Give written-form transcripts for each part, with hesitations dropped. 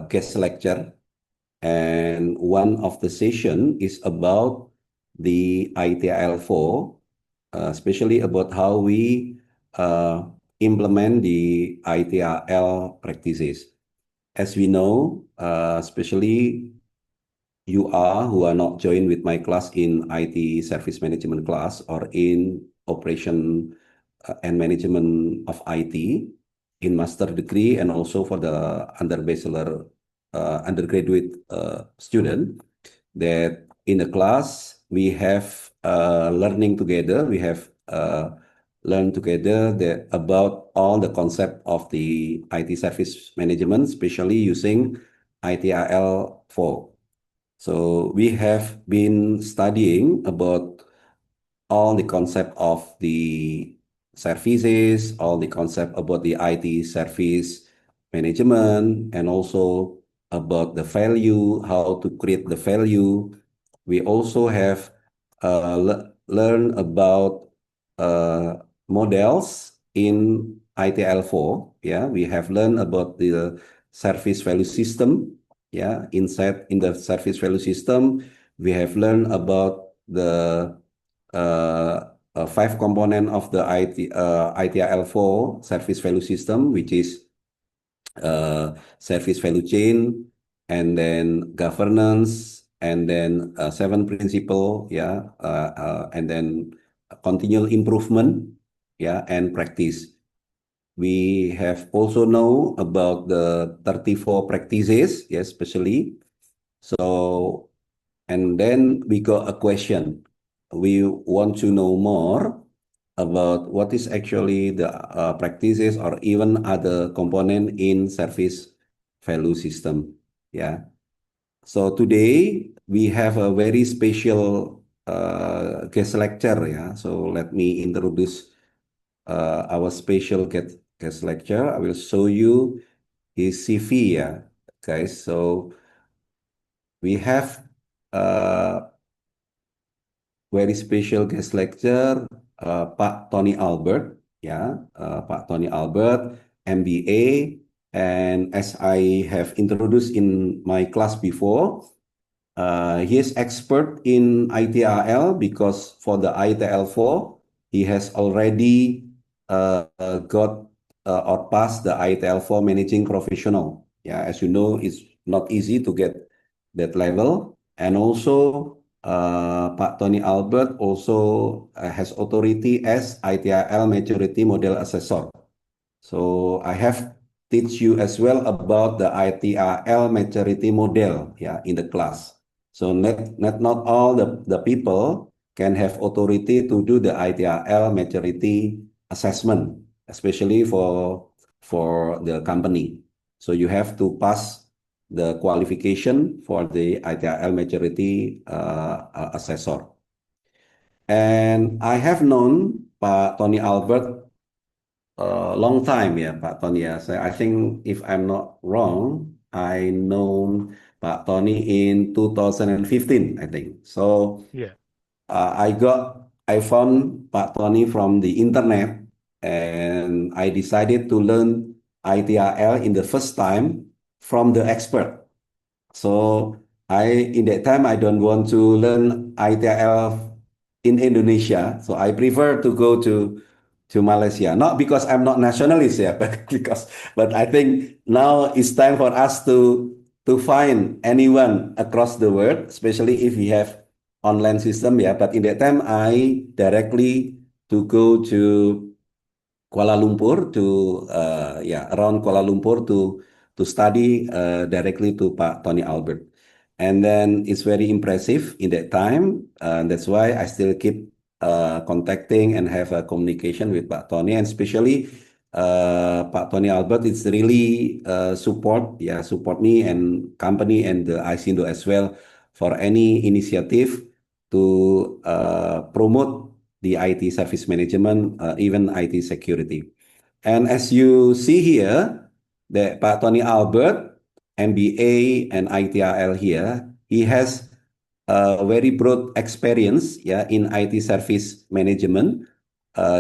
guest lecture, and one of the session is about the ITIL 4, especially about how we implement the ITIL practices. As we know, especially who are not joined with my class in IT service management class or in operation and management of IT in master degree, and also for the undergraduate student, that in the class we have learning together. We have learned together about all the concept of the IT service management, especially using ITIL 4. So we have been studying about all the concept of the services, all the concept about the IT service management, and also about the value, how to create the value. We also have learned about models in ITL 4. Yeah, we have learned about the service value system. Yeah, inside in the service value system, we have learned about the five component of the ITIL 4 service value system, which is service value chain, and then governance, and then seven principle, yeah, and then continual improvement, yeah, and practice. We have also know about the 34 practices, yes, especially. So, and then we got a question. We want to know more about what is actually the practices or even other component in service value system. Yeah. So today we have a very special guest lecture. Yeah. So let me introduce our special guest lecture. I will show you his CV. Yeah, guys. So we have very special guest lecture, Pak Tony Albert, ya, Pak Tony Albert, MBA, and as I have introduced in my class before, he is expert in ITIL because for the ITIL 4, he has already got or passed the ITIL 4 managing professional. Yeah, as you know, it's not easy to get that level, and also Pak Tony Albert also has authority as ITIL maturity model assessor. So I have teach you as well about the ITIL maturity model, yeah, in the class. So not all the people can have authority to do the ITIL maturity assessment, especially for the company. So you have to pass the qualification for the ITIL maturity assessor. And I have known Pak Tony Albert a long time, yeah, Pak Tony. Yeah. So I think if I'm not wrong, I know Pak Tony in 2015, I think. So Yeah. I found Pak Tony from the internet, and I decided to learn ITIL in the first time from the expert. So in that time, I don't want to learn ITIL in Indonesia. So I prefer to go to Malaysia, not because I'm not nationalist, yeah, but I think now it's time for us to find anyone across the world, especially if we have online system, yeah. But in that time, I directly to go to Kuala Lumpur around Kuala Lumpur to study directly to Pak Tony Albert. And then it's very impressive in that time. That's why I still keep contacting and have a communication with Pak Tony, and especially Pak Tony Albert is really support me and company and the ICINDO as well for any initiative to promote the IT service management, even IT security. And as you see here, the Pak Tony Albert, MBA and ITIL here, he has a very broad experience, yeah, in IT service management.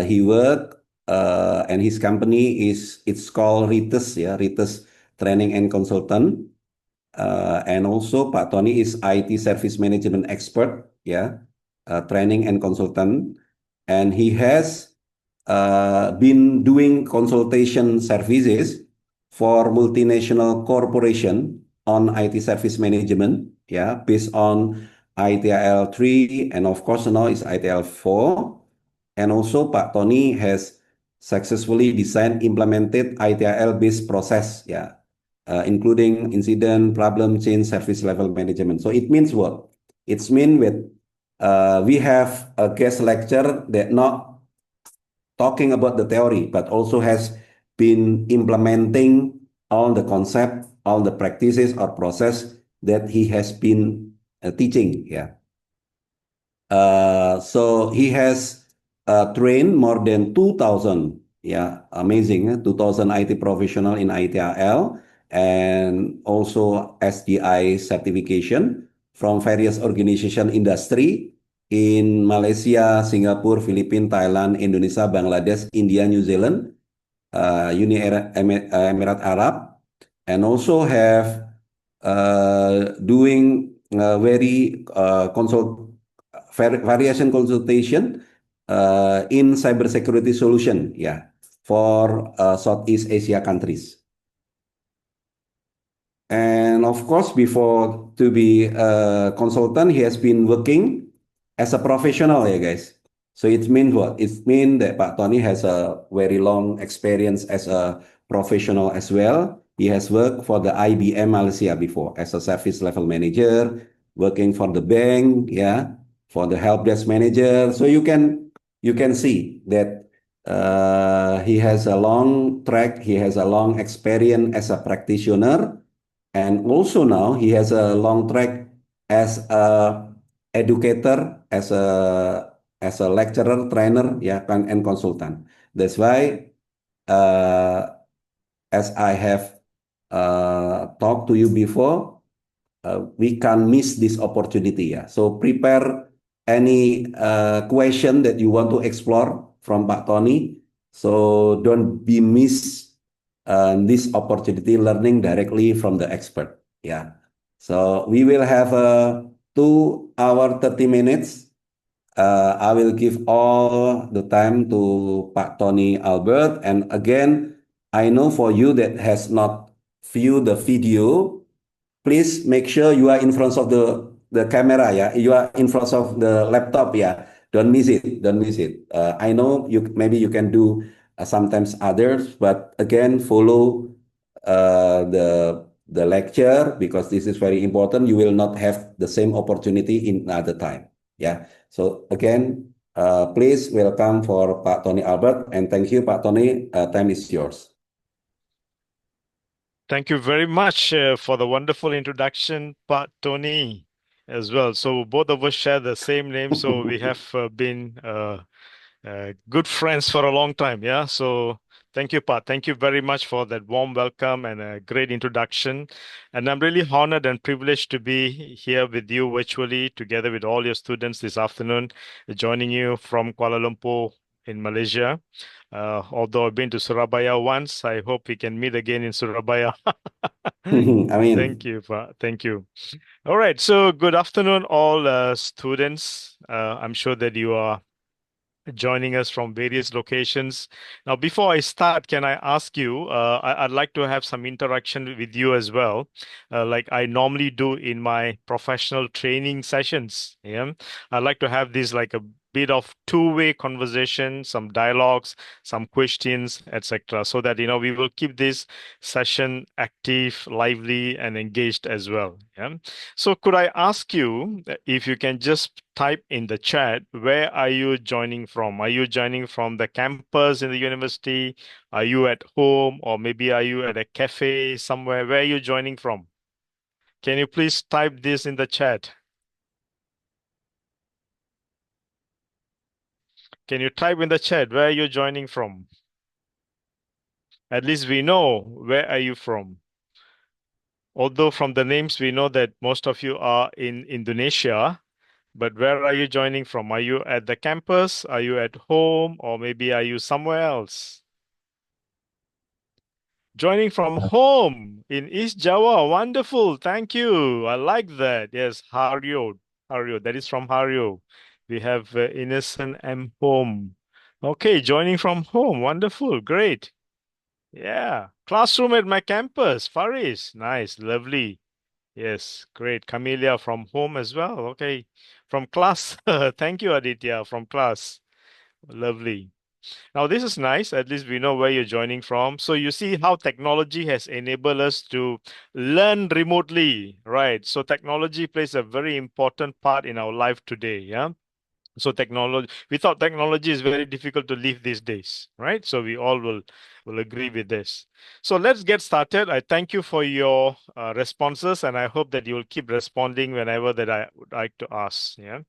He worked and his company it's called Rites, yeah, Rites training and consultant. And also Pak Tony is IT service management expert, yeah, training and consultant. And he has been doing consultation services for multinational corporation on IT service management, yeah, based on ITIL 3, and of course now is ITIL 4. And also Pak Tony has successfully designed, implemented ITIL-based process, yeah, including incident, problem, change, service level management. So it means what? It's mean with we have a guest lecture that not talking about the theory, but also has been implementing all the concept, all the practices or process that he has been teaching. Yeah. So he has trained more than 2,000, yeah, amazing, 2,000 IT professional in ITIL, and also SDI certification from various organization industry in Malaysia, Singapore, Philippines, Thailand, Indonesia, Bangladesh, India, New Zealand, Emirat Arab, and also have doing very variation consultation in cybersecurity solution, yeah, for Southeast Asia countries. And of course, before to be a consultant, he has been working as a professional, yeah, guys. So it means what? It means that Pak Tony has a very long experience as a professional as well. He has worked for the IBM Malaysia before as a service level manager, working for the bank, yeah, for the help desk manager. So you can see that he has a long track, he has a long experience as a practitioner, and also now he has a long track as a educator, as a lecturer, trainer, yeah, and consultant. That's why, uh, as I have talked to you before, we can't miss this opportunity. Yeah. So prepare any question that you want to explore from Pak Tony. So don't be miss this opportunity learning directly from the expert. Yeah. So we will have a 2 hour 30 minutes. I will give all the time to Pak Tony Albert. And again, I know for you that has not viewed the video, please make sure you are in front of the camera, yeah, you are in front of the laptop, yeah, don't miss it, don't miss it. I know you, maybe you can do sometimes others, but again, follow the lecture, because this is very important. You will not have the same opportunity in another time, yeah. So again, please welcome for Pak Tony Albert, and thank you, Pak Tony. Time is yours. Thank you very much for the wonderful introduction, Pat Tony, as well. So both of us share the same name, so we have been good friends for a long time. Yeah. So thank you, Pat. Thank you very much for that warm welcome and a great introduction. And I'm really honored and privileged to be here with you virtually, together with all your students this afternoon, joining you from Kuala Lumpur in Malaysia. Although I've been to Surabaya once, I hope we can meet again in Surabaya. I mean, Thank you, Pak. Thank you. All right. So, good afternoon, all students. I'm sure that you are joining us from various locations. Now, before I start, can I ask you, I'd like to have some interaction with you as well, like I normally do in my professional training sessions. Yeah. I'd like to have this like a bit of two-way conversation, some dialogues, some questions, etc., so that we will keep this session active, lively, and engaged as well. Yeah. So could I ask you if you can just type in the chat, where are you joining from? Are you joining from the campus in the university? Are you at home? Or maybe are you at a cafe somewhere? Where are you joining from? Can you please type this in the chat? Can you type in the chat where are you joining from? At least we know where are you from. Although from the names we know that most of you are in Indonesia, but where are you joining from? Are you at the campus? Are you at home? Or maybe are you somewhere else? Joining from home in East Java. Wonderful. Thank you. I like that. Yes, Haryo. Haryo. That is from Haryo. We have Innocent M. Home. Okay, joining from home. Wonderful. Great. Yeah. Classroom at my campus. Faris. Nice. Lovely. Yes. Great. Camellia from home as well. Okay. From class. Thank you, Aditya. From class. Lovely. Now, this is nice. At least we know where you're joining from. So, you see how technology has enabled us to learn remotely, right? So, technology plays a very important part in our life today. Yeah. So, technology, without technology, is very difficult to live these days, right? So, we all will agree with this. So, let's get started. I thank you for your responses, and I hope that you will keep responding whenever that I would like to ask. Yeah.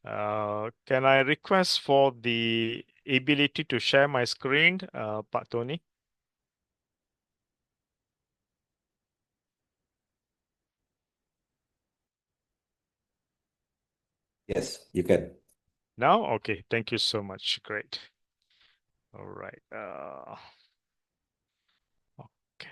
Can I request for the ability to share my screen, Pak Tony? Yes, you can. Now? Okay, thank you so much. Great. All right. Okay.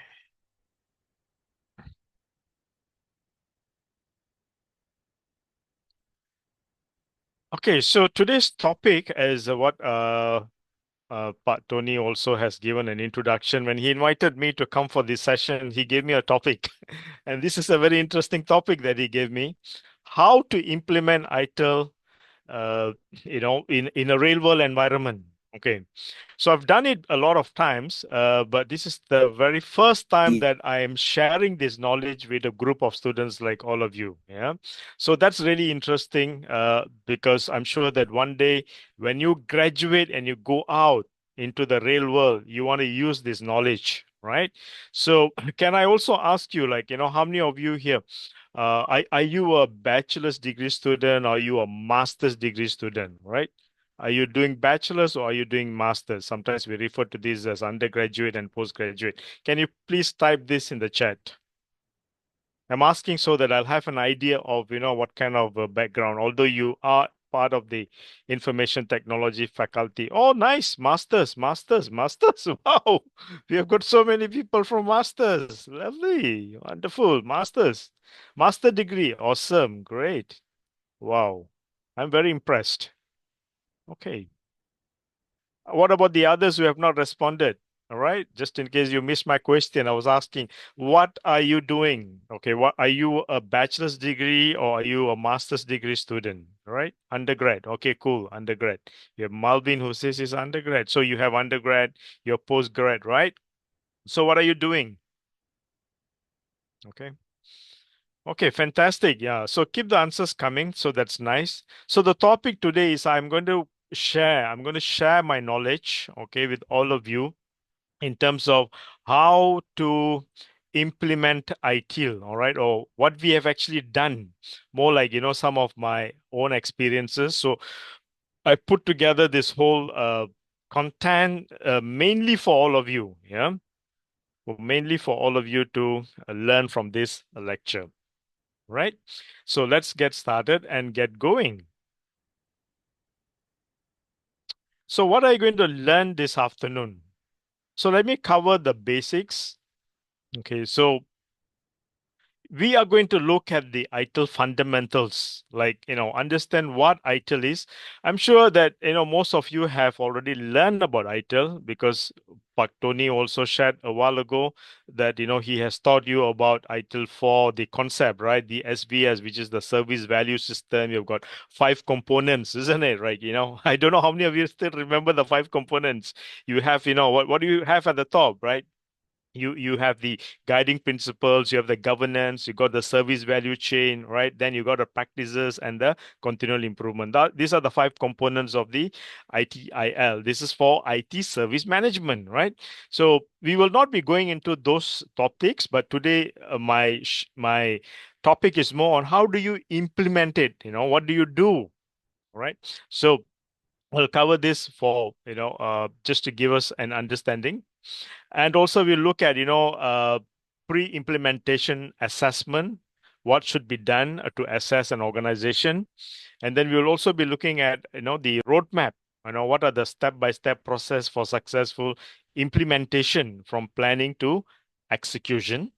Okay, so today's topic is what Pak Tony also has given an introduction. When he invited me to come for this session, he gave me a topic. And this is a very interesting topic that he gave me. How to implement ITIL in a real world environment. Okay. So I've done it a lot of times, but this is the very first time that I am sharing this knowledge with a group of students like all of you. Yeah. So that's really interesting because I'm sure that one day when you graduate and you go out into the real world, you want to use this knowledge, right? So can I also ask you, like, how many of you here are you a bachelor's degree student or are you a master's degree student, right? Are you doing bachelor's or are you doing master's? Sometimes we refer to these as undergraduate and postgraduate. Can you please type this in the chat? I'm asking so that I'll have an idea of, what kind of background, although you are part of the information technology faculty. Oh, nice. Masters, masters, masters. Wow. We have got so many people from masters. Lovely. Wonderful. Masters. Master degree. Awesome. Great. Wow. I'm very impressed. Okay. What about the others who have not responded? All right. Just in case you missed my question, I was asking, what are you doing? Okay. What are you a bachelor's degree or are you a master's degree student? All right. Undergrad. Okay, cool. Undergrad. You have Malvin who says he's undergrad. So you have undergrad, you're postgrad, right? So what are you doing? Okay. Okay, fantastic. Yeah. So keep the answers coming. So that's nice. So the topic today is I'm going to share my knowledge, okay, with all of you in terms of how to implement ITIL, all right, or what we have actually done, more like, some of my own experiences. So I put together this whole content mainly for all of you, yeah, well, mainly for all of you to learn from this lecture, right? So let's get started and get going. So what are you going to learn this afternoon? So let me cover the basics. Okay, so we are going to look at the ITIL fundamentals, like, understand what ITIL is. I'm sure that, most of you have already learned about ITIL because Pak Tony also shared a while ago that, he has taught you about ITIL for the concept, right? The SVS, which is the service value system. You've got five components, isn't it? Right? I don't know how many of you still remember the five components. You have, what do you have at the top, right? You have the guiding principles, you have the governance, you got the service value chain, right? Then you got the practices and the continual improvement. These are the five components of the ITIL. This is for IT service management, right? So we will not be going into those topics, but today my topic is more on how do you implement it, what do you do, right? So we'll cover this for, just to give us an understanding. And also we'll look at, pre-implementation assessment, what should be done to assess an organization. And then we'll also be looking at, the roadmap. What are the step-by-step process for successful implementation from planning to execution.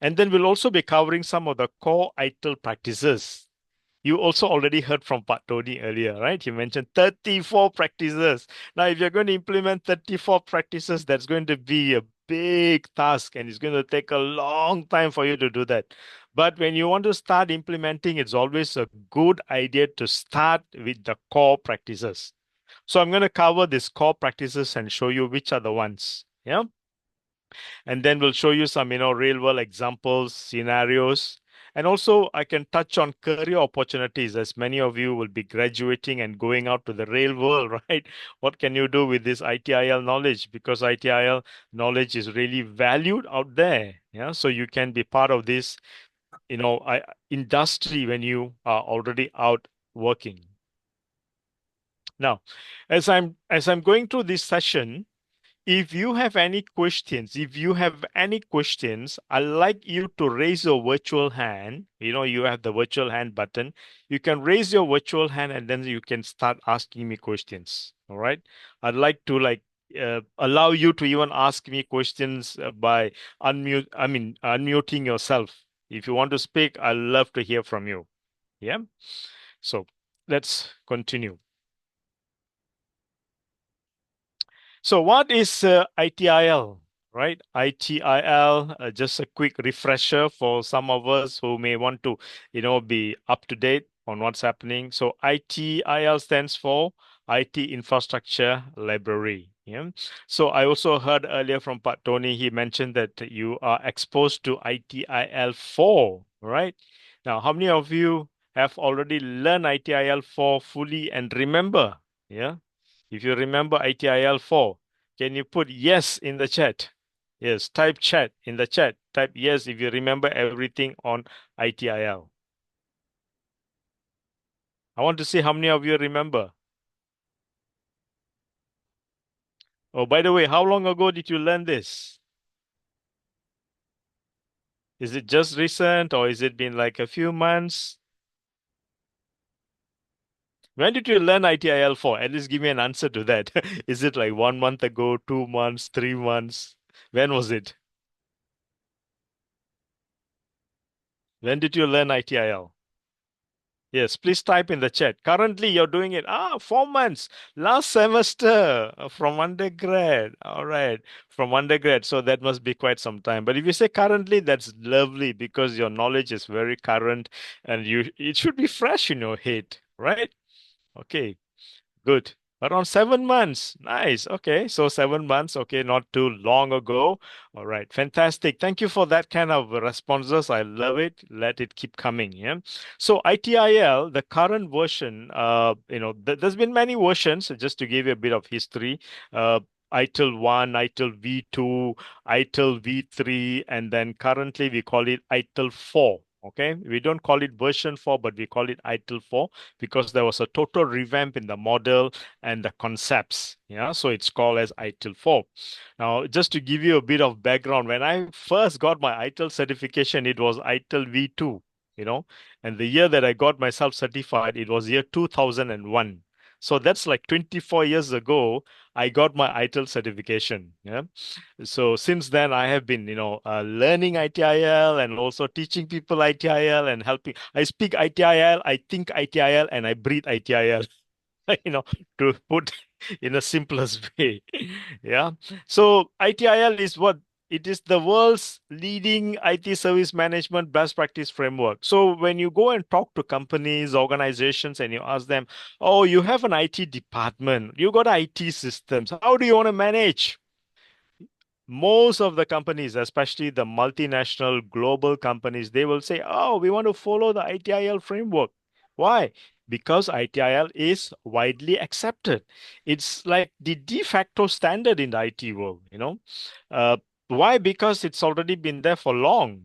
And then we'll also be covering some of the core ITIL practices. You also already heard from Pak Tony earlier, right? He mentioned 34 practices. Now, if you're going to implement 34 practices, that's going to be a big task and it's going to take a long time for you to do that. But when you want to start implementing, it's always a good idea to start with the core practices. So I'm going to cover these core practices and show you which are the ones. Yeah. And then we'll show you some, real world examples, scenarios. And also I can touch on career opportunities as many of you will be graduating and going out to the real world, right? What can you do with this ITIL knowledge? Because ITIL knowledge is really valued out there. Yeah. So you can be part of this, industry when you are already out working. Now, as I'm going through this session, if you have any questions, I'd like you to raise your virtual hand. You have the virtual hand button. You can raise your virtual hand and then you can start asking me questions. All right. I'd like to allow you to even ask me questions by unmuting yourself. If you want to speak, I'd love to hear from you. Yeah. So let's continue. So what is ITIL, right? ITIL, just a quick refresher for some of us who may want to, be up to date on what's happening. So ITIL stands for IT Infrastructure Library. Yeah. So I also heard earlier from Pat Tony, he mentioned that you are exposed to ITIL 4, right? Now, how many of you have already learned ITIL 4 fully and remember? Yeah. If you remember ITIL 4, can you put yes in the chat? Yes, type chat in the chat. Type yes if you remember everything on ITIL. I want to see how many of you remember. Oh, by the way, how long ago did you learn this? Is it just recent or is it been like a few months? When did you learn ITIL for? At least give me an answer to that. Is it like 1 month ago, 2 months, 3 months? When was it? When did you learn ITIL? Yes, please type in the chat. Currently, you're doing it. 4 months. Last semester from undergrad. All right, from undergrad. So that must be quite some time. But if you say currently, that's lovely because your knowledge is very current and it should be fresh in your head, right? Okay. Good. Around 7 months. Nice. Okay. So 7 months. Okay. Not too long ago. All right. Fantastic. Thank you for that kind of responses. I love it. Let it keep coming. Yeah. So ITIL, the current version, there's been many versions. Just to give you a bit of history, ITIL 1, ITIL V2, ITIL V3, and then currently we call it ITIL 4. Okay. We don't call it version 4, but we call it ITIL 4 because there was a total revamp in the model and the concepts. Yeah, so it's called as ITIL 4. Now, just to give you a bit of background, when I first got my ITIL certification, it was ITIL V2, and the year that I got myself certified, it was year 2001. So that's like 24 years ago, I got my ITIL certification. Yeah. So since then, I have been, learning ITIL and also teaching people ITIL and helping. I speak ITIL, I think ITIL, and I breathe ITIL. you know, to put in a simplest way. Yeah. So ITIL is what? It is the world's leading IT service management best practice framework. So when you go and talk to companies, organizations, and you ask them, oh, you have an IT department, you got IT systems, how do you want to manage? Most of the companies, especially the multinational global companies, they will say, oh, we want to follow the ITIL framework. Why? Because ITIL is widely accepted. It's like the de facto standard in the IT world. Uh, why? Because it's already been there for long.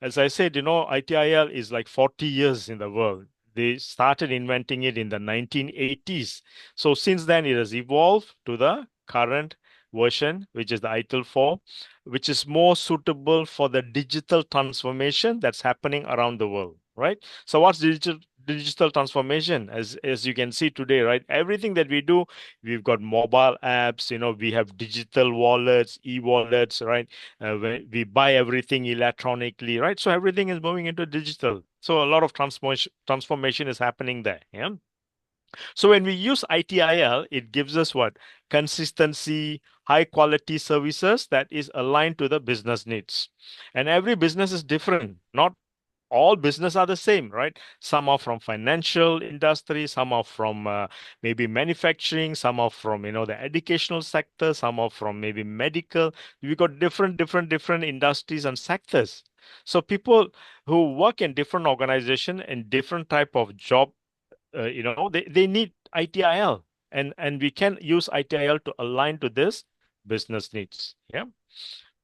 As I said, ITIL is like 40 years in the world. They started inventing it in the 1980s. So since then, it has evolved to the current version, which is the ITIL 4, which is more suitable for the digital transformation that's happening around the world, right? So what's digital transformation, as you can see today, right? Everything that we do, we've got mobile apps, we have digital wallets, e-wallets, right? We buy everything electronically, right? So everything is moving into digital. So a lot of transformation is happening there. Yeah. So when we use ITIL, it gives us what? Consistency, high quality services that is aligned to the business needs. And every business is different. Not all business are the same, right? Some are from financial industry, some are from maybe manufacturing, some are from the educational sector, some are from maybe medical. We got different industries and sectors. So people who work in different organization and different type of job, they need ITIL, and we can use ITIL to align to this business needs. Yeah.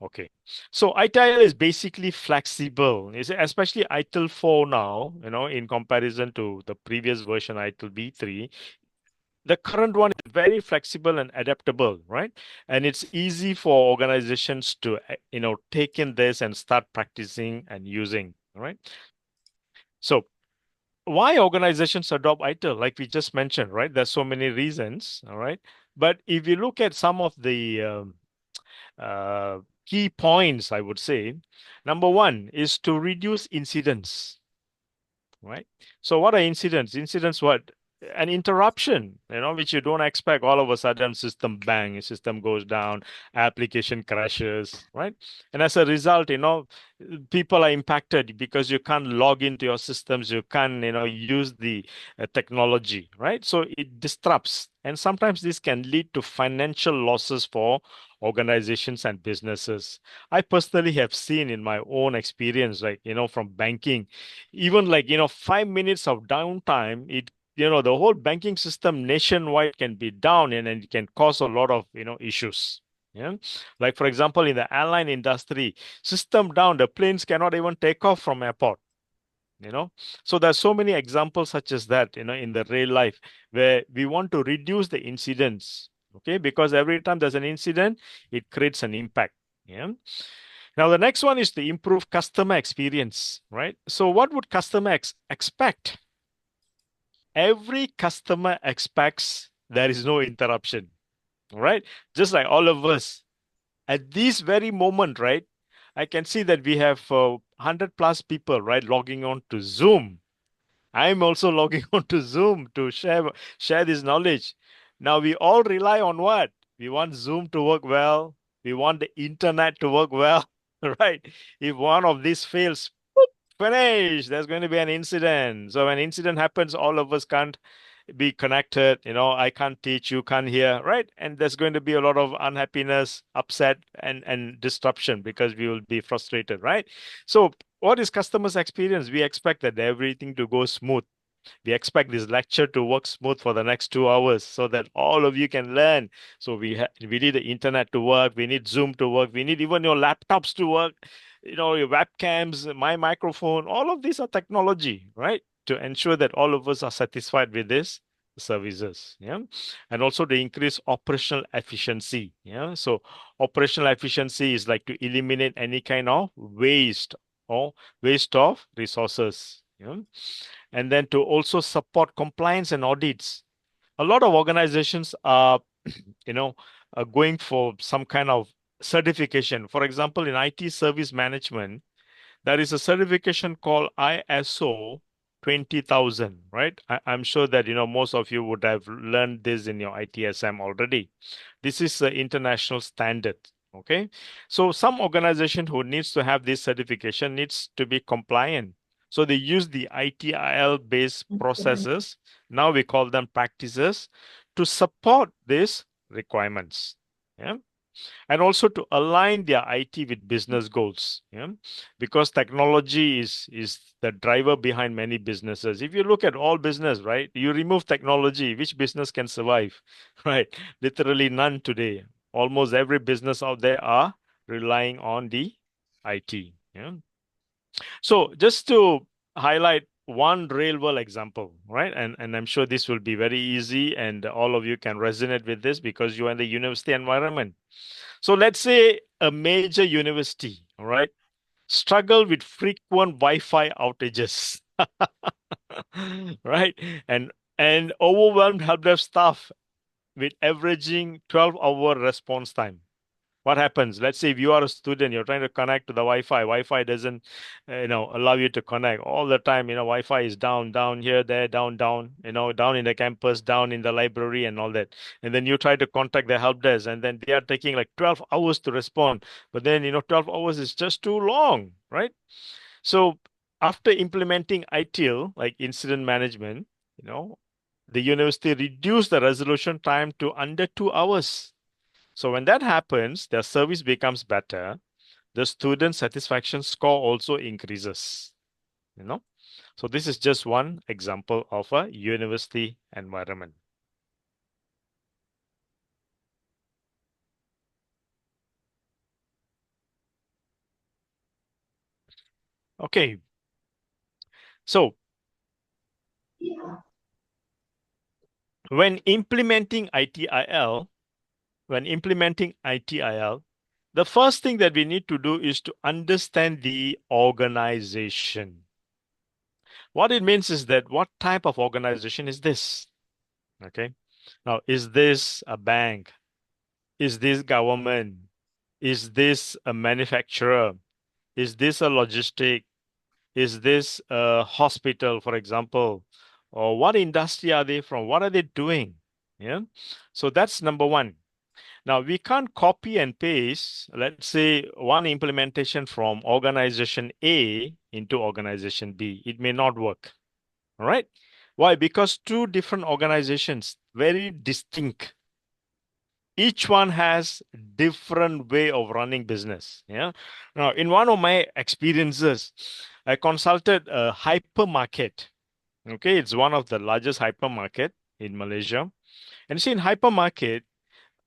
Okay. So ITIL is basically flexible, especially ITIL 4 now, in comparison to the previous version, ITIL B3. The current one is very flexible and adaptable, right? And it's easy for organizations to, take in this and start practicing and using, right? So why organizations adopt ITIL, like we just mentioned, right? There's so many reasons, all right? But if you look at some of the uh, key points, I would say, number one is to reduce incidents, right? So what are incidents? Incidents, what? An interruption, which you don't expect. All of a sudden, system bang, system goes down, application crashes, right? And as a result, people are impacted because you can't log into your systems, you can't, use the technology, right? So it disrupts, and sometimes this can lead to financial losses for organizations and businesses. I personally have seen in my own experience, like, from banking, even like 5 minutes of downtime, the whole banking system nationwide can be down, and it can cause a lot of issues. Yeah. Like for example, in the airline industry, system down, the planes cannot even take off from airport. So there's so many examples such as that, in the real life, where we want to reduce the incidents. Okay, because every time there's an incident, it creates an impact. Yeah. Now, the next one is to improve customer experience, right? So, what would customer expect? Every customer expects there is no interruption, right? Just like all of us. At this very moment, right? I can see that we have 100 plus people, right, logging on to Zoom. I'm also logging on to Zoom to share this knowledge. Now we all rely on what? We want Zoom to work well. We want the internet to work well, right? If one of these fails, finish. There's going to be an incident. So when incident happens, all of us can't be connected. I can't teach, you can't hear, right? And there's going to be a lot of unhappiness, upset, and disruption because we will be frustrated, right? So what is customers' experience? We expect that everything to go smooth. We expect this lecture to work smooth for the next 2 hours so that all of you can learn. So we need the internet to work. We need Zoom to work. We need even your laptops to work. Your webcams, my microphone. All of these are technology, right? To ensure that all of us are satisfied with this services. Yeah. And also to increase operational efficiency. Yeah. So operational efficiency is like to eliminate any kind of waste or waste of resources. Yeah. And then to also support compliance and audits. A lot of organizations are, you know, are going for some kind of certification. For example, in IT service management, there is a certification called ISO 20,000, right? I'm sure that, most of you would have learned this in your ITSM already. This is the international standard. Okay. So some organization who needs to have this certification needs to be compliant. So they use the ITIL based processes. Now we call them practices to support these requirements. Yeah. And also to align their IT with business goals. Yeah. Because technology is the driver behind many businesses. If you look at all business, right, you remove technology, which business can survive? Right. Literally none today. Almost every business out there are relying on the IT. Yeah. So just to highlight one real world example, right? And I'm sure this will be very easy and all of you can resonate with this because you're in the university environment. So let's say a major university, all right, struggle with frequent Wi-Fi outages. right? And overwhelmed help desk staff with averaging 12-hour response time. What happens? Let's say if you are a student, you're trying to connect to the Wi-Fi. Wi-Fi doesn't, allow you to connect all the time. Wi-Fi is down, down here, there, down, down. Down in the campus, down in the library, and all that. And then you try to contact the help desk, and then they are taking like 12 hours to respond. But then 12 hours is just too long, right? So after implementing ITIL, like incident management, the university reduced the resolution time to under 2 hours. So when that happens, their service becomes better. The student satisfaction score also increases. You know, so this is just one example of a university environment. Okay, so when implementing ITIL, the first thing that we need to do is to understand the organization. What it means is that what type of organization is this? Okay. Now, is this a bank? Is this government? Is this a manufacturer? Is this a logistic? Is this a hospital, for example? Or what industry are they from? What are they doing? Yeah. So that's number one. Now, we can't copy and paste, let's say, one implementation from organization A into organization B. It may not work. All right. Why? Because two different organizations, very distinct. Each one has different way of running business. Yeah. Now, in one of my experiences, I consulted a hypermarket. Okay, it's one of the largest hypermarket in Malaysia. And see, in hypermarket,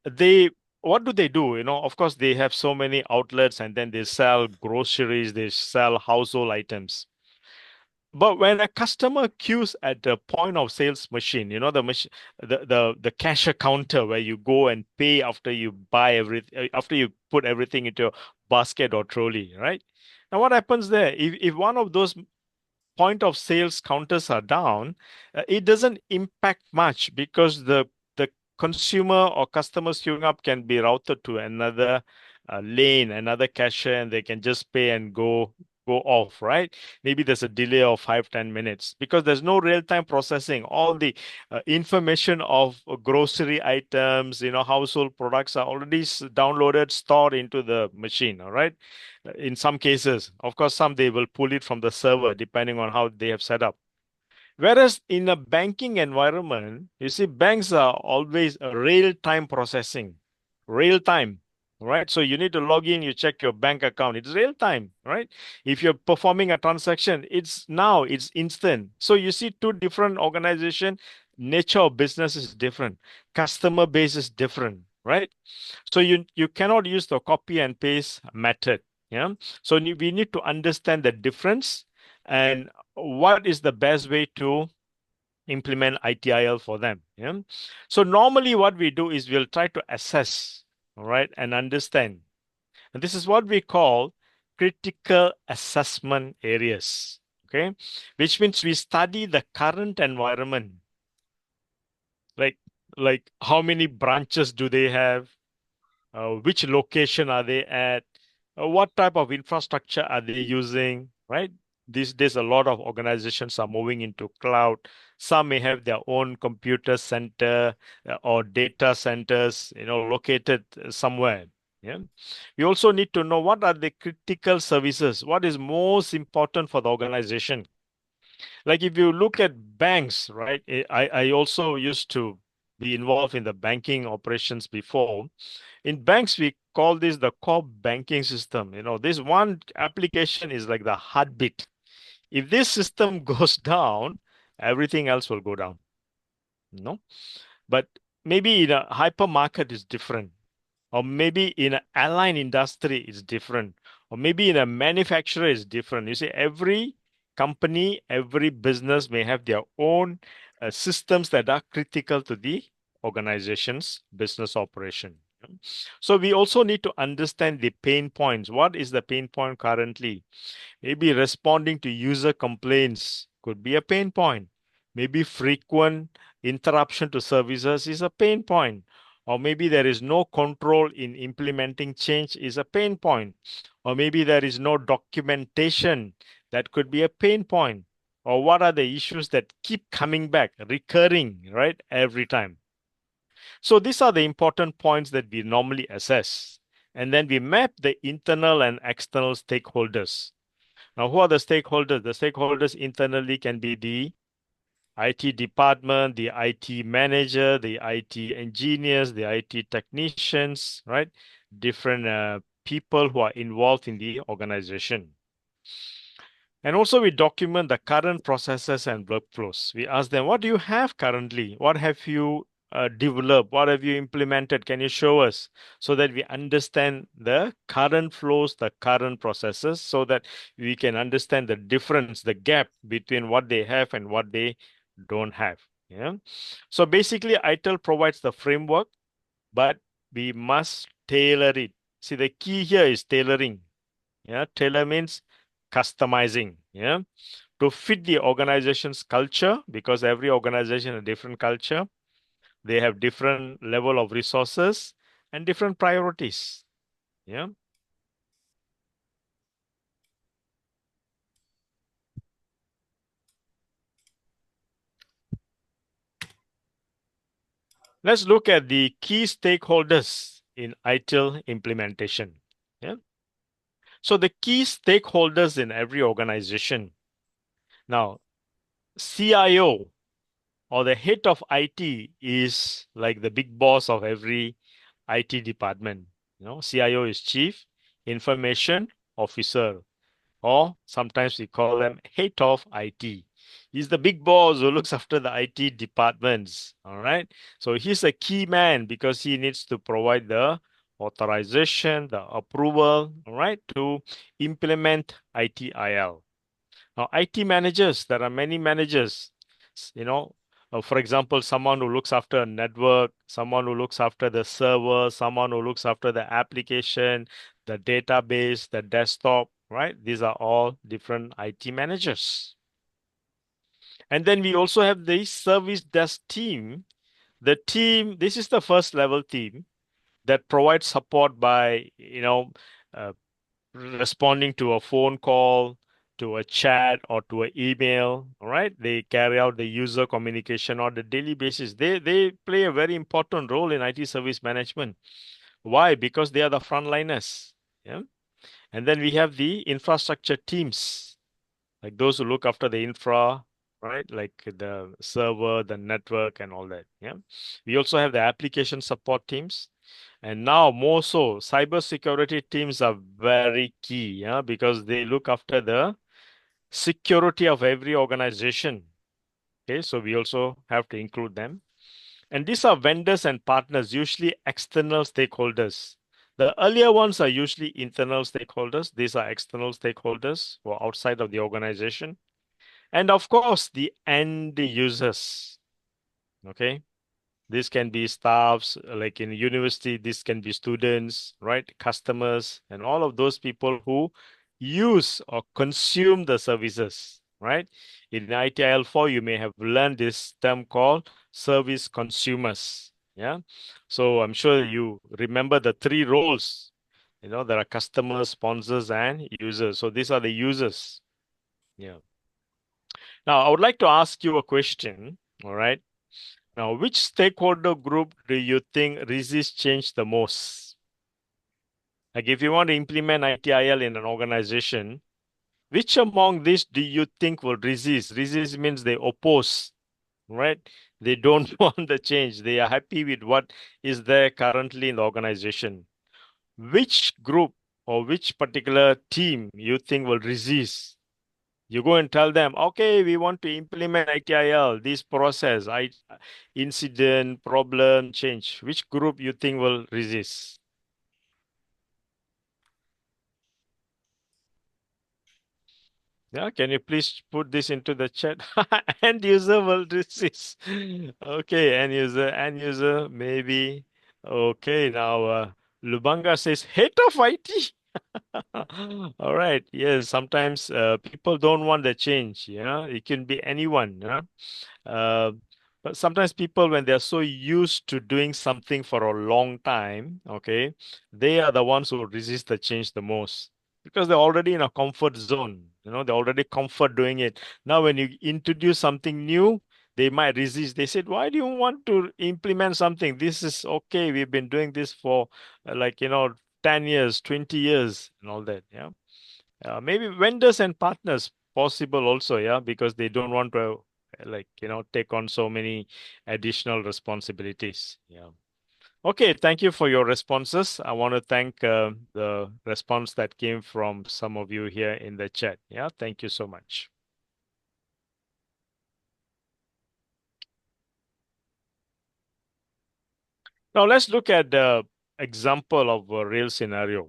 they what do they do? Of course, they have so many outlets, and then they sell groceries, they sell household items. But when a customer queues at the point of sales machine, the machine, the cashier counter where you go and pay after you buy everything, after you put everything into a basket or trolley, right? Now, what happens there? If one of those point of sales counters are down, it doesn't impact much because the consumer or customers queuing up can be routed to another lane, another cashier, and they can just pay and go off, right? Maybe there's a delay of 5-10 minutes because there's no real-time processing. All the information of grocery items, household products are already downloaded, stored into the machine, all right? In some cases, of course, some they will pull it from the server depending on how they have set up. Whereas in a banking environment, you see, banks are always a real-time processing, real time, right? So you need to log in, you check your bank account. It's real time, right? If you're performing a transaction, it's instant. So you see two different organization, nature of business is different, customer base is different, right? So you cannot use the copy and paste method. Yeah. So we need to understand the difference and what is the best way to implement ITIL for them. Yeah. So normally what we do is we'll try to assess, all right, and understand. And this is what we call critical assessment areas. Okay. Which means we study the current environment. Like like how many branches do they have? Which location are they at, what type of infrastructure are they using, right? These days, a lot of organizations are moving into cloud. Some may have their own computer center or data centers, located somewhere. Yeah. We also need to know what are the critical services, what is most important for the organization. Like if you look at banks, right? I also used to be involved in the banking operations before. In banks, we call this the core banking system. This one application is like the heartbeat. If this system goes down, everything else will go down. No, but maybe in a hypermarket is different, or maybe in an airline industry is different, or maybe in a manufacturer is different. You see, every company, every business may have their own systems that are critical to the organization's business operation. So we also need to understand the pain points. What is the pain point currently? Maybe responding to user complaints could be a pain point. Maybe frequent interruption to services is a pain point. Or maybe there is no control in implementing change is a pain point. Or maybe there is no documentation, that could be a pain point. Or what are the issues that keep coming back, recurring, right, every time? So these are the important points that we normally assess. And then we map the internal and external stakeholders. Now, who are the stakeholders? The stakeholders internally can be the IT department, the IT manager, the IT engineers, the IT technicians, right? Different people who are involved in the organization. And also, we document the current processes and workflows. We ask them, what do you have currently? What have you developed? What have you implemented? Can you show us? So that we understand the current flows, the current processes, so that we can understand the difference, the gap between what they have and what they don't have. Yeah. So basically, ITIL provides the framework, but we must tailor it. See, the key here is tailoring. Yeah, tailor means customizing. Yeah, to fit the organization's culture, because every organization has a different culture. They have different level of resources and different priorities. Yeah. Let's look at the key stakeholders in ITIL implementation. Yeah. So the key stakeholders in every organization. Now, CIO or the head of IT is like the big boss of every IT department. CIO is Chief Information Officer, or sometimes we call them head of IT. He's the big boss who looks after the IT departments. All right. So he's a key man because he needs to provide the authorization, the approval, all right, to implement ITIL. Now, IT managers, there are many managers, for example, someone who looks after a network, someone who looks after the server, someone who looks after the application, the database, the desktop, right? These are all different IT managers. And then we also have the service desk team. The team, this is the first level team that provides support by, uh, responding to a phone call, to a chat, or to an email. All right, they carry out the user communication on a daily basis. They play a very important role in IT service management. Why? Because they are the frontliners. Yeah. And then we have the infrastructure teams, like those who look after the infra, right? Like the server, the network, and all that. Yeah. We also have the application support teams. And now more so, cybersecurity teams are very key, yeah, because they look after the security of every organization. Okay, so we also have to include them. And these are vendors and partners, usually external stakeholders. The earlier ones are usually internal stakeholders. These are external stakeholders who are outside of the organization. And of course, the end users. Okay. This can be staffs, like in university, this can be students, right? Customers, and all of those people who use or consume the services, right? In ITIL 4, you may have learned this term called service consumers. Yeah. So I'm sure you remember the three roles. There are customers, sponsors, and users. So these are the users. Yeah. Now, I would like to ask you a question. All right. Now, which stakeholder group do you think resists change the most? Like, if you want to implement ITIL in an organization, which among these do you think will resist? Resist means they oppose, right? They don't want the change. They are happy with what is there currently in the organization. Which group or which particular team you think will resist? You go and tell them, okay, we want to implement ITIL, this process, incident, problem, change. Which group you think will resist? Yeah, can you please put this into the chat? End user will resist. Okay, end user, maybe. Okay, now Lubanga says, head of IT. All right. Yes, sometimes people don't want the change. Yeah, it can be anyone. Yeah. Uh, but sometimes people, when they're so used to doing something for a long time, okay, they are the ones who resist the change the most because they're already in a comfort zone. They're already comfort doing it. Now, when you introduce something new, they might resist. They said, "Why do you want to implement something? This is okay. We've been doing this for like 10 years, 20 years, and all that." Yeah. Maybe vendors and partners possible also, yeah, because they don't want to take on so many additional responsibilities. Yeah. Okay, thank you for your responses. I want to thank the response that came from some of you here in the chat. Yeah, thank you so much. Now let's look at the example of a real scenario,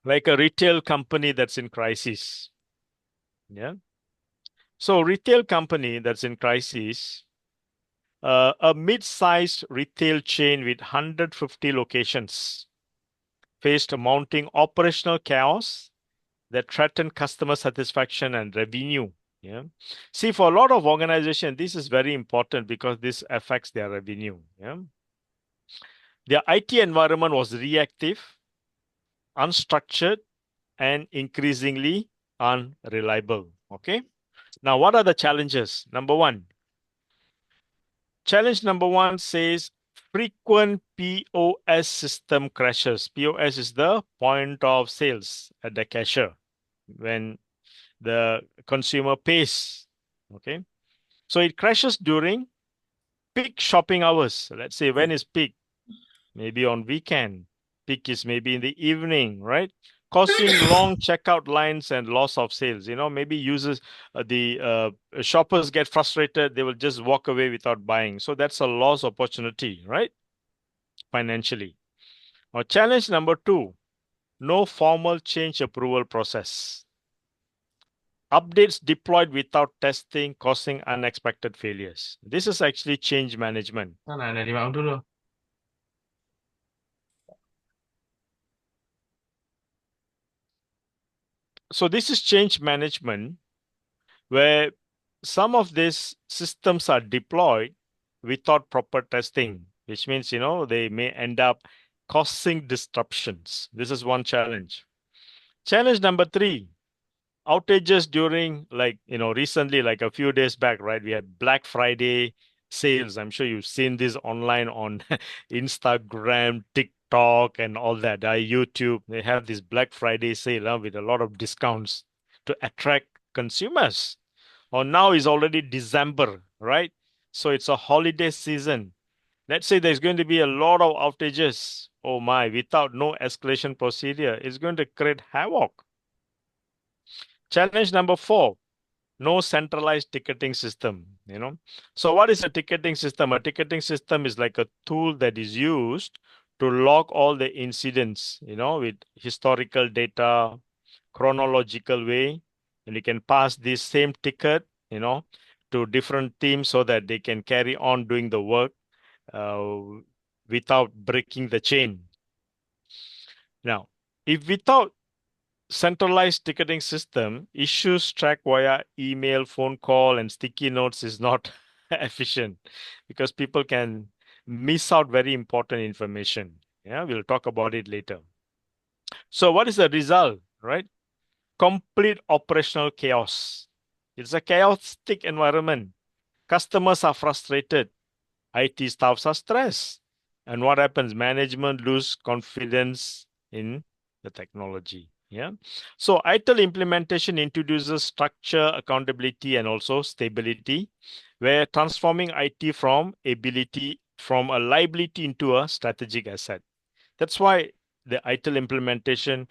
like a retail company that's in crisis. Yeah. So retail company that's in crisis, a mid-sized retail chain with 150 locations faced mounting operational chaos that threatened customer satisfaction and revenue. Yeah. See, for a lot of organizations, this is very important because this affects their revenue. Yeah. Their IT environment was reactive, unstructured, and increasingly unreliable. Okay. Now, what are the challenges? Challenge number one says frequent POS system crashes. POS is the point of sales at the cashier when the consumer pays. Okay. So it crashes during peak shopping hours. Let's say when is peak? Maybe on weekend. Peak is maybe in the evening, right? Causing long checkout lines and loss of sales. Maybe users, the shoppers get frustrated. They will just walk away without buying. So that's a loss opportunity, right? Financially. Now, challenge number two, no formal change approval process. Updates deployed without testing, causing unexpected failures. This is actually change management. Dari mau dulu. So this is change management where some of these systems are deployed without proper testing, which means, they may end up causing disruptions. This is one challenge. Challenge number three, outages during recently, like a few days back, right? We had Black Friday sales. I'm sure you've seen this online on Instagram, TikTok, and all that. YouTube, they have this Black Friday sale with a lot of discounts to attract consumers. Or now is already December, right? So it's a holiday season. Let's say there's going to be a lot of outages. Oh my, without no escalation procedure, it's going to create havoc. Challenge number four, no centralized ticketing system. So what is a ticketing system? A ticketing system is like a tool that is used to log all the incidents, with historical data, chronological way, and you can pass this same ticket, to different teams so that they can carry on doing the work uh, without breaking the chain. Now, if without centralized ticketing system, issues tracked via email, phone call, and sticky notes is not efficient because people can miss out very important information. Yeah, we'll talk about it later. So, what is the result, right? Complete operational chaos. It's a chaotic environment. Customers are frustrated. IT staffs are stressed. And what happens? Management lose confidence in the technology. Yeah. So ITIL implementation introduces structure, accountability, and also stability, where transforming IT from a liability into a strategic asset. That's why the ITIL implementation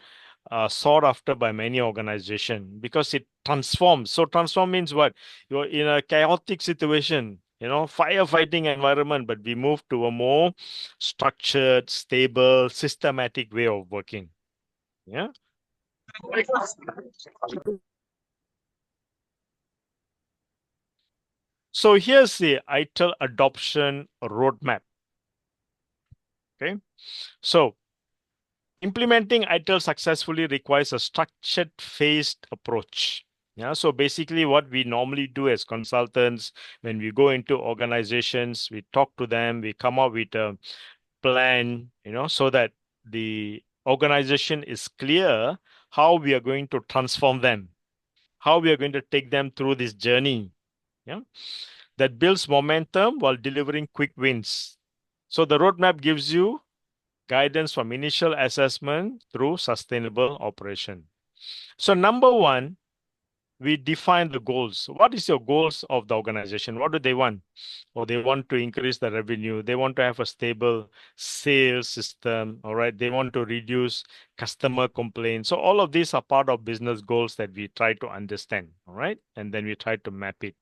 sought after by many organizations because it transforms. So transform means what? You're in a chaotic situation, firefighting environment, but we move to a more structured, stable, systematic way of working. Yeah. So here's the ITIL adoption roadmap. Okay. So Implementing ITIL successfully requires a structured, phased approach. Yeah, so basically, what we normally do as consultants, when we go into organizations, we talk to them, we come up with a plan, so that the organization is clear how we are going to transform them, how we are going to take them through this journey. Yeah, that builds momentum while delivering quick wins. So the roadmap gives you guidance from initial assessment through sustainable operation. So number one, we define the goals. What is your goals of the organization? What do they want? Or they want to increase the revenue. They want to have a stable sales system. All right. They want to reduce customer complaints. So all of these are part of business goals that we try to understand. All right. And then we try to map it.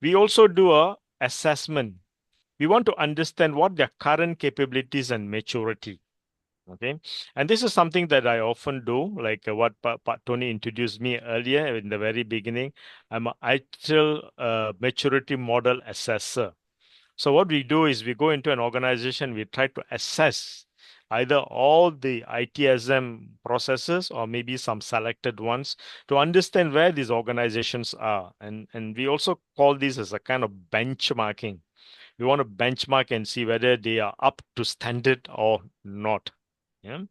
We also do a assessment. We want to understand what their current capabilities and maturity. Okay. And this is something that I often do, like what Tony introduced me earlier in the very beginning. I'm an ITIL maturity model assessor. So what we do is we go into an organization, we try to assess either all the ITSM processes or maybe some selected ones to understand where these organizations are. And we also call this as a kind of benchmarking. We want to benchmark and see whether they are up to standard or not. Yeah.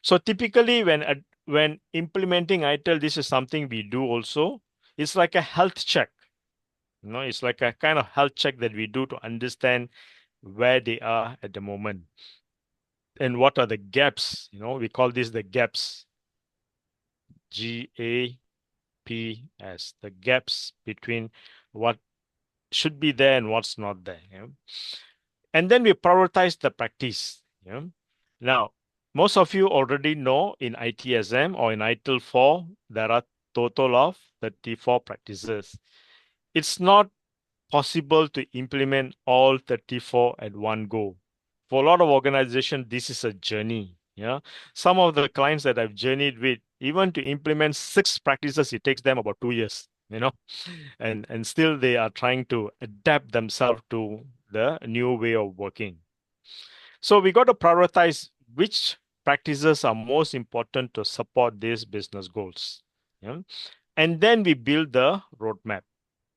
So typically, when implementing ITIL, this is something we do also. It's like a health check. It's like a kind of health check that we do to understand where they are at the moment and what are the gaps. We call this the gaps. GAPS. The gaps between what should be there and what's not there. And then we prioritize the practice. Now, most of you already know in ITSM or in ITIL 4, there are total of 34 practices. It's not possible to implement all 34 at one go. For a lot of organizations, this is a journey. Yeah. Some of the clients that I've journeyed with, even to implement 6 practices, it takes them about 2 years, and still they are trying to adapt themselves to the new way of working. So we got to prioritize which practices are most important to support these business goals. Yeah? And then we build the roadmap.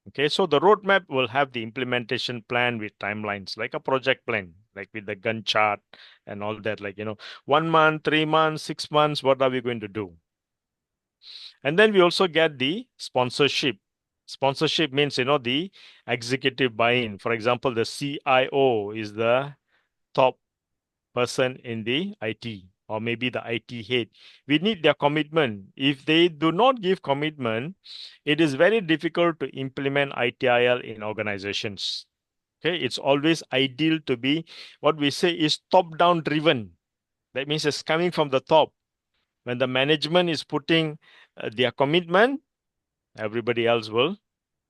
Okay, so the roadmap will have the implementation plan with timelines, like a project plan, like with the Gantt chart and all that, like, 1 month, 3 months, 6 months, what are we going to do? And then we also get the sponsorship. Sponsorship means, the executive buy-in. For example, the CIO is the top person in the IT, or maybe the IT head. We need their commitment. If they do not give commitment, it is very difficult to implement ITIL in organizations. Okay, it's always ideal to be what we say is top-down driven. That means it's coming from the top. When the management is putting their commitment, everybody else will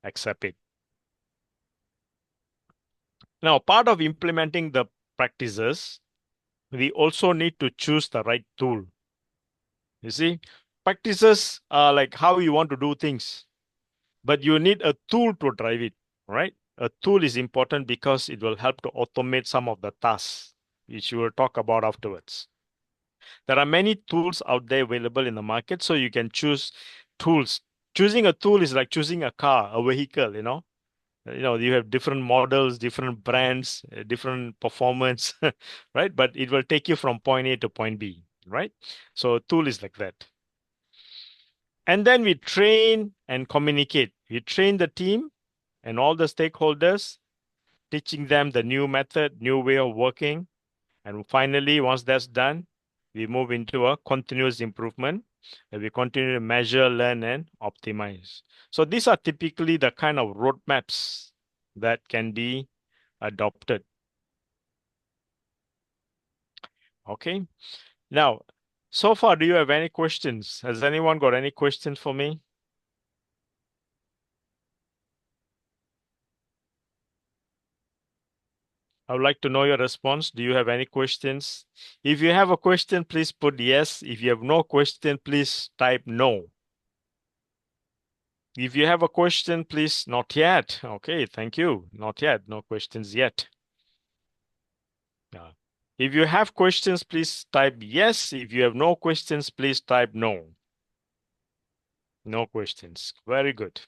accept it. Now, part of implementing the practices, we also need to choose the right tool. You see, practices are like how you want to do things, but you need a tool to drive it, right? A tool is important because it will help to automate some of the tasks, which we will talk about afterwards. There are many tools out there available in the market, so you can choose tools. Choosing a tool is like choosing a car, a vehicle, you have different models, different brands, different performance, right? But it will take you from point A to point B, right? So a tool is like that. And then we train and communicate. We train the team and all the stakeholders, teaching them the new method, new way of working. And finally, once that's done, we move into a continuous improvement and we continue to measure, learn, and optimize. So these are typically the kind of roadmaps that can be adopted. Okay. Now, so far, do you have any questions? Has anyone got any questions for me? I would like to know your response. Do you have any questions? If you have a question, please put yes. If you have no question, please type no. If you have a question, please not yet. Okay, thank you. Not yet. No questions yet. If you have questions, please type yes. If you have no questions, please type no. No questions. Very good.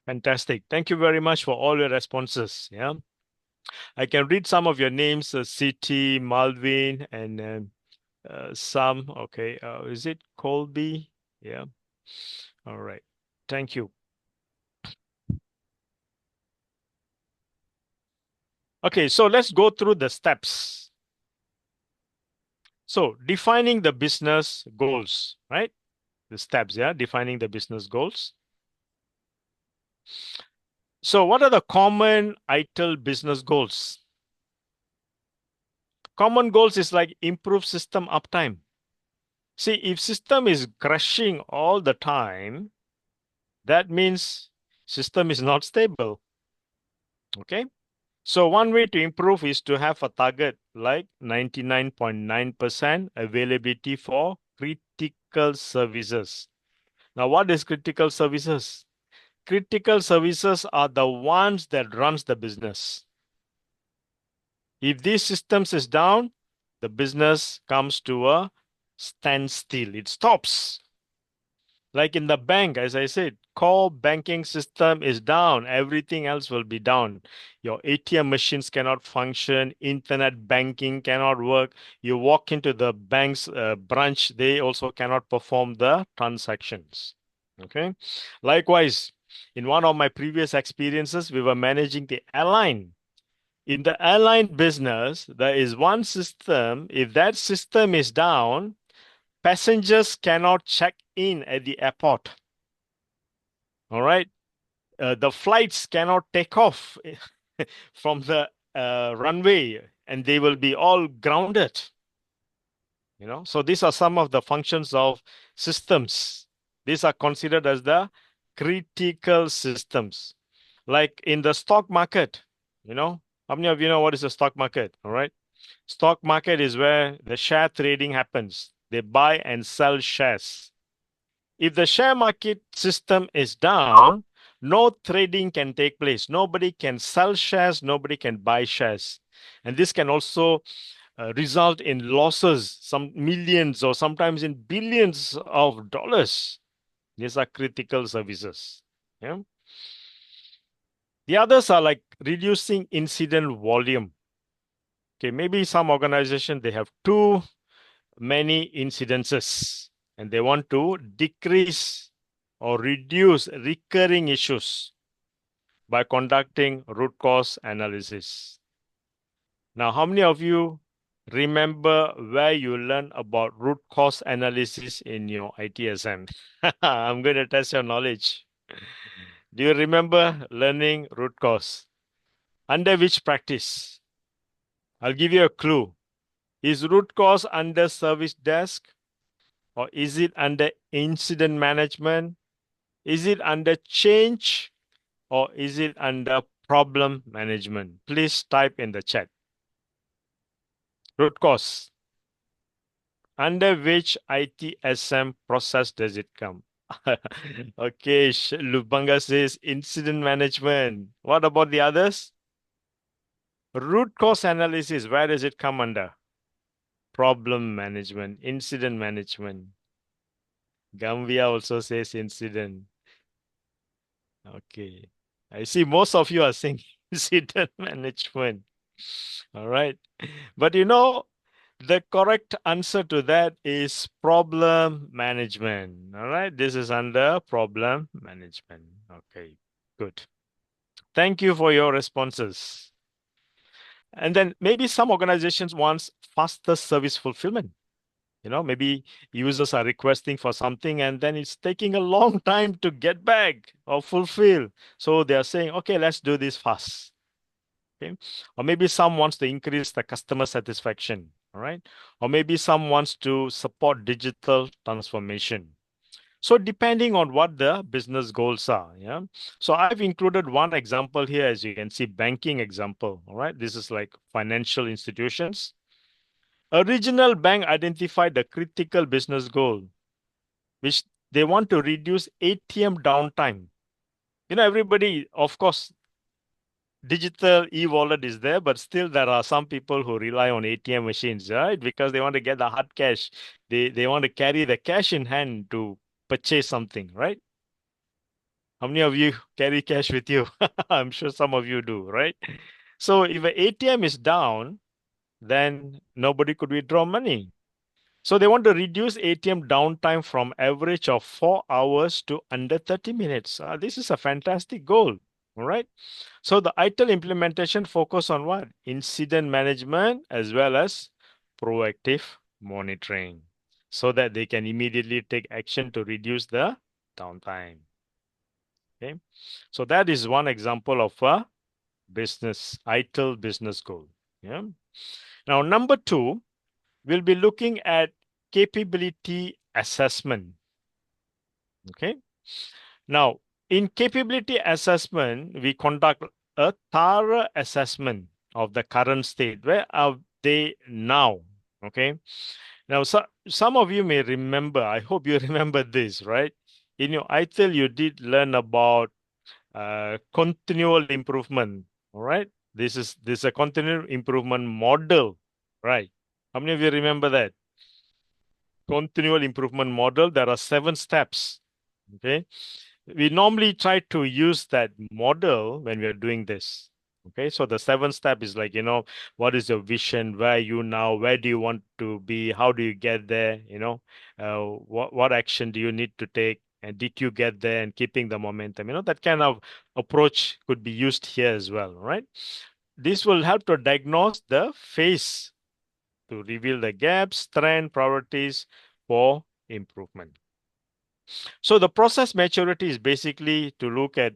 Fantastic. Thank you very much for all your responses. Yeah. I can read some of your names, City, Malvin, and some. Okay. Is it Colby? Yeah. All right. Thank you. Okay. So let's go through the steps. So defining the business goals, right? The steps, yeah, defining the business goals. So what are the common ITIL business goals? Common goals is like improve system uptime. See, if system is crashing all the time, that means system is not stable. Okay. So one way to improve is to have a target like 99.9% availability for critical services. Now, what is critical services? Critical services are the ones that runs the business. If these systems is down, the business comes to a standstill. It stops. Like in the bank, as I said, core banking system is down. Everything else will be down. Your ATM machines cannot function. Internet banking cannot work. You walk into the bank's branch, they also cannot perform the transactions. Okay. Likewise, in one of my previous experiences, we were managing the airline. In the airline business, there is one system. If that system is down, passengers cannot check in at the airport. All right. The flights cannot take off from the runway and they will be all grounded. So these are some of the functions of systems. These are considered as the critical systems. Like in the stock market, how many of you know what is a stock market? All right. Stock market is where the share trading happens. They buy and sell shares. If the share market system is down, no trading can take place. Nobody can sell shares, nobody can buy shares. And this can also result in losses, some millions or sometimes in billions of dollars. These are critical services. Yeah. The others are like reducing incident volume. Okay, maybe some organization they have too many incidences and they want to decrease or reduce recurring issues by conducting root cause analysis. Now, how many of you remember where you learned about root cause analysis in your ITSM? I'm going to test your knowledge. Do you remember learning root cause? Under which practice? I'll give you a clue. Is root cause under service desk? Or is it under incident management? Is it under change? Or is it under problem management? Please type in the chat. Root cause. Under which ITSM process does it come? Okay, Lubanga says incident management. What about the others? Root cause analysis, where does it come under? Problem management, incident management. Gambia also says incident. Okay. I see most of you are saying incident management. All right. But the correct answer to that is problem management. All right. This is under problem management. Okay. Good. Thank you for your responses. And then maybe some organizations want faster service fulfillment. Maybe users are requesting for something and then it's taking a long time to get back or fulfill. So they're saying, okay, let's do this fast. Okay. Or maybe some wants to increase the customer satisfaction. All right. Or maybe some wants to support digital transformation. So depending on what the business goals are. Yeah. So I've included one example here, as you can see, banking example. All right. This is like financial institutions. A regional bank identified the critical business goal, which they want to reduce ATM downtime. Everybody, of course, digital e-wallet is there, but still there are some people who rely on ATM machines, right? Because they want to get the hard cash. They want to carry the cash in hand to purchase something, right? How many of you carry cash with you? I'm sure some of you do, right? So if an ATM is down, then nobody could withdraw money. So they want to reduce ATM downtime from average of 4 hours to under 30 minutes. This is a fantastic goal. All right. So the ITIL implementation focus on what? Incident management as well as proactive monitoring so that they can immediately take action to reduce the downtime. Okay. So that is one example of a business ITIL business goal. Yeah. Now, number two, we'll be looking at capability assessment. Okay. Now, in capability assessment, we conduct a thorough assessment of the current state. Where are they now? Okay. Now, some of you may remember, I hope you remember this, right? In your ITIL, you did learn about continual improvement. All right. This is a continual improvement model, right? How many of you remember that? Continual improvement model. There are 7 steps. Okay. We normally try to use that model when we are doing this. Okay, so the 7 step is like, what is your vision? Where are you now? Where do you want to be? How do you get there? What action do you need to take? And did you get there and keeping the momentum? That kind of approach could be used here as well, right? This will help to diagnose the phase to reveal the gaps, trend, priorities for improvement. So the process maturity is basically to look at,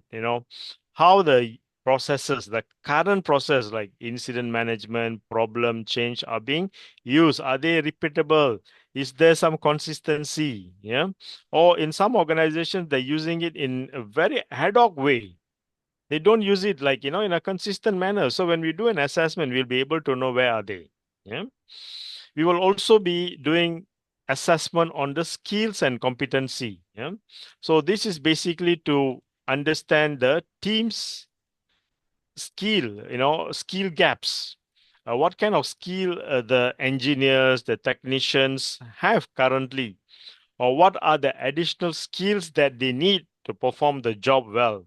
how the processes, the current process like incident management, problem change are being used. Are they repeatable? Is there some consistency? Yeah. Or in some organizations, they're using it in a very ad hoc way. They don't use it like, in a consistent manner. So when we do an assessment, we'll be able to know where are they. Yeah. We will also be doing assessment on the skills and competency. Yeah. So this is basically to understand the team's skill gaps. What kind of skill the engineers, the technicians have currently, or what are the additional skills that they need to perform the job well.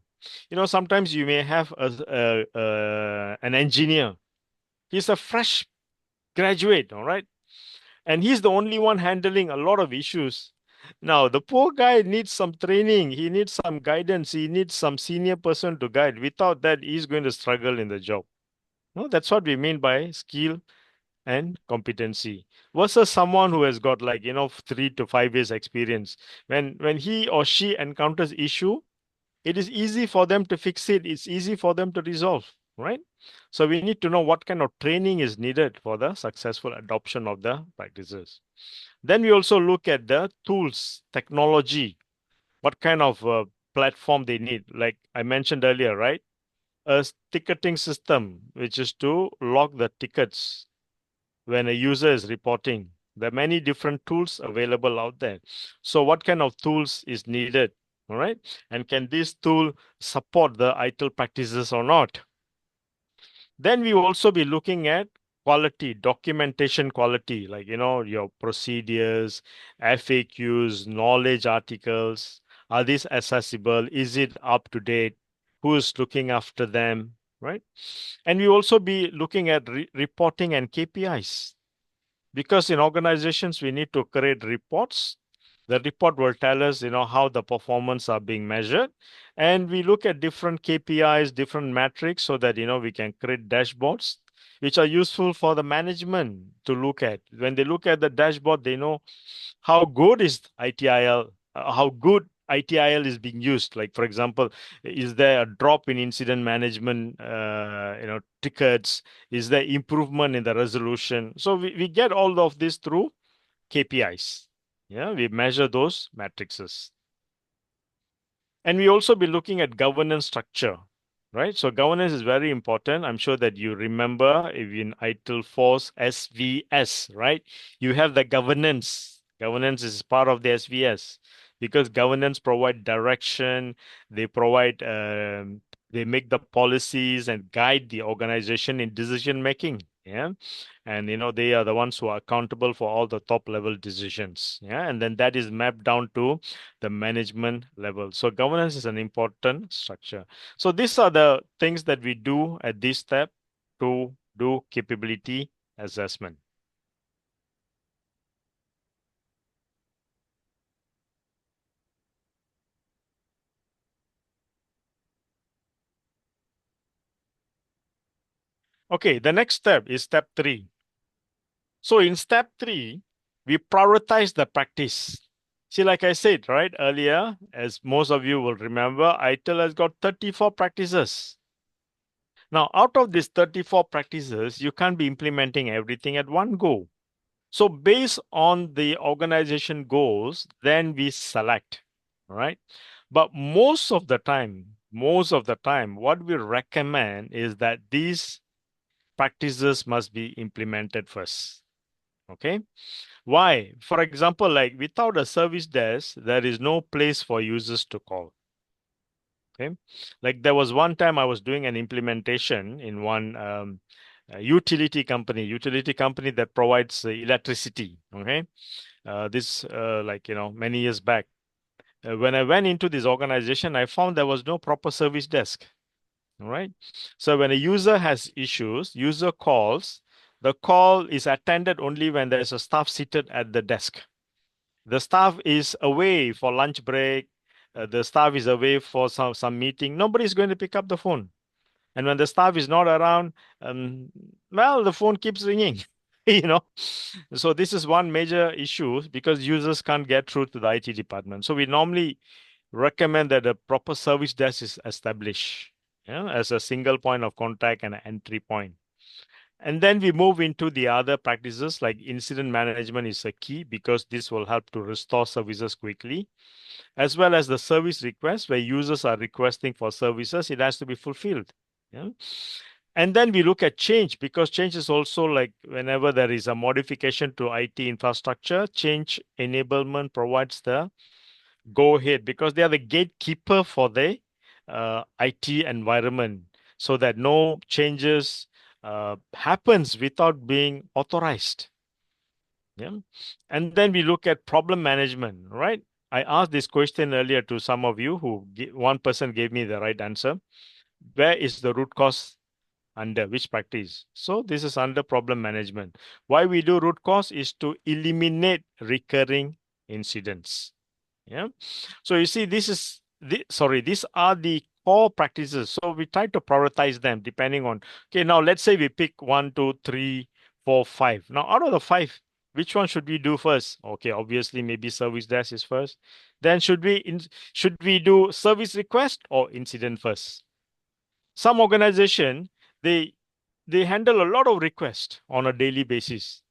Sometimes you may have an engineer. He's a fresh graduate, all right? And he's the only one handling a lot of issues. Now, the poor guy needs some training, he needs some guidance, he needs some senior person to guide. Without that, he's going to struggle in the job. No, that's what we mean by skill and competency versus someone who has got 3 to 5 years experience. When he or she encounters issue, it is easy for them to fix it. It's easy for them to resolve, right? So we need to know what kind of training is needed for the successful adoption of the practices. Then we also look at the tools, technology, what kind of platform they need. Like I mentioned earlier, right? A ticketing system, which is to log the tickets when a user is reporting. There are many different tools available out there. So what kind of tools is needed? All right. And can this tool support the ITIL practices or not? Then we will also be looking at quality, documentation quality, like, your procedures, FAQs, knowledge articles. Are these accessible? Is it up to date? Who is looking after them? Right. And we also be looking at reporting and KPIs. Because in organizations, we need to create reports. The report will tell us, how the performance are being measured. And we look at different KPIs, different metrics so that, we can create dashboards, which are useful for the management to look at. When they look at the dashboard, they know how good is ITIL, how good ITIL is being used. Like, for example, is there a drop in incident management, tickets? Is there improvement in the resolution? So we get all of this through KPIs. Yeah, we measure those matrices. And we also be looking at governance structure, right? So governance is very important. I'm sure that you remember if in ITIL Force SVS, right? You have the governance. Governance is part of the SVS. because governance provide direction, they provide, they make the policies and guide the organization in decision making. Yeah. And they are the ones who are accountable for all the top level decisions. Yeah. And then that is mapped down to the management level. So governance is an important structure. So these are the things that we do at this step to do capability assessment. Okay, the next step is step 3. So in step 3, we prioritize the practice. See, like I said right earlier, as most of you will remember, ITIL has got 34 practices. Now, out of these 34 practices, you can't be implementing everything at one go. So based on the organization goals, then we select, right? But most of the time, what we recommend is that these practices must be implemented first. Okay. Why? For example, like without a service desk, there is no place for users to call. Okay. Like there was one time I was doing an implementation in one utility company that provides electricity. Okay. This, many years back. When I went into this organization, I found there was no proper service desk. All right. So when a user has issues, user calls, the call is attended only when there's a staff seated at the desk. The staff is away for lunch break. The staff is away for some meeting. Nobody's going to pick up the phone. And when the staff is not around, well, the phone keeps ringing. you know. So this is one major issue because users can't get through to the IT department. So we normally recommend that a proper service desk is established, as a single point of contact and an entry point. And then we move into the other practices like incident management is a key because this will help to restore services quickly, as well as the service request where users are requesting for services, it has to be fulfilled. Yeah. And then we look at change because change is also like whenever there is a modification to IT infrastructure, change enablement provides the go ahead because they are the gatekeeper for the IT environment so that no changes happens without being authorized. Yeah. And then we look at problem management, right? I asked this question earlier to some of you who one person gave me the right answer. Where is the root cause under which practice? So this is under problem management. Why we do root cause is to eliminate recurring incidents. Yeah. So you see, these are the core practices. So we try to prioritize them depending on, okay, now let's say we pick 1, 2, 3, 4, 5. Now out of the 5, which one should we do first? Okay, obviously maybe service desk is first. Then should we do service request or incident first? Some organization, they they handle a lot of requests on a daily basis.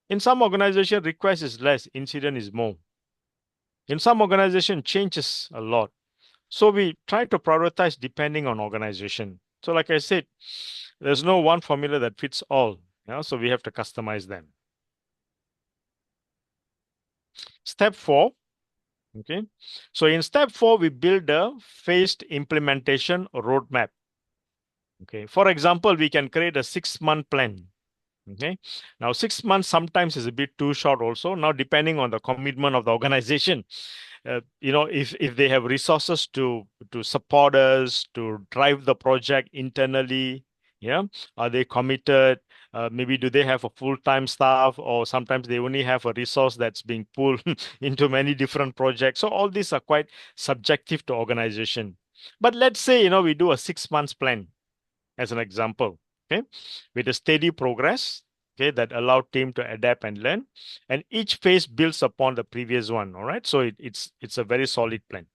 In some organization, request is less, incident is more. In some organization, changes a lot. So we try to prioritize depending on organization. So like I said, there's no one formula that fits all. So we have to customize them. Step 4. Okay. So in step 4, we build a phased implementation roadmap. Okay. For example, we can create a 6-month plan. Okay. Now 6 months sometimes is a bit too short also. Now depending on the commitment of the organization, if they have resources to support us to drive the project internally, yeah, are they committed? Maybe do they have a full-time staff, or sometimes they only have a resource that's being pulled into many different projects. So all these are quite subjective to organization. But let's say we do a 6 months plan as an example, okay, with a steady progress, okay, that allow team to adapt and learn, and each phase builds upon the previous one. All right, so it's a very solid plan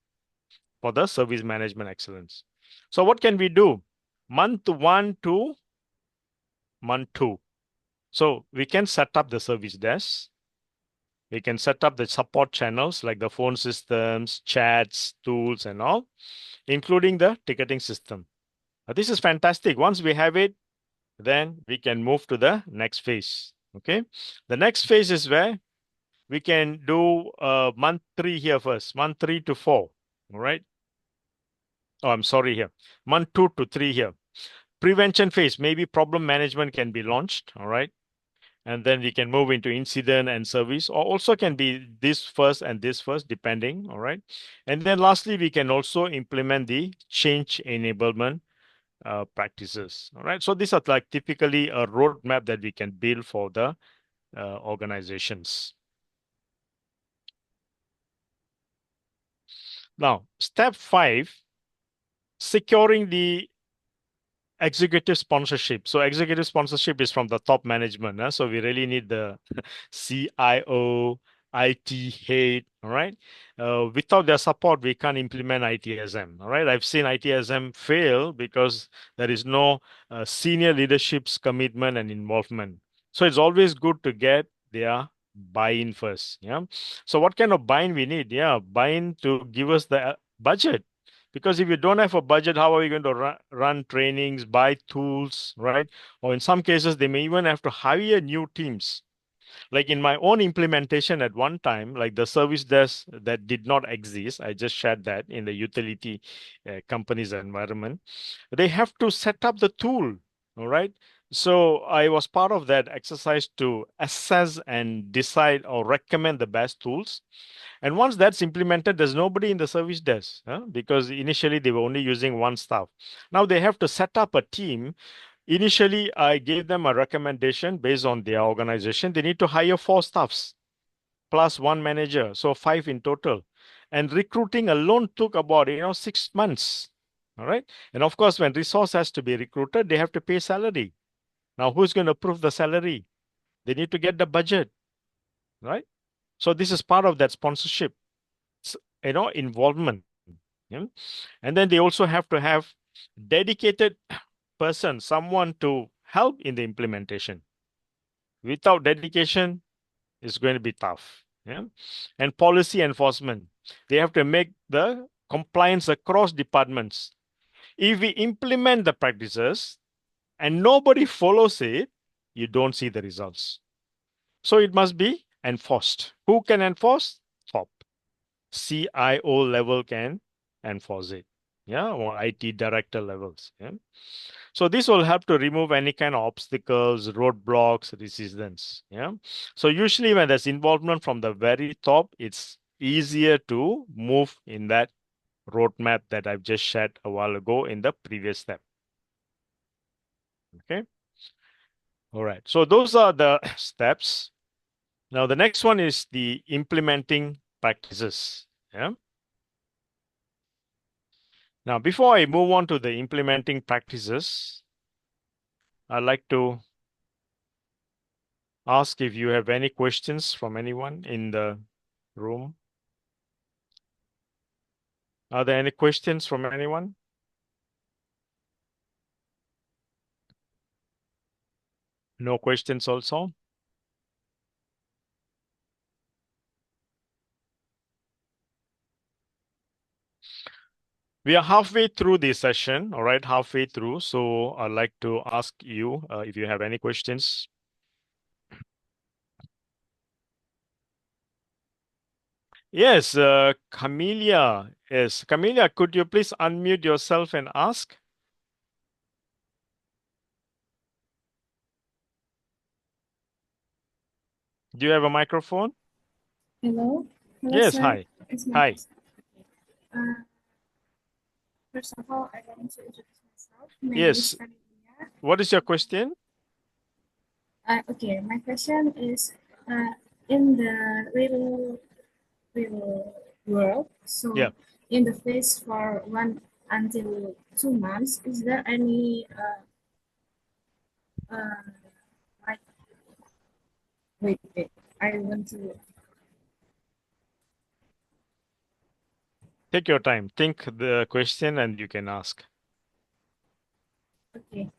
for the service management excellence. So what can we do? Month 1 to month 2. So we can set up the service desk. We can set up the support channels like the phone systems, chats, tools, and all, including the ticketing system. This is fantastic. Once we have it, then we can move to the next phase. Okay. The next phase is where we can do month 3 here first, month 3 to 4. All right. Oh, I'm sorry here. Month 2 to 3 here. Prevention phase, maybe problem management can be launched. All right. And then we can move into incident and service, or also can be this first and this first, depending. All right. And then lastly, we can also implement the change enablement practices. All right. So these are like typically a roadmap that we can build for the organizations. Now, step 5, securing the executive sponsorship. So executive sponsorship is from the top management. So we really need the CIO, IT head. All right. Without their support, we can't implement ITSM. All right. I've seen ITSM fail because there is no senior leadership's commitment and involvement. So it's always good to get their buy-in first. Yeah. So what kind of buy-in we need? Yeah, buy-in to give us the budget. Because if you don't have a budget, how are you going to run trainings, buy tools, right? Or in some cases, they may even have to hire new teams. Like in my own implementation at one time, like the service desk that did not exist, I just shared that in the utility company's environment. They have to set up the tool, all right? So I was part of that exercise to assess and decide or recommend the best tools. And once that's implemented, there's nobody in the service desk because initially they were only using one staff. Now they have to set up a team. Initially, I gave them a recommendation based on their organization. They need to hire 4 staffs plus 1 manager, so 5 in total. And recruiting alone took about 6 months. All right. And of course, when resource has to be recruited, they have to pay salary. Now, who's going to approve the salary? They need to get the budget, right? So this is part of that sponsorship, involvement. Yeah? And then they also have to have dedicated person, someone to help in the implementation. Without dedication, it's going to be tough. Yeah? And policy enforcement, they have to make the compliance across departments. If we implement the practices and nobody follows it, you don't see the results. So it must be enforced. Who can enforce? Top. CIO level can enforce it. Yeah, or IT director levels. Yeah. So this will help to remove any kind of obstacles, roadblocks, resistance. Yeah. So usually when there's involvement from the very top, it's easier to move in that roadmap that I've just shared a while ago in the previous step. Okay. All right. So those are the steps. Now the next one is the implementing practices. Yeah. Now before I move on to the implementing practices, I'd like to ask if you have any questions from anyone in the room. Are there any questions from anyone? No questions also? We are halfway through the session, all right, halfway through. So I'd like to ask you if you have any questions. Yes, Camelia. Yes, Camelia, could you please unmute yourself and ask? Do you have a microphone? Hello. Hello, Yes, sir. hi. It's my Hi. uh, first of all, I want to introduce myself. My name is Yes. Amelia. What is your question? Okay, my question is in the real world, so Yeah. in the phase for 1 until 2 months, is there any like wait, I want to Take your time. Think the question and you can ask. okay.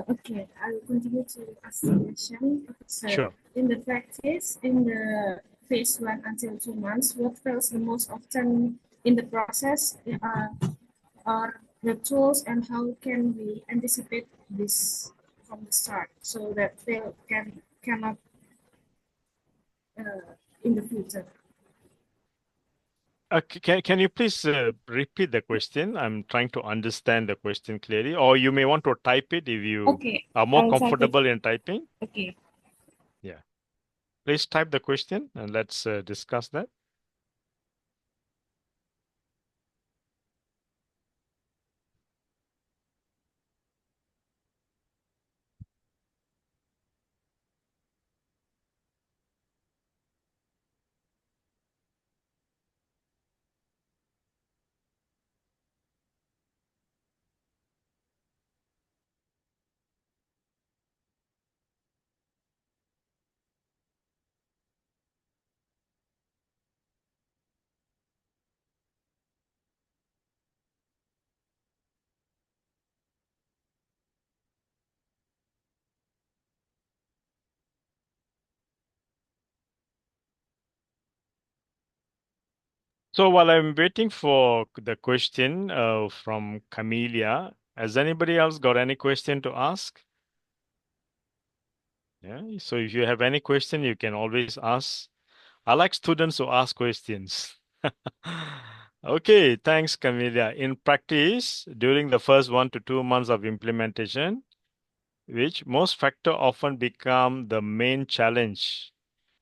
Okay, I will continue to ask the question. So, Sure. in the practice, in the phase 1 until 2 months, what fails the most often in the process are the tools, and how can we anticipate this from the start so that fail cannot in the future. Can you please repeat the question? I'm trying to understand the question clearly, or you may want to type it if you Okay, are more I'll type it. comfortable in typing. Okay. Yeah. Please type the question and let's discuss that. So while I'm waiting for the question from Camelia, has anybody else got any question to ask? Yeah. So if you have any question, you can always ask. I like students who ask questions. Okay, thanks, Camelia. In practice, during the first 1 to 2 months of implementation, which most factor often become the main challenge,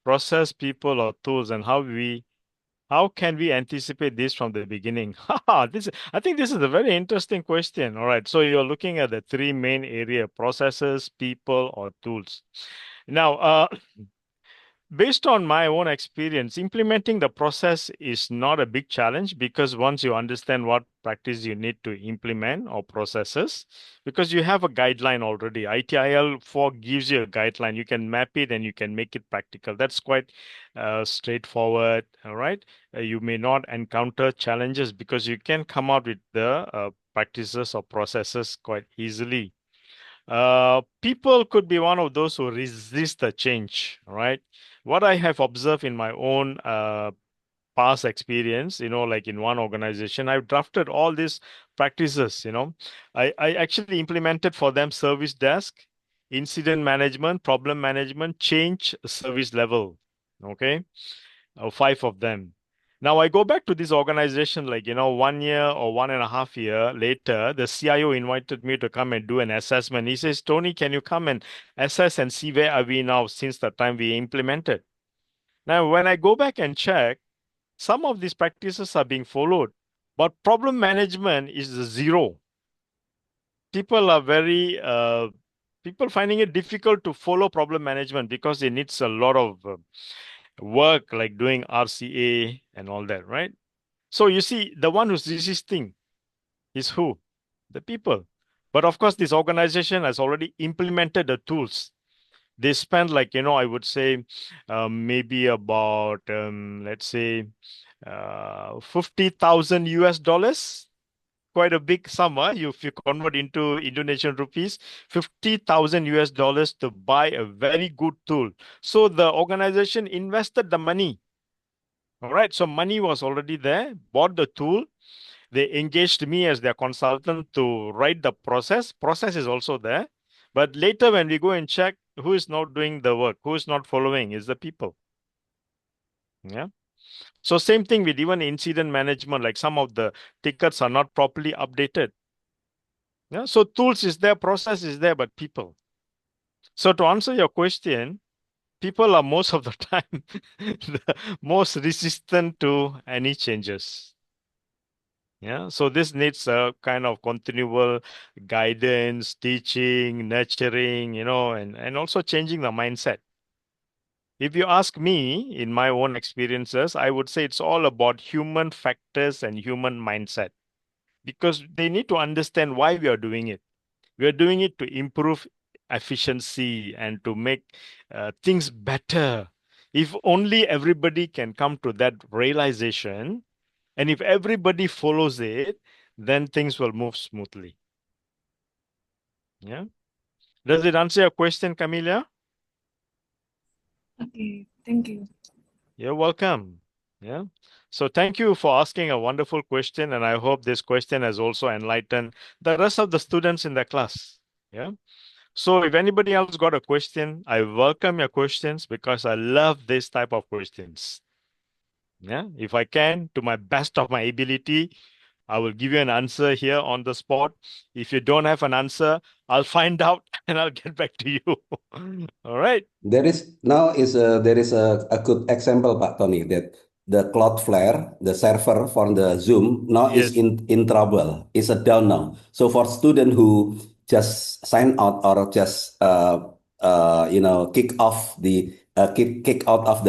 process, people, or tools, and how can we anticipate this from the beginning? I think this is a very interesting question. All right, so you're looking at the three main area: processes, people, or tools. Now, based on my own experience, implementing the process is not a big challenge because once you understand what practice you need to implement or processes, because you have a guideline already. ITIL 4 gives you a guideline. You can map it and you can make it practical. That's quite straightforward. All right. You may not encounter challenges because you can come out with the practices or processes quite easily. People could be one of those who resist the change, right? What I have observed in my own past experience, like in one organization, I've drafted all these practices, I actually implemented for them service desk, incident management, problem management, change service level. Okay. 5 of them. Now I go back to this organization, like, 1 year or 1.5 year later, the CIO invited me to come and do an assessment. He says, Tony, can you come and assess and see where are we now since the time we implemented? Now, when I go back and check, some of these practices are being followed, but problem management is zero. People are people finding it difficult to follow problem management because it needs a lot of work, like doing RCA and all that, right? So you see, the one who's resisting is who? The people. But of course, this organization has already implemented the tools. They spend, like, I would say maybe about, let's say, 50,000 US dollars. Quite a big sum, if you convert into Indonesian rupees, 50,000 US dollars to buy a very good tool. So the organization invested the money. All right. So money was already there, bought the tool. They engaged me as their consultant to write the process. Process is also there. But later, when we go and check who is not doing the work, who is not following, is the people. Yeah. So same thing with even incident management, like some of the tickets are not properly updated. Yeah. So tools is there, process is there, but people. So to answer your question, people are most of the time the most resistant to any changes. Yeah, so this needs a kind of continual guidance, teaching, nurturing, and also changing the mindset. If you ask me, in my own experiences, I would say it's all about human factors and human mindset because they need to understand why we are doing it. We are doing it to improve efficiency and to make things better. If only everybody can come to that realization, and if everybody follows it, then things will move smoothly. Yeah. Does it answer your question, Camilla? Okay, thank you. You're welcome. Yeah. So thank you for asking a wonderful question, and I hope this question has also enlightened the rest of the students in the class. Yeah. So if anybody else got a question, I welcome your questions because I love this type of questions. Yeah. If I can, to my best of my ability, I will give you an answer here on the spot. If you don't have an answer, I'll find out and I'll get back to you. All right. There is a good example, Pak Tony, that the Cloudflare, the server for the Zoom now is Yes. in trouble. It's a down now. So for student who just sign out or just kick out of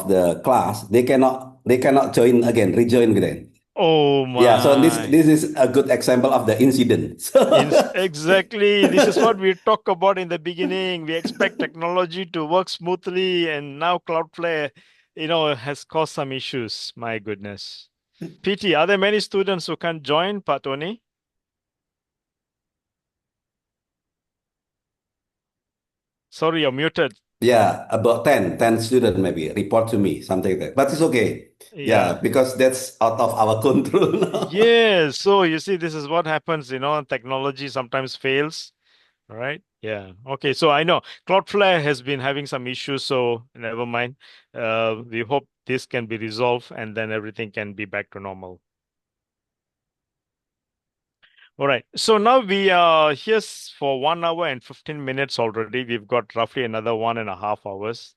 the class, they cannot join again, rejoin again. Oh Yeah, so my. this is a good example of the incident. Exactly. This is what we talked about in the beginning. We expect technology to work smoothly, and now Cloudflare, has caused some issues. My goodness. PT, are there many students who can't join, Pak Tony? Sorry, you're muted. Yeah, about 10 students maybe report to me, something like that. But it's okay. Yeah, Yeah. because that's out of our control now. Yes. So you see, this is what happens, technology sometimes fails. All right. Yeah. Okay. So I know Cloudflare has been having some issues, so never mind. We hope this can be resolved and then everything can be back to normal. All right. So now we are here for 1 hour and 15 minutes already. We've got roughly another 1.5 hours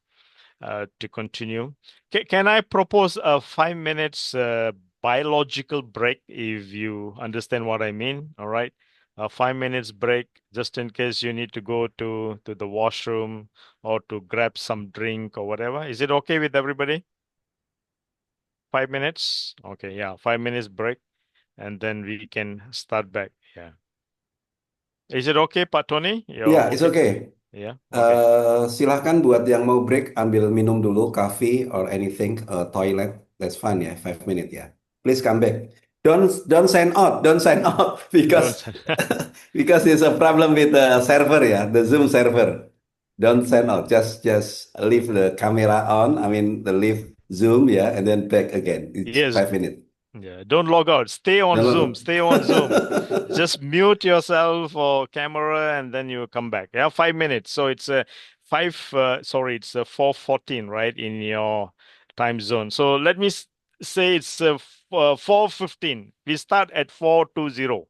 to continue. Can I propose a 5 minutes biological break if you understand what I mean? All right. A 5 minutes break just in case you need to go to the washroom or to grab some drink or whatever. Is it okay with everybody? 5 minutes? Okay, yeah, 5 minutes break and then we can start back. Yeah. Is it okay, Pak Tony? You're Yeah, it's okay? okay. Yeah, okay. Silahkan buat yang mau break, ambil minum dulu, coffee or anything, toilet. That's fine ya, 5 minutes ya. Please come back. Don't sign out, don't sign out Don't. because because there's a problem with the server ya, the Zoom server. Don't sign out, just leave the camera on. I mean, the leave Zoom ya, and then back again. It's Yes. 5 minutes. Yeah, don't log out. Stay on Zoom. No, Stay on Zoom. Just mute yourself or camera and then you come back. Yeah, 5 minutes. So it's 4:14, right, in your time zone. So let me say it's 4:15. We start at 4:20.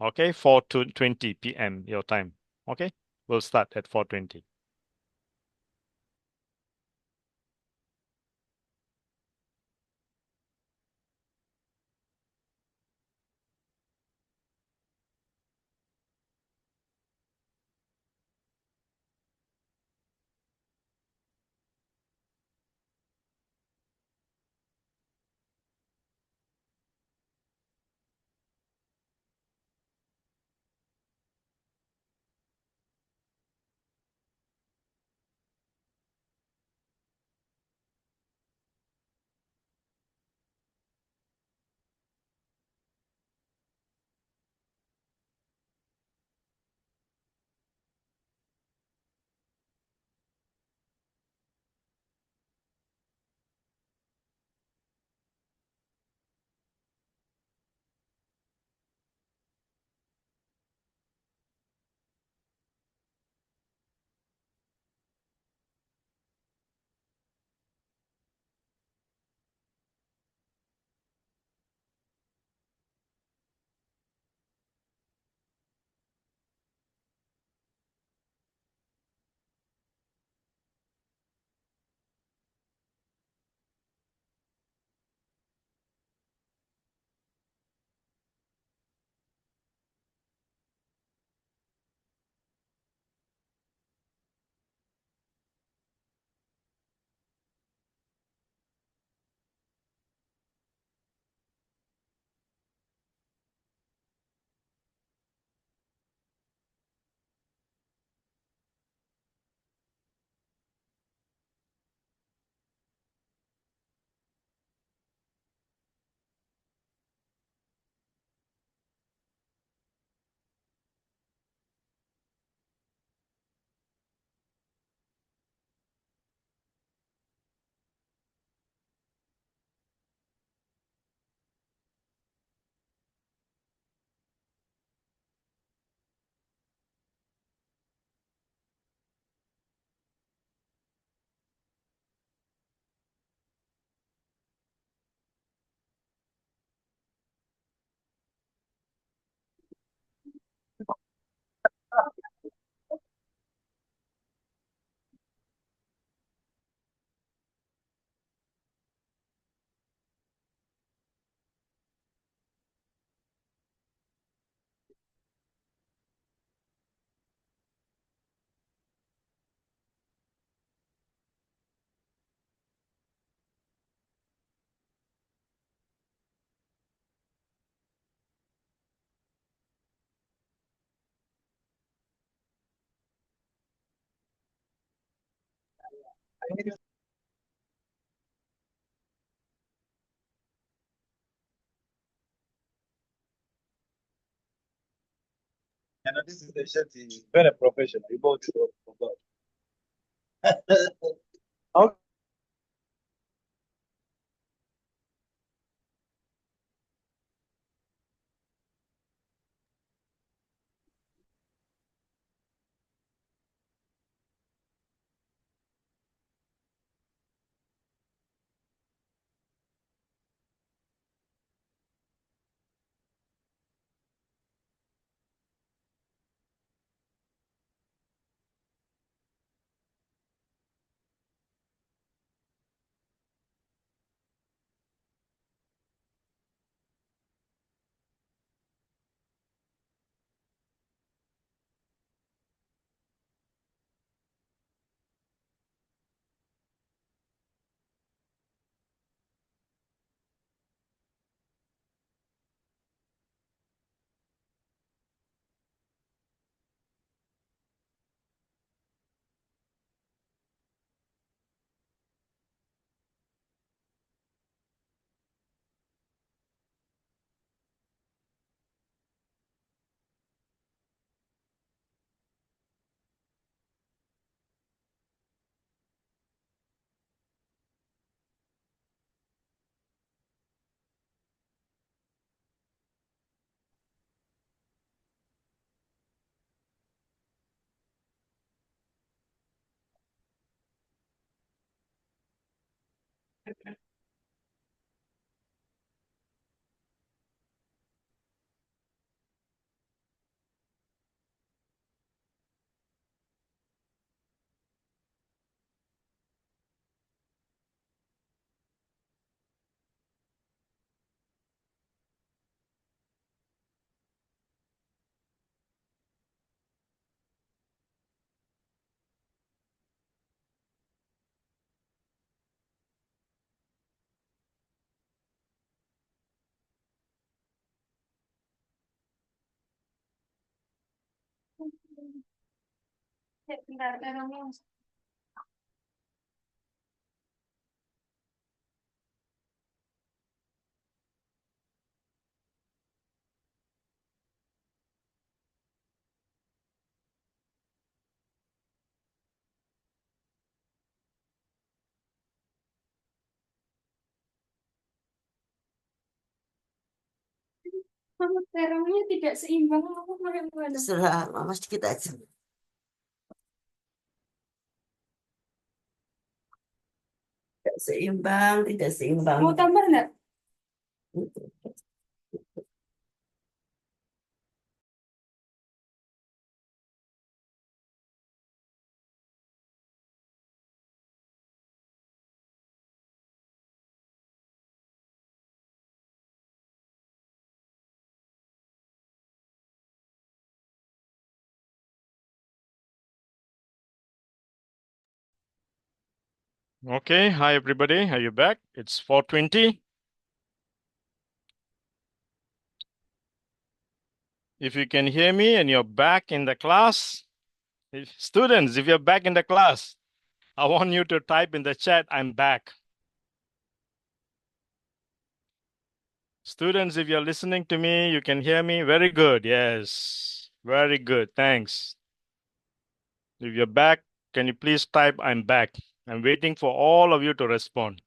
Okay, 4:20 p.m. your time. Okay, we'll start at 4:20. This is the shirt. Very professional. You both forgot. Okay. Mama terongnya tidak seimbang. Aku pakai mana? Terserah, mama sedikit aja. Tidak seimbang, tidak seimbang. Mau tambah enggak? Okay, hi everybody. Are you back? It's 4:20. If you can hear me and you're back in the class, students, if you're back in the class, I want you to type in the chat, I'm back. Students, if you're listening to me, you can hear me. Very good. Yes. Very good. Thanks. If you're back, can you please type, I'm back? I'm waiting for all of you to respond.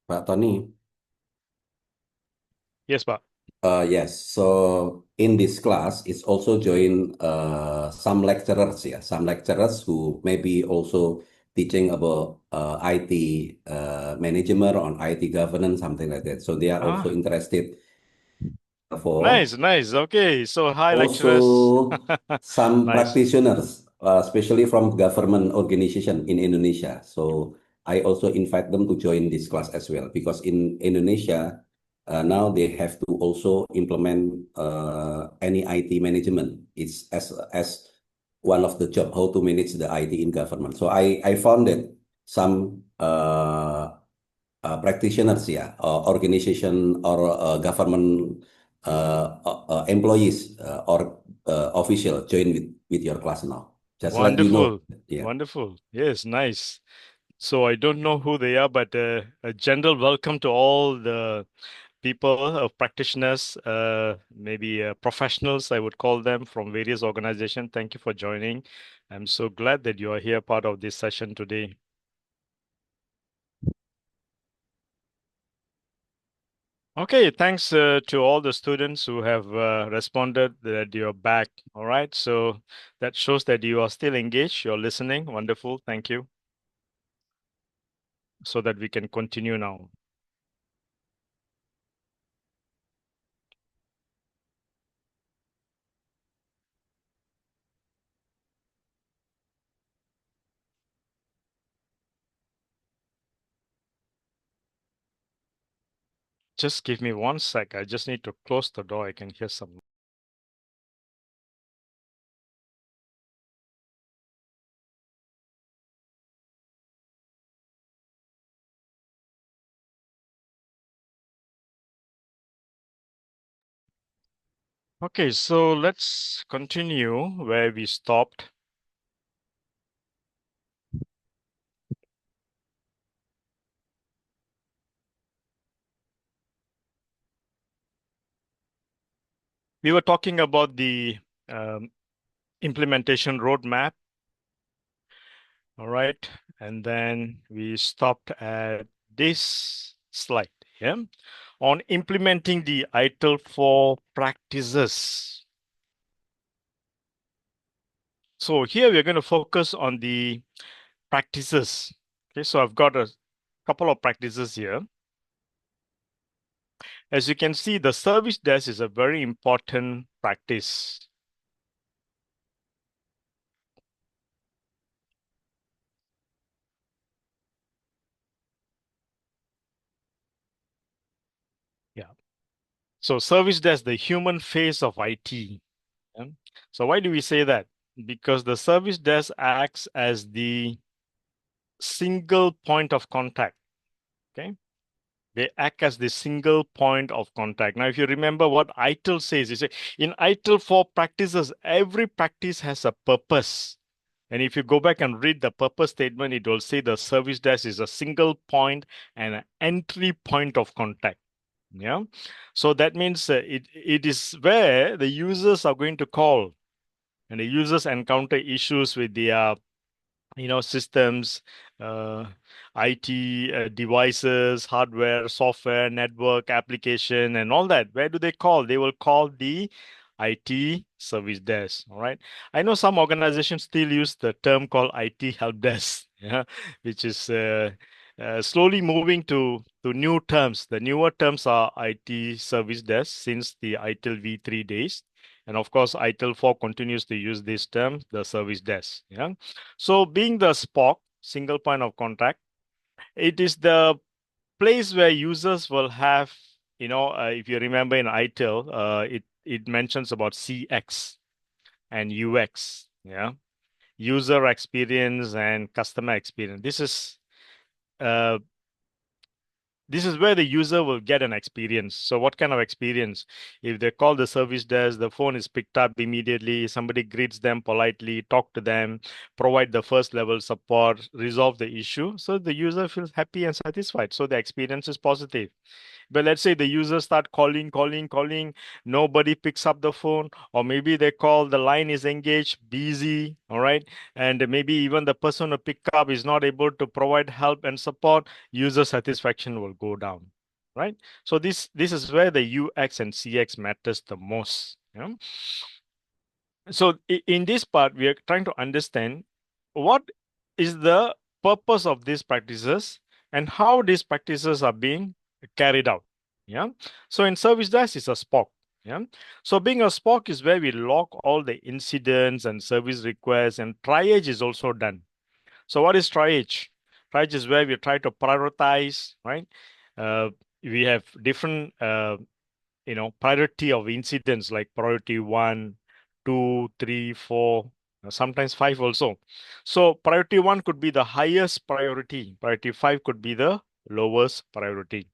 Pak Tony. Yes, Pak. Yes, so in this class, it's also join some lecturers, some lecturers who maybe also teaching about IT management on IT governance, something like that. So they are also interested for Nice. Okay, so hi, lecturers. also some Nice. practitioners, especially from government organization in Indonesia. So I also invite them to join this class as well, because in Indonesia, now they have to also implement any IT management. It's as one of the job, how to manage the IT in government. So I found that some practitioners, yeah, organization or government employees or official join with your class now. Just let you know. Wonderful. Yeah. Wonderful. Yes, nice. So I don't know who they are, but a general welcome to all the people, practitioners, maybe professionals, I would call them, from various organizations. Thank you for joining. I'm so glad that you are here, part of this session today. Okay, thanks to all the students who have responded that you're back. All right, so that shows that you are still engaged, you're listening. Wonderful, thank you. So that we can continue now. Just give me 1 sec. I just need to close the door. I can hear some. Okay, so let's continue where we stopped. We were talking about the implementation roadmap. All right, and then we stopped at this slide here on implementing the ITIL for practices. So here we're going to focus on the practices. Okay, so I've got a couple of practices here. As you can see, the service desk is a very important practice. Yeah. So service desk, the human face of IT. Yeah. So why do we say that? Because the service desk acts as the single point of contact. Okay. They act as the single point of contact. Now, if you remember what ITIL says, is in ITIL for practices, every practice has a purpose. And if you go back and read the purpose statement, it will say the service desk is a single point and an entry point of contact. Yeah. So that means it is where the users are going to call, and the users encounter issues with their systems, IT devices, hardware, software, network, application, and all that. Where do they call? They will call the IT service desk. All right. I know some organizations still use the term called IT help desk, yeah, which is slowly moving to new terms. The newer terms are IT service desk since the ITIL V3 days. And of course, ITIL 4 continues to use this term, the service desk. Yeah. So being the SPOC, single point of contact, it is the place where users will have, if you remember in ITIL, it mentions about CX and UX, yeah, user experience and customer experience. Uh, this is where the user will get an experience. So what kind of experience? If they call the service desk, the phone is picked up immediately, somebody greets them politely, talk to them, provide the first level support, resolve the issue. So the user feels happy and satisfied. So the experience is positive. But let's say the users start calling, nobody picks up the phone, or maybe they call, the line is engaged, busy, all right? And maybe even the person who pick up is not able to provide help and support, user satisfaction will go down, right? So this is where the UX and CX matters the most. Yeah? So in this part, we are trying to understand what is the purpose of these practices and how these practices are being carried out. Yeah. So in service desk is a SPOC. Yeah. So being a SPOC is where we log all the incidents and service requests, and triage is also done. So what is triage? Triage is where we try to prioritize, right? We have different priority of incidents, like priority 1, 2, 3, 4, sometimes 5 also. So priority 1 could be the highest priority. Priority 5 could be the lowest priority.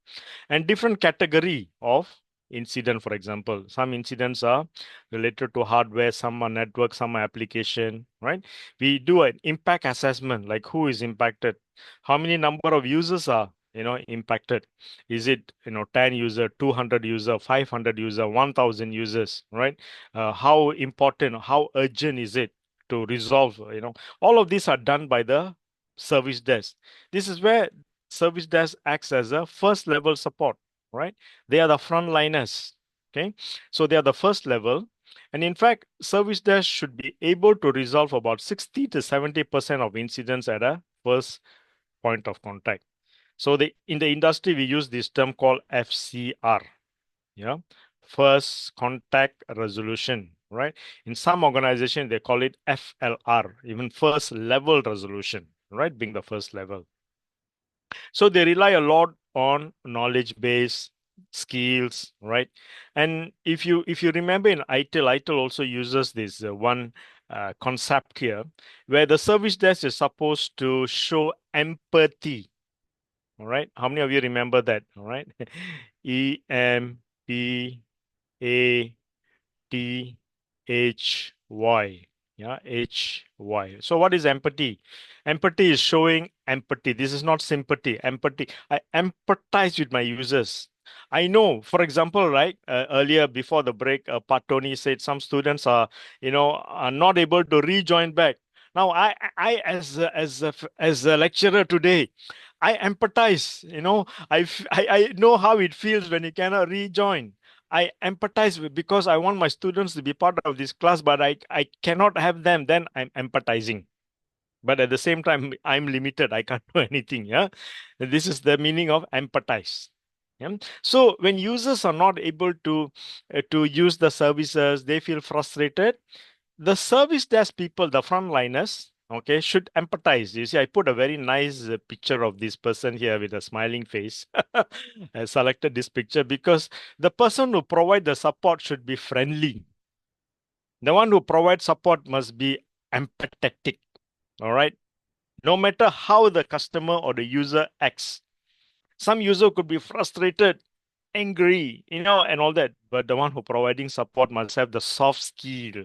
And different category of incident, for example, some incidents are related to hardware, some are network, some are application, right? We do an impact assessment, like who is impacted, how many number of users are impacted. Is it 10 user, 200 user, 500 user, 1000 users, right? How important, how urgent is it to resolve? All of these are done by the service desk. This is where service desk acts as a first level support, right? They are the frontliners. Okay, so they are the first level. And in fact, service desk should be able to resolve about 60 to 70% of incidents at a first point of contact. So in the industry, we use this term called FCR, yeah, first contact resolution, right? In some organization, they call it FLR, even first level resolution, right? Being the first level. So they rely a lot on knowledge base skills, right? And if you remember in ITIL also uses this one concept here, where the service desk is supposed to show empathy. All right, how many of you remember that? All right, EMPATHY. Yeah, HY. So what is empathy? Empathy is showing empathy. This is not sympathy. Empathy. I empathize with my users. I know, for example, right, earlier before the break, Pat Tony said some students are not able to rejoin back. Now, I as a lecturer today, I empathize. I know how it feels when you cannot rejoin. I empathize because I want my students to be part of this class, but I cannot have them. Then I'm empathizing. But at the same time, I'm limited. I can't do anything. Yeah. This is the meaning of empathize. Yeah? So when users are not able to use the services, they feel frustrated. The service desk people, the frontliners, okay, should empathize. You see, I put a very nice picture of this person here with a smiling face. I selected this picture because the person who provide the support should be friendly. The one who provides support must be empathetic. All right. No matter how the customer or the user acts. Some user could be frustrated, angry, and all that. But the one who providing support must have the soft skill.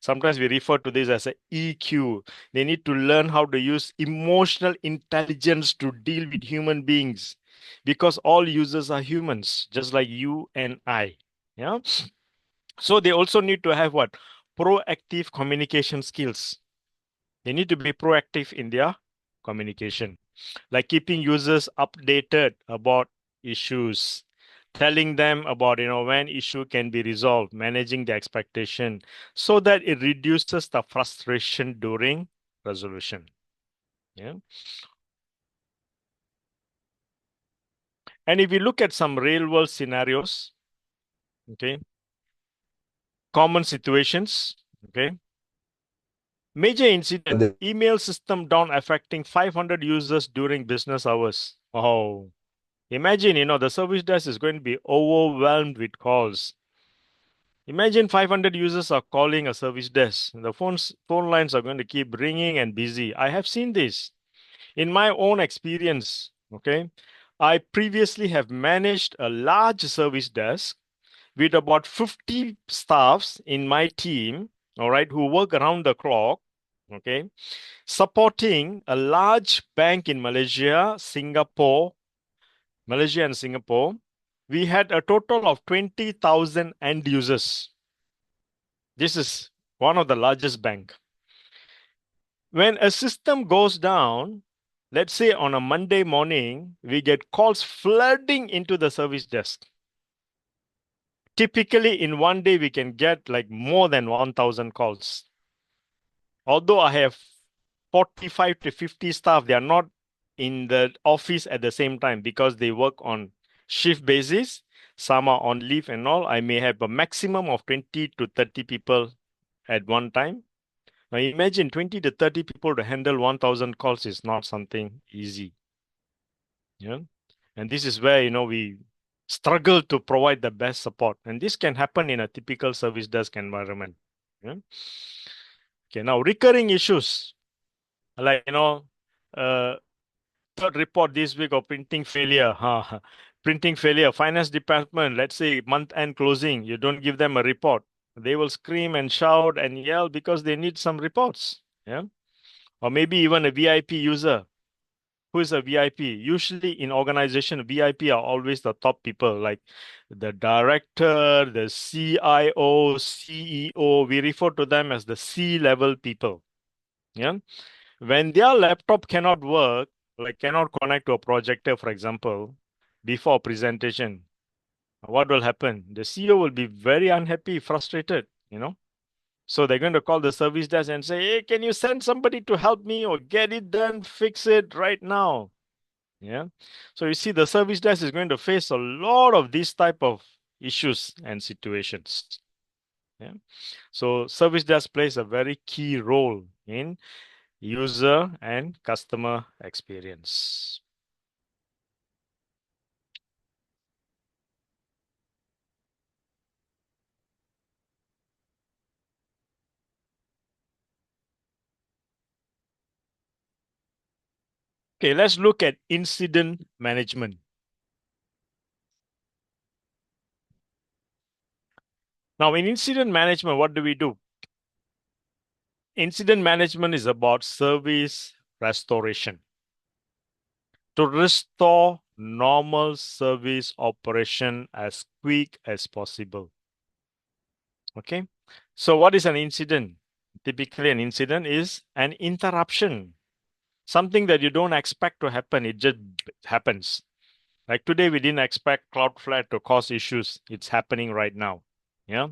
Sometimes we refer to this as a EQ. They need to learn how to use emotional intelligence to deal with human beings, because all users are humans, just like you and I. Yeah. So they also need to have what? Proactive communication skills. They need to be proactive in their communication, like keeping users updated about issues, telling them about when issue can be resolved, managing the expectation so that it reduces the frustration during resolution. Yeah. And if you look at some real world scenarios, okay, common situations, okay, major incident, email system down affecting 500 users during business hours. Oh, imagine, the service desk is going to be overwhelmed with calls. Imagine 500 users are calling a service desk. The phone lines are going to keep ringing and busy. I have seen this in my own experience. Okay. I previously have managed a large service desk with about 50 staffs in my team, all right, who work around the clock, okay, supporting a large bank in Malaysia and Singapore. We had a total of 20,000 end users. This is one of the largest bank. When a system goes down, let's say on a Monday morning, we get calls flooding into the service desk. Typically in one day, we can get like more than 1,000 calls. Although I have 45 to 50 staff, they are not in the office at the same time because they work on shift basis. Some are on leave and all. I may have a maximum of 20 to 30 people at one time. Now imagine 20 to 30 people to handle 1,000 calls is not something easy. Yeah. And this is where, we struggle to provide the best support. And this can happen in a typical service desk environment. Yeah. Okay, now recurring issues like, uh, third report this week of printing failure. Huh? Printing failure. Finance department, let's say month-end closing, you don't give them a report. They will scream and shout and yell because they need some reports. Yeah. Or maybe even a VIP user. Who is a VIP? Usually in organization, VIP are always the top people, like the director, the CIO, CEO. We refer to them as the C-level people. Yeah. When their laptop cannot work, like cannot connect to a projector, for example, before presentation, what will happen? The CEO will be very unhappy, frustrated, So they're going to call the service desk and say, hey, can you send somebody to help me or get it done, fix it right now? Yeah. So you see, the service desk is going to face a lot of these type of issues and situations. Yeah. So service desk plays a very key role in user and customer experience. Okay, let's look at incident management. Now, in incident management, what do we do? Incident management is about service restoration. To restore normal service operation as quick as possible. Okay, so what is an incident? Typically, an incident is an interruption, something that you don't expect to happen. It just happens. Like today, we didn't expect Cloudflare to cause issues. It's happening right now. Yeah.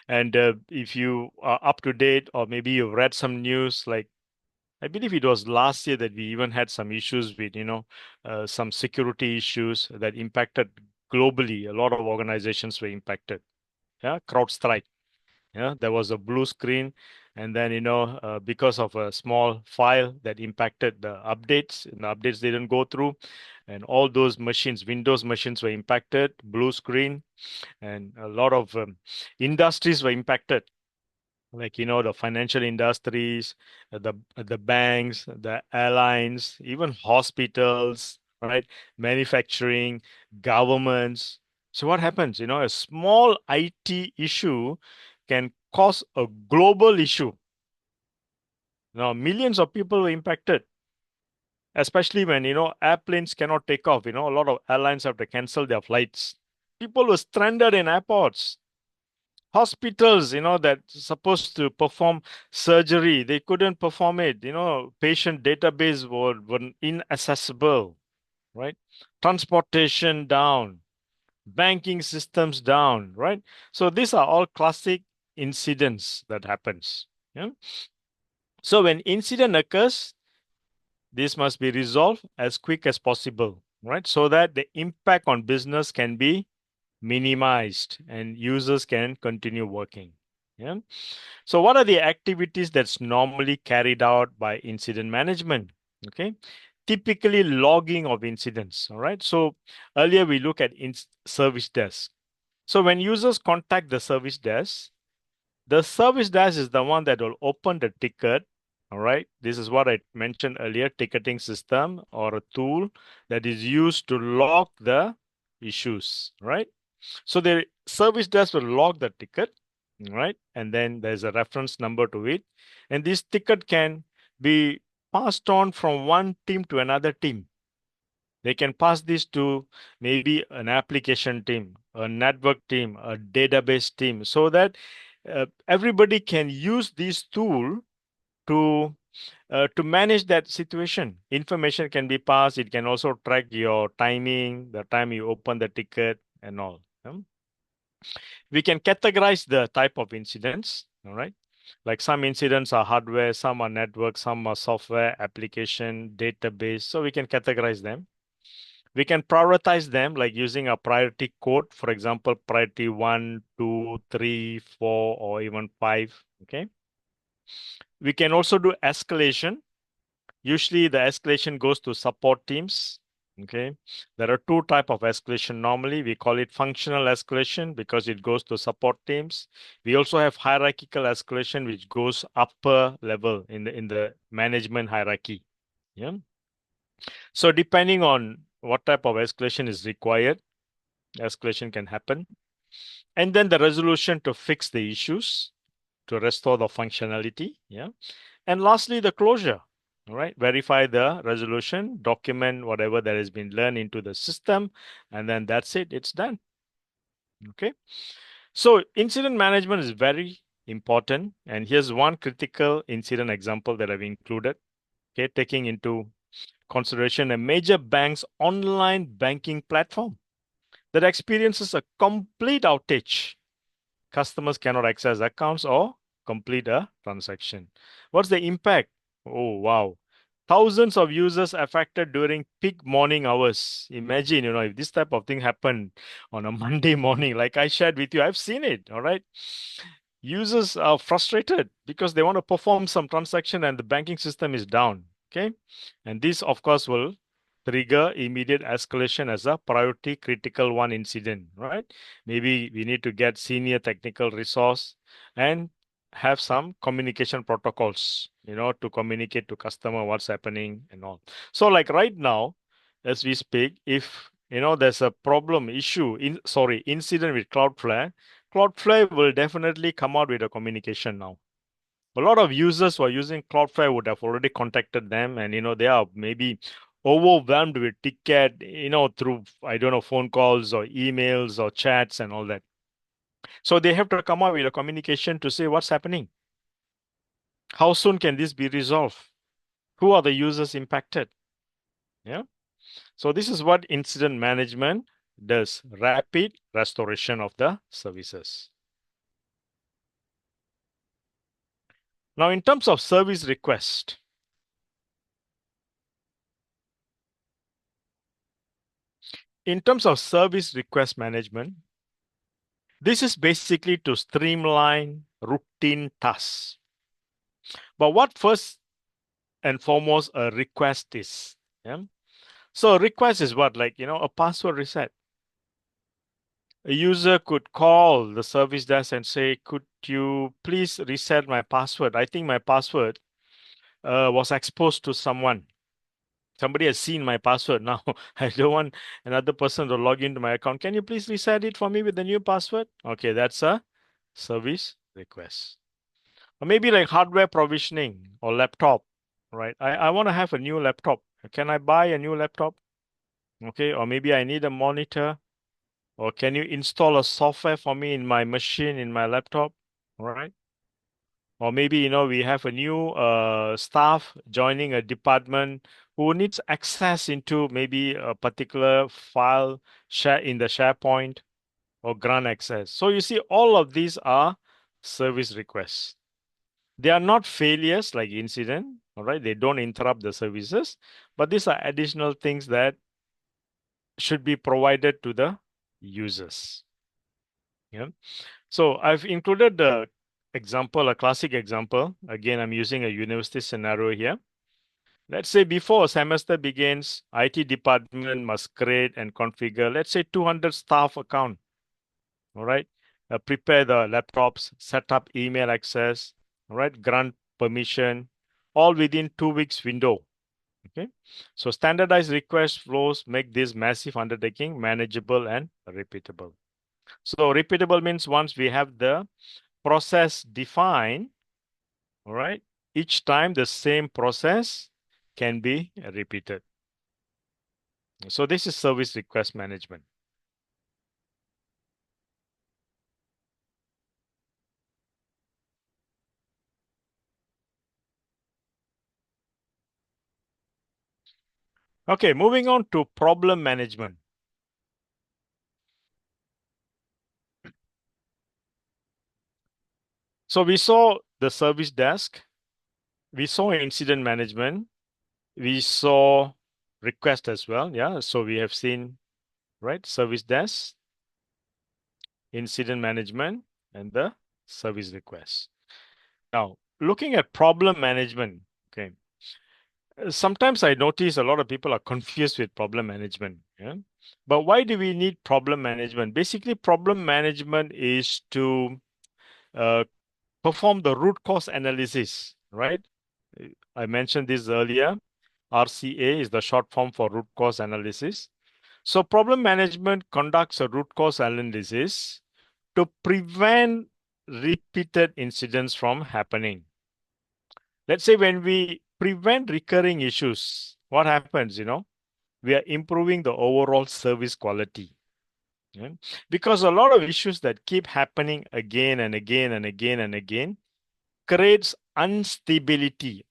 And if you are up to date, or maybe you've read some news, like I believe it was last year that we even had some issues with, some security issues that impacted globally. A lot of organizations were impacted. Yeah, CrowdStrike. Yeah, there was a blue screen, and then because of a small file that impacted the updates, and the updates didn't go through, and all those machines, Windows machines, were impacted. Blue screen, and a lot of industries were impacted, like the financial industries, the banks, the airlines, even hospitals, right? Manufacturing, governments. So what happens? A small IT issue can cause a global issue. Now, millions of people were impacted, especially when airplanes cannot take off. A lot of airlines have to cancel their flights. People were stranded in airports. Hospitals, that's supposed to perform surgery, they couldn't perform it. Patient database were inaccessible, right? Transportation down, banking systems down, right? So these are all classic incidents that happens. Yeah? So when incident occurs, this must be resolved as quick as possible, right? So that the impact on business can be minimized and users can continue working. Yeah. So what are the activities that's normally carried out by incident management? Okay. Typically logging of incidents. All right. So earlier we look at service desk. So when users contact the service desk is the one that will open the ticket. All right. This is what I mentioned earlier, ticketing system or a tool that is used to log the issues, right? So the service desk will log the ticket, right? And then there's a reference number to it. And this ticket can be passed on from one team to another team. They can pass this to maybe an application team, a network team, a database team, so that everybody can use this tool to manage that situation. Information can be passed. It can also track your timing, the time you open the ticket, and all. We can categorize the type of incidents, all right? Like some incidents are hardware, some are network, some are software, application, database. So we can categorize them. We can prioritize them like using a priority code, for example, priority 1, 2, 3, 4, or even 5, okay? We can also do escalation. Usually the escalation goes to support teams. Okay, there are two types of escalation. Normally, we call it functional escalation because it goes to support teams. We also have hierarchical escalation, which goes upper level in the management hierarchy. Yeah. So depending on what type of escalation is required, escalation can happen. And then the resolution to fix the issues, to restore the functionality. Yeah. And lastly, the closure. All right. Verify the resolution, document whatever that has been learned into the system, and then that's it. It's done. Okay. So incident management is very important. And here's one critical incident example that I've included. Okay, taking into consideration a major bank's online banking platform that experiences a complete outage. Customers cannot access accounts or complete a transaction. What's the impact? Oh, wow. Thousands of users affected during peak morning hours. Imagine, if this type of thing happened on a Monday morning, like I shared with you, I've seen it. All right. Users are frustrated because they want to perform some transaction and the banking system is down. Okay. And this, of course, will trigger immediate escalation as a priority critical one incident, right? Maybe we need to get senior technical resource and have some communication protocols, to communicate to customer what's happening and all. So like right now, as we speak, if there's a problem incident with Cloudflare will definitely come out with a communication now. A lot of users who are using Cloudflare would have already contacted them, and they are maybe overwhelmed with ticket, through, I don't know, phone calls or emails or chats and all that. So they have to come up with a communication to say what's happening. How soon can this be resolved? Who are the users impacted? Yeah. So this is what incident management does: rapid restoration of the services. Now, in terms of service request, management, this is basically to streamline routine tasks. But what first and foremost a request is? Yeah. So a request is what? Like, a password reset. A user could call the service desk and say, could you please reset my password? I think my password was exposed to someone. Somebody has seen my password now. I don't want another person to log into my account. Can you please reset it for me with the new password? Okay, that's a service request. Or maybe like hardware provisioning or laptop, right? I want to have a new laptop. Can I buy a new laptop? Okay, or maybe I need a monitor. Or can you install a software for me in my machine, in my laptop? All right. Or maybe, we have a new staff joining a department who needs access into maybe a particular file share in the SharePoint or grant access. So you see, all of these are service requests. They are not failures like incident, all right? They don't interrupt the services, but these are additional things that should be provided to the users. Yeah. So I've included the example, a classic example. Again, I'm using a university scenario here. Let's say before a semester begins, IT department must create and configure, let's say 200 staff account. All right. Prepare the laptops, set up email access, all right, grant permission, all within 2 weeks window. Okay. So standardized request flows make this massive undertaking manageable and repeatable. So repeatable means once we have the process defined, all right, each time the same process can be repeated. So this is service request management. Okay, moving on to problem management. So we saw the service desk, we saw incident management, we saw request as well. Yeah, so we have seen, right, service desk, incident management, and the service request. Now, looking at problem management, okay, sometimes I notice a lot of people are confused with problem management. Yeah? But why do we need problem management? Basically, problem management is to perform the root cause analysis, right? I mentioned this earlier. RCA is the short form for root cause analysis. So problem management conducts a root cause analysis to prevent repeated incidents from happening. Let's say when we prevent recurring issues, what happens, we are improving the overall service quality. Yeah? Because a lot of issues that keep happening again and again and again and again creates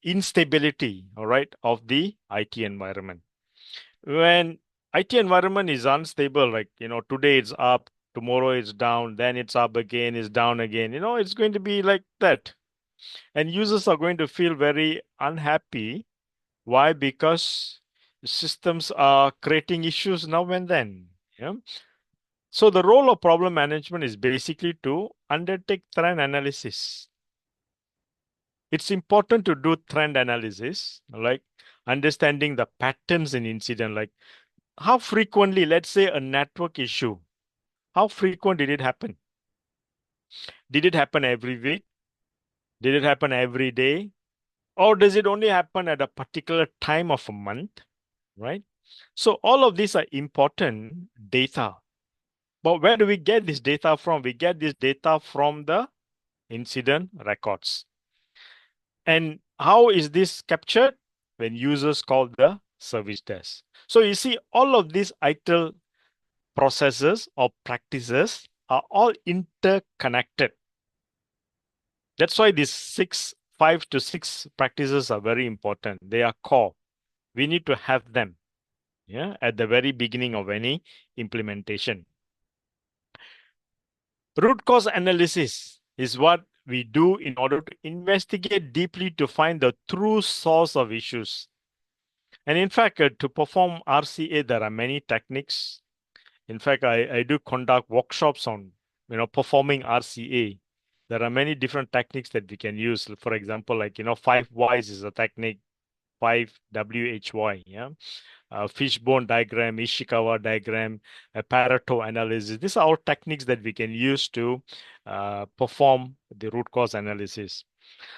instability, all right, of the IT environment. When IT environment is unstable, like, today it's up, tomorrow it's down, then it's up again, it's down again, it's going to be like that. And users are going to feel very unhappy. Why? Because systems are creating issues now and then. Yeah. So the role of problem management is basically to undertake trend analysis. It's important to do trend analysis, like understanding the patterns in incident, like how frequently, let's say a network issue, how frequent did it happen? Did it happen every week? Did it happen every day? Or does it only happen at a particular time of a month, right? So all of these are important data. But where do we get this data from? We get this data from the incident records. And how is this captured? When users call the service desk. So you see, all of these ITIL processes or practices are all interconnected. That's why these 5 to 6 practices are very important. They are core. We need to have them, at the very beginning of any implementation. Root cause analysis is what we do in order to investigate deeply to find the true source of issues. And in fact, to perform RCA, there are many techniques. In fact, I do conduct workshops on, performing RCA. There are many different techniques that we can use. For example, like, 5 whys is a technique, 5 WHY, yeah. Fishbone diagram, Ishikawa diagram, Pareto analysis. These are all techniques that we can use to perform the root cause analysis.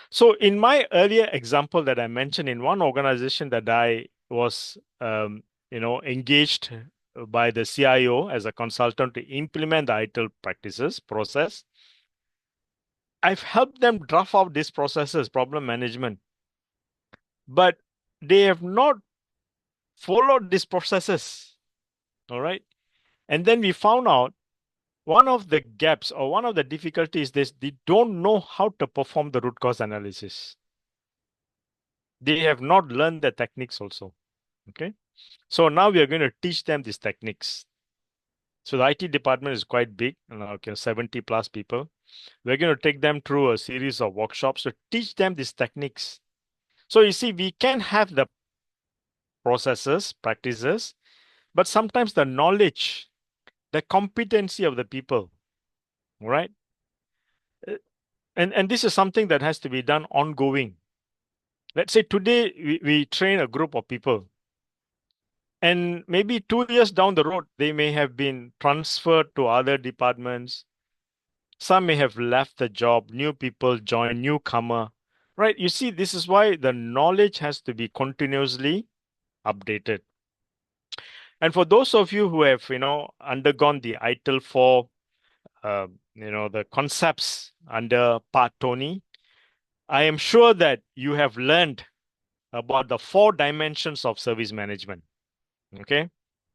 So in my earlier example that I mentioned, in one organization that I was, engaged by the CIO as a consultant to implement the ITIL practices process, I've helped them draft out these processes, problem management, but they have not followed these processes. All right. And then we found out one of the gaps or one of the difficulties is they don't know how to perform the root cause analysis. They have not learned the techniques also. Okay. So now we are going to teach them these techniques. So the IT department is quite big, 70 plus people. We're going to take them through a series of workshops to teach them these techniques. So you see, we can have the processes, practices, but sometimes the knowledge, the competency of the people, right? And this is something that has to be done ongoing. Let's say today we train a group of people, and maybe 2 years down the road, they may have been transferred to other departments. Some may have left the job, new people join, newcomer, right? You see, this is why the knowledge has to be continuously updated. And for those of you who have, undergone the ITIL 4, the concepts under Part Tony, I am sure that you have learned about the 4 dimensions of service management. Okay.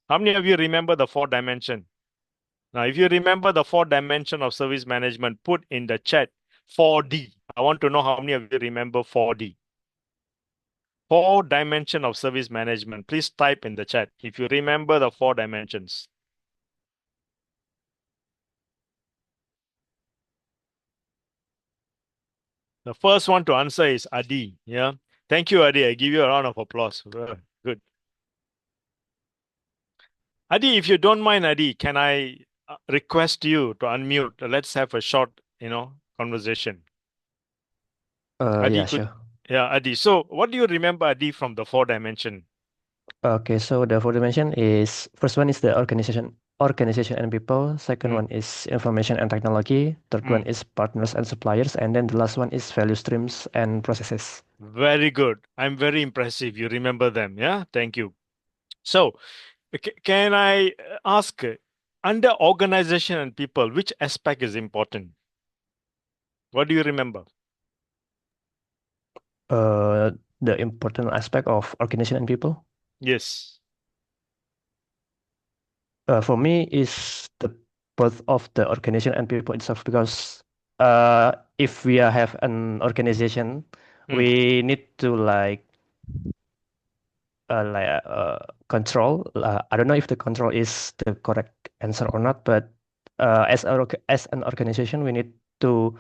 How many of you remember the 4 dimension? Now, if you remember the 4 dimension of service management, put in the chat 4D. I want to know how many of you remember 4D. 4 dimension of service management. Please type in the chat if you remember the 4 dimensions. The first one to answer is Adi. Yeah. Thank you, Adi. I give you a round of applause. Good. Adi, if you don't mind, Adi, can I request you to unmute? Let's have a short, conversation. Adi, Yeah, sure. Yeah, Adi. So what do you remember, Adi, from the 4 dimension? Okay, so the four dimension is first one is the organization and people. Second Mm. one is information and technology. Third one Mm. is partners and suppliers. And then the last one is value streams and processes. Very good. I'm very impressive. You remember them. Yeah. Thank you. So, can I ask, under organization and people, which aspect is important? What do you remember? The important aspect of organization and people. Yes. For me is the both of the organization and people itself, because if we have an organization, Mm. we need to control. I don't know if the control is the correct answer or not, but as an organization, we need to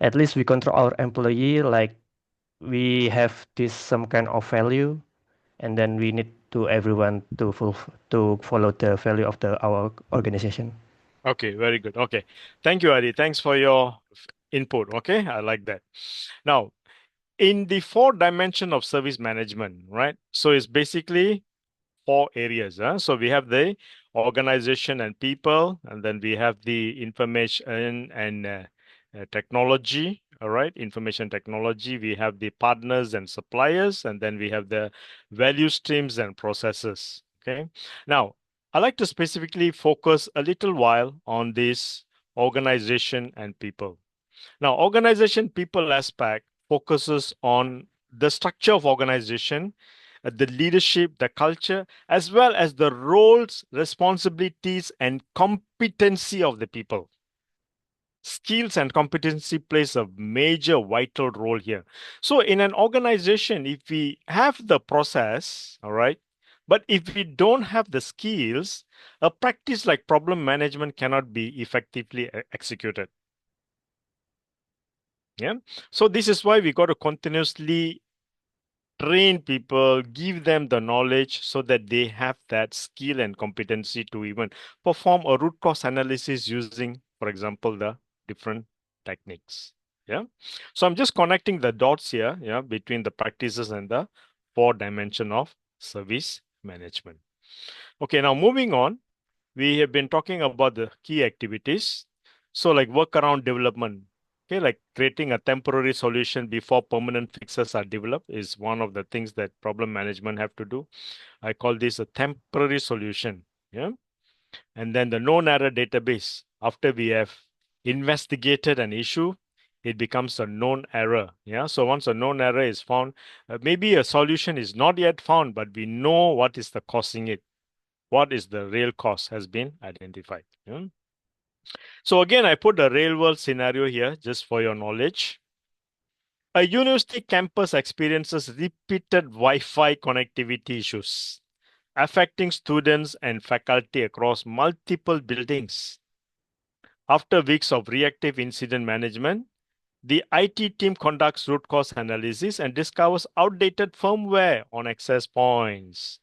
at least we control our employee, like we have this some kind of value, and then we need to everyone to follow the value of our organization. Okay, very good. Okay. Thank you, Adi. Thanks for your input. Okay, I like that. Now, in the four dimension of service management, right? So it's basically four areas. So we have the organization and people, and then we have the information and technology. All right, information technology. We have the partners and suppliers, and then we have the value streams and processes. Okay. Now, I like to specifically focus a little while on this organization and people. Now, organization people aspect focuses on the structure of organization, the leadership, the culture, as well as the roles, responsibilities, and competency of the people. Skills and competency plays a major vital role here. So in an organization, if we have the process, all right, but if we don't have the skills, a practice like problem management cannot be effectively executed. Yeah. So this is why we got to continuously train people, give them the knowledge so that they have that skill and competency to even perform a root cause analysis using, for example, the different techniques. Yeah. So I'm just connecting the dots here, yeah, between the practices and the four dimension of service management. Okay, now moving on, we have been talking about the key activities. So like workaround development, okay, like creating a temporary solution before permanent fixes are developed is one of the things that problem management have to do. I call this a temporary solution. Yeah. And then the known error database. After we have investigated an issue, it becomes a known error. Yeah. So once a known error is found, maybe a solution is not yet found, but we know what is the causing it. What is the real cause has been identified. Yeah? So again, I put a real world scenario here just for your knowledge. A university campus experiences repeated Wi-Fi connectivity issues, affecting students and faculty across multiple buildings. After weeks of reactive incident management, the IT team conducts root cause analysis and discovers outdated firmware on access points.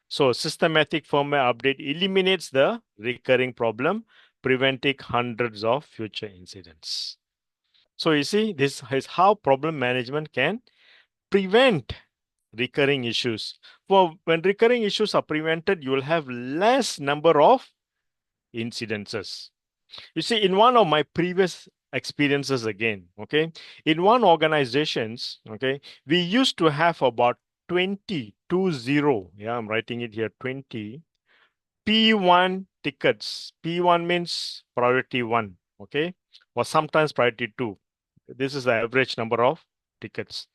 So systematic firmware update eliminates the recurring problem, preventing hundreds of future incidents. So you see, this is how problem management can prevent recurring issues. For when recurring issues are prevented, you will have less number of incidences. You see, in one of my previous experiences again, okay, in one organizations, okay, we used to have about 20, yeah, I'm writing it here, 20 P1 tickets. P1 means priority 1, okay, or sometimes priority 2. This is the average number of tickets.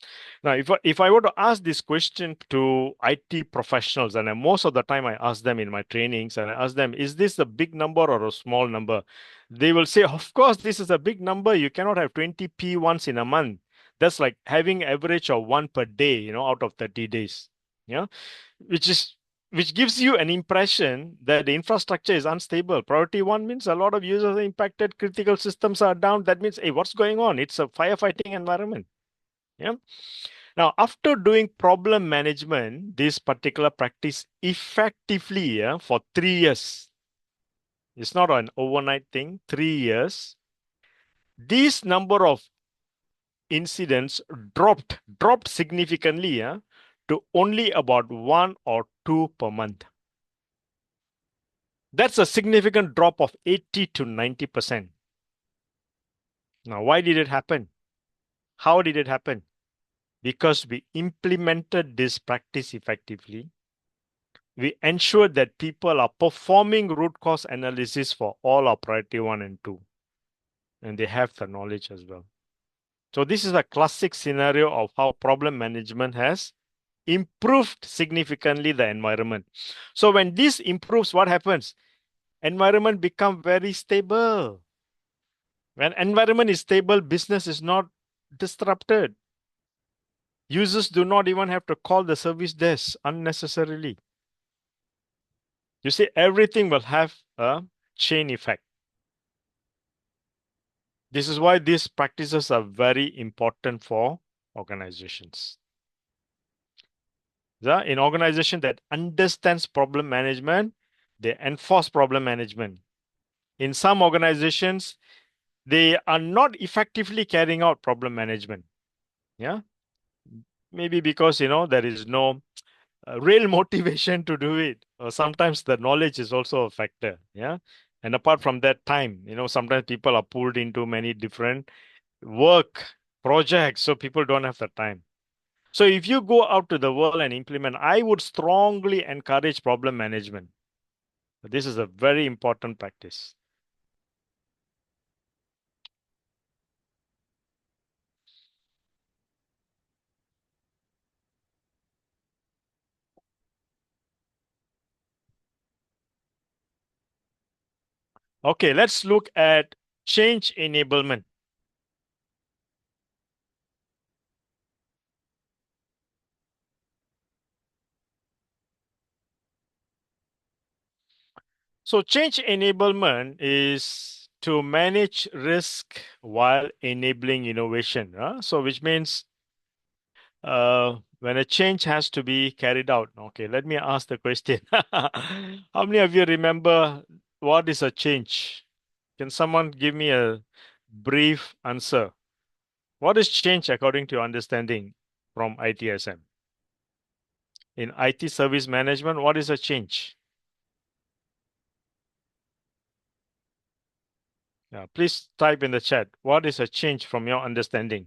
Now, if I were to ask this question to IT professionals, and most of the time I ask them in my trainings, and I ask them, is this a big number or a small number? They will say, of course, this is a big number. You cannot have 20 P1s in a month. That's like having average of 1 per day, out of 30 days. Yeah, which is which gives you an impression that the infrastructure is unstable. Priority 1 means a lot of users are impacted, critical systems are down. That means, hey, what's going on? It's a firefighting environment. Yeah. Now, after doing problem management, this particular practice effectively, yeah, for 3 years, it's not an overnight thing, 3 years, this number of incidents dropped significantly, yeah, to only about 1 or 2 per month. That's a significant drop of 80 to 90%. Now, why did it happen? How did it happen? Because we implemented this practice effectively. We ensured that people are performing root cause analysis for all our priority 1 and 2. And they have the knowledge as well. So this is a classic scenario of how problem management has improved significantly the environment. So when this improves, what happens? Environment become very stable. When environment is stable, business is not disrupted. Users do not even have to call the service desk unnecessarily. You see, everything will have a chain effect. This is why these practices are very important for organizations. In organization that understands problem management, they enforce problem management. In some organizations, they are not effectively carrying out problem management. Yeah, maybe because there is no real motivation to do it, or sometimes the knowledge is also a factor. Yeah, and apart from that, time. Sometimes people are pulled into many different work projects, so people don't have the time. So if you go out to the world and implement, I would strongly encourage problem management. This is a very important practice. Okay, let's look at change enablement. So change enablement is to manage risk while enabling innovation. So which means when a change has to be carried out. Okay, let me ask the question. How many of you remember what is a change? Can someone give me a brief answer? What is change according to your understanding from ITSM? In IT service management, what is a change? Yeah, please type in the chat. What is a change from your understanding?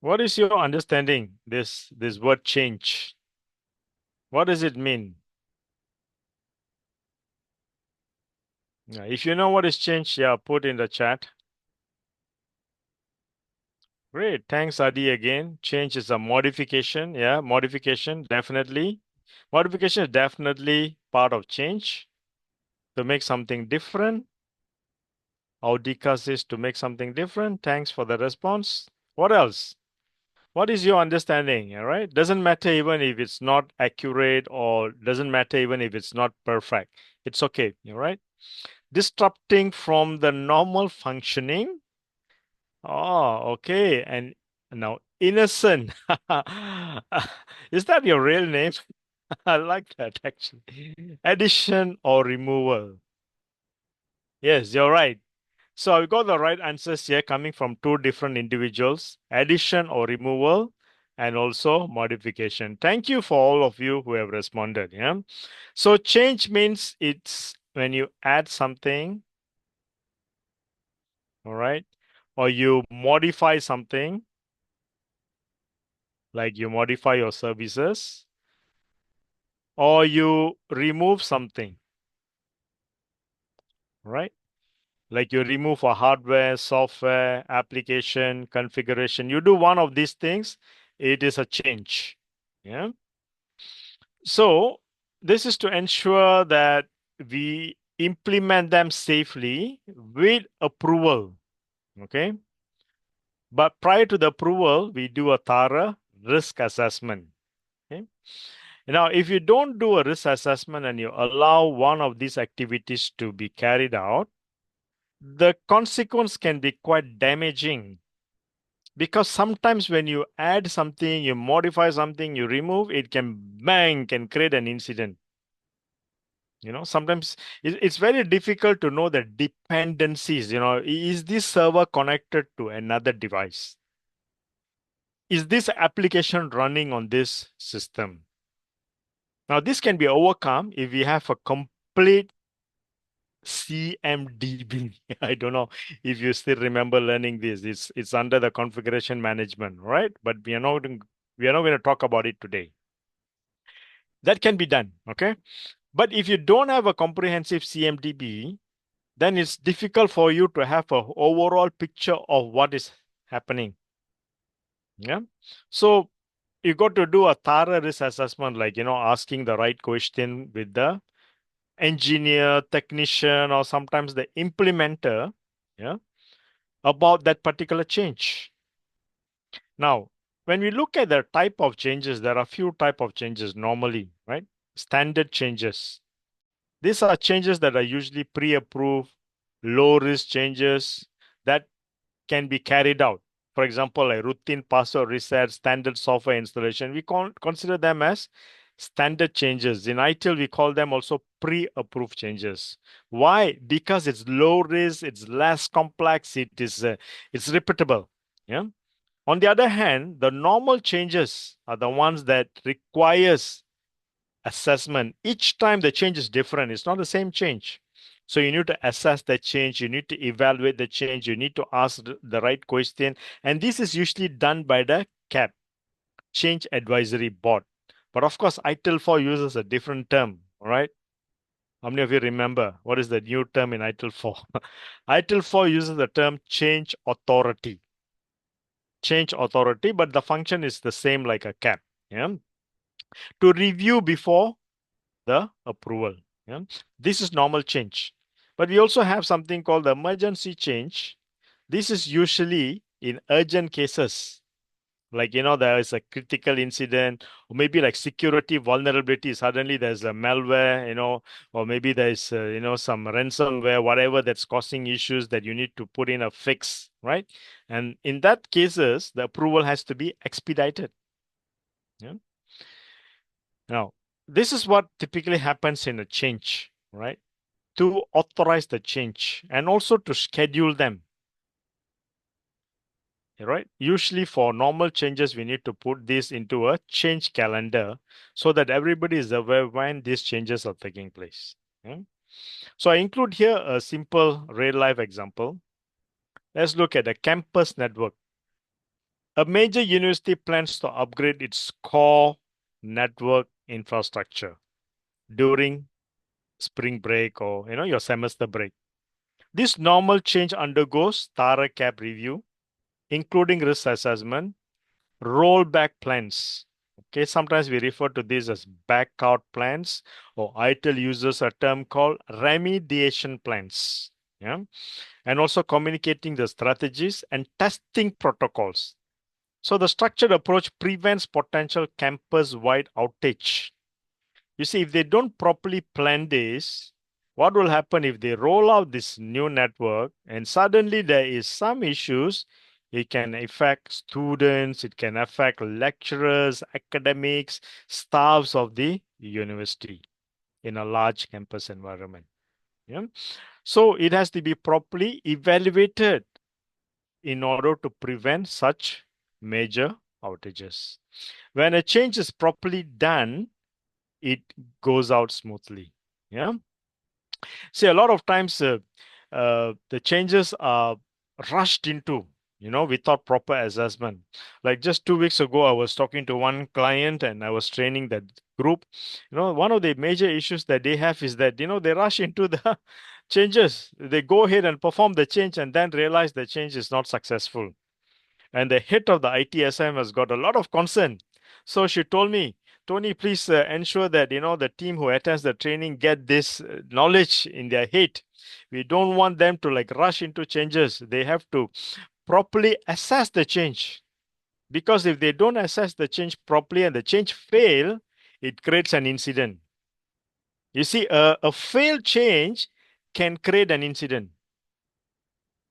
What is your understanding, this word change? What does it mean? Yeah, if you know what is change, yeah, put in the chat. Great. Thanks, Adi, again. Change is a modification. Yeah, modification, definitely. Modification is definitely part of change. To make something different. Audika says to make something different. Thanks for the response. What else? What is your understanding? All right. Doesn't matter even if it's not accurate, or doesn't matter even if it's not perfect. It's okay. All right. Disrupting from the normal functioning. Oh, okay. And now innocent. Is that your real name? I like that actually. Addition or removal. Yes, you're right. So I got the right answers here coming from two different individuals: addition or removal, and also modification. Thank you for all of you who have responded. Yeah. So change means it's when you add something, all right, or you modify something, like you modify your services, or you remove something, right? Like you remove a hardware, software, application, configuration. You do one of these things, it is a change. Yeah. So this is to ensure that we implement them safely with approval. Okay. But prior to the approval, we do a thorough risk assessment. Okay. Now, if you don't do a risk assessment and you allow one of these activities to be carried out, the consequence can be quite damaging, because sometimes when you add something, you modify something, you remove, it can create an incident. Sometimes it's very difficult to know the dependencies. Is this server connected to another device? is this application running on this system? Now, this can be overcome if we have a complete CMDB. I don't know if you still remember learning this. It's under the configuration management, right? But we are not going to talk about it today. That can be done, okay? But if you don't have a comprehensive CMDB, then it's difficult for you to have an overall picture of what is happening. Yeah. So you got to do a thorough risk assessment, like, asking the right question with the engineer, technician, or sometimes the implementer, yeah, about that particular change. Now, when we look at the type of changes, there are a few type of changes normally, right? Standard changes. These are changes that are usually pre-approved, low-risk changes that can be carried out. For example, a routine password reset, standard software installation, we consider them as standard changes. In ITIL, we call them also pre-approved changes. Why? Because it's low risk, it's less complex, it's repeatable. Yeah. On the other hand, the normal changes are the ones that requires assessment. Each time the change is different. It's not the same change. So you need to assess the change. You need to evaluate the change. You need to ask the right question. And this is usually done by the CAB, Change Advisory Board. But of course, ITIL 4 uses a different term, all right? How many of you remember what is the new term in ITIL 4? ITIL 4 uses the term change authority. Change authority, but the function is the same like a CAB. Yeah? To review before the approval. Yeah? This is normal change. But we also have something called the emergency change. This is usually in urgent cases. Like, there is a critical incident, or maybe like security vulnerability. Suddenly there's a malware, or maybe there's, some ransomware, whatever that's causing issues that you need to put in a fix, right? And in that cases, the approval has to be expedited. Yeah. Now, this is what typically happens in a change, right? To authorize the change and also to schedule them, right? Usually for normal changes, we need to put this into a change calendar so that everybody is aware when these changes are taking place. Yeah? So I include here a simple real life example. Let's look at the campus network. A major university plans to upgrade its core network infrastructure during spring break or your semester break. This normal change undergoes thorough CAB review, including risk assessment, rollback plans. Okay, sometimes we refer to this as backout plans, or ITIL uses a term called remediation plans. Yeah, and also communicating the strategies and testing protocols. So the structured approach prevents potential campus-wide outage. You see, if they don't properly plan this, what will happen if they roll out this new network and suddenly there is some issues? It can affect students, it can affect lecturers, academics, staffs of the university in a large campus environment. Yeah? So it has to be properly evaluated in order to prevent such major outages. When a change is properly done, it goes out smoothly. Yeah. See, a lot of times the changes are rushed into, without proper assessment. Like just 2 weeks ago, I was talking to one client and I was training that group. One of the major issues that they have is that, they rush into the changes. They go ahead and perform the change and then realize the change is not successful. And the head of the ITSM has got a lot of concern. So she told me, Tony, please ensure that the team who attends the training get this knowledge in their head. We don't want them to like rush into changes. They have to properly assess the change, because if they don't assess the change properly and the change fail, it creates an incident. You see, a failed change can create an incident,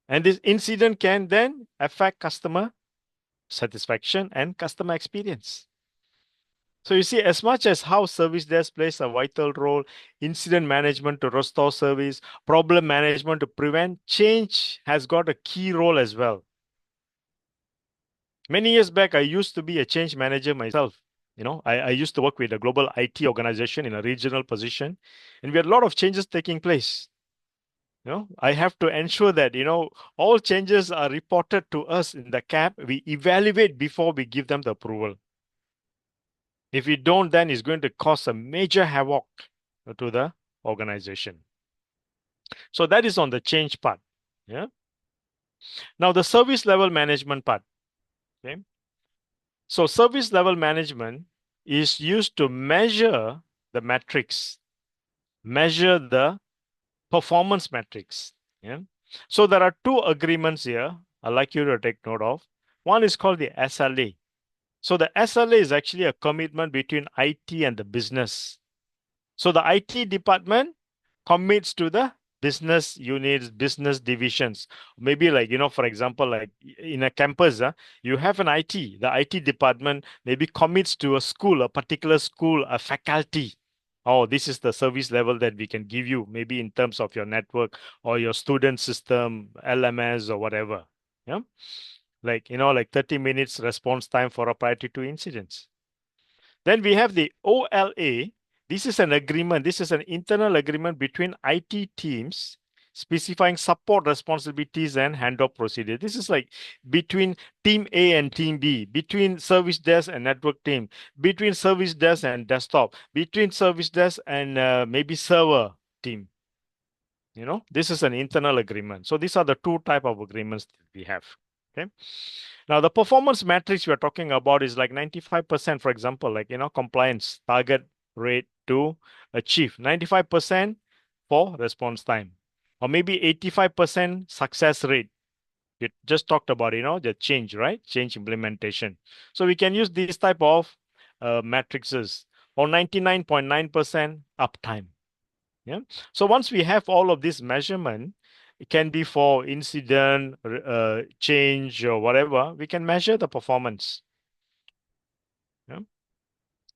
and this incident can then affect customer satisfaction and customer experience. So you see, as much as how service desk plays a vital role, incident management to restore service, problem management to prevent, change has got a key role as well. Many years back, I used to be a change manager myself. I used to work with a global IT organization in a regional position, and we had a lot of changes taking place. I have to ensure that, all changes are reported to us in the CAP. We evaluate before we give them the approval. If we don't, then it's going to cause a major havoc to the organization. So that is on the change part. Yeah. Now the service level management part. Okay. So service level management is used to measure the metrics, measure the performance metrics. Yeah. So there are two agreements here I'd like you to take note of. One is called the SLA. So the SLA is actually a commitment between IT and the business. So the IT department commits to the business units, business divisions. Maybe like, for example, like in a campus, you have an IT. The IT department maybe commits to a school, a particular school, a faculty. Oh, this is the service level that we can give you, maybe in terms of your network or your student system, LMS or whatever. Yeah. Like 30 minutes response time for a priority to incidents. Then we have the OLA. This is an agreement. This is an internal agreement between IT teams specifying support responsibilities and handoff procedure. This is like between team A and team B, between service desk and network team, between service desk and desktop, between service desk and maybe server team. This is an internal agreement. So these are the two type of agreements that we have. Okay. Now the performance metrics we are talking about is like 95%, for example, like compliance target rate to achieve 95% for response time, or maybe 85% success rate. We just talked about the change, right? Change implementation. So we can use these type of matrices, or 99.9% uptime. Yeah. So once we have all of this measurement, it can be for incident, change, or whatever, we can measure the performance. Yeah.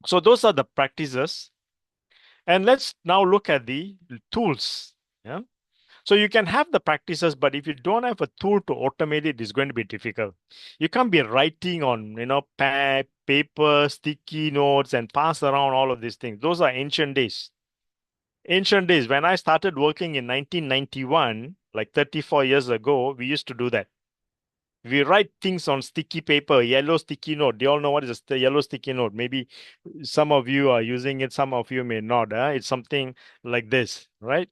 So those are the practices. And let's now look at the tools. Yeah. So you can have the practices, but if you don't have a tool to automate it, it's going to be difficult. You can't be writing on, pad, paper, sticky notes, and pass around all of these things. Those are ancient days. Ancient days, when I started working in 1991, like 34 years ago, we used to do that. We write things on sticky paper, yellow sticky note. Do you all know what is a yellow sticky note? Maybe some of you are using it, some of you may not. It's something like this, right?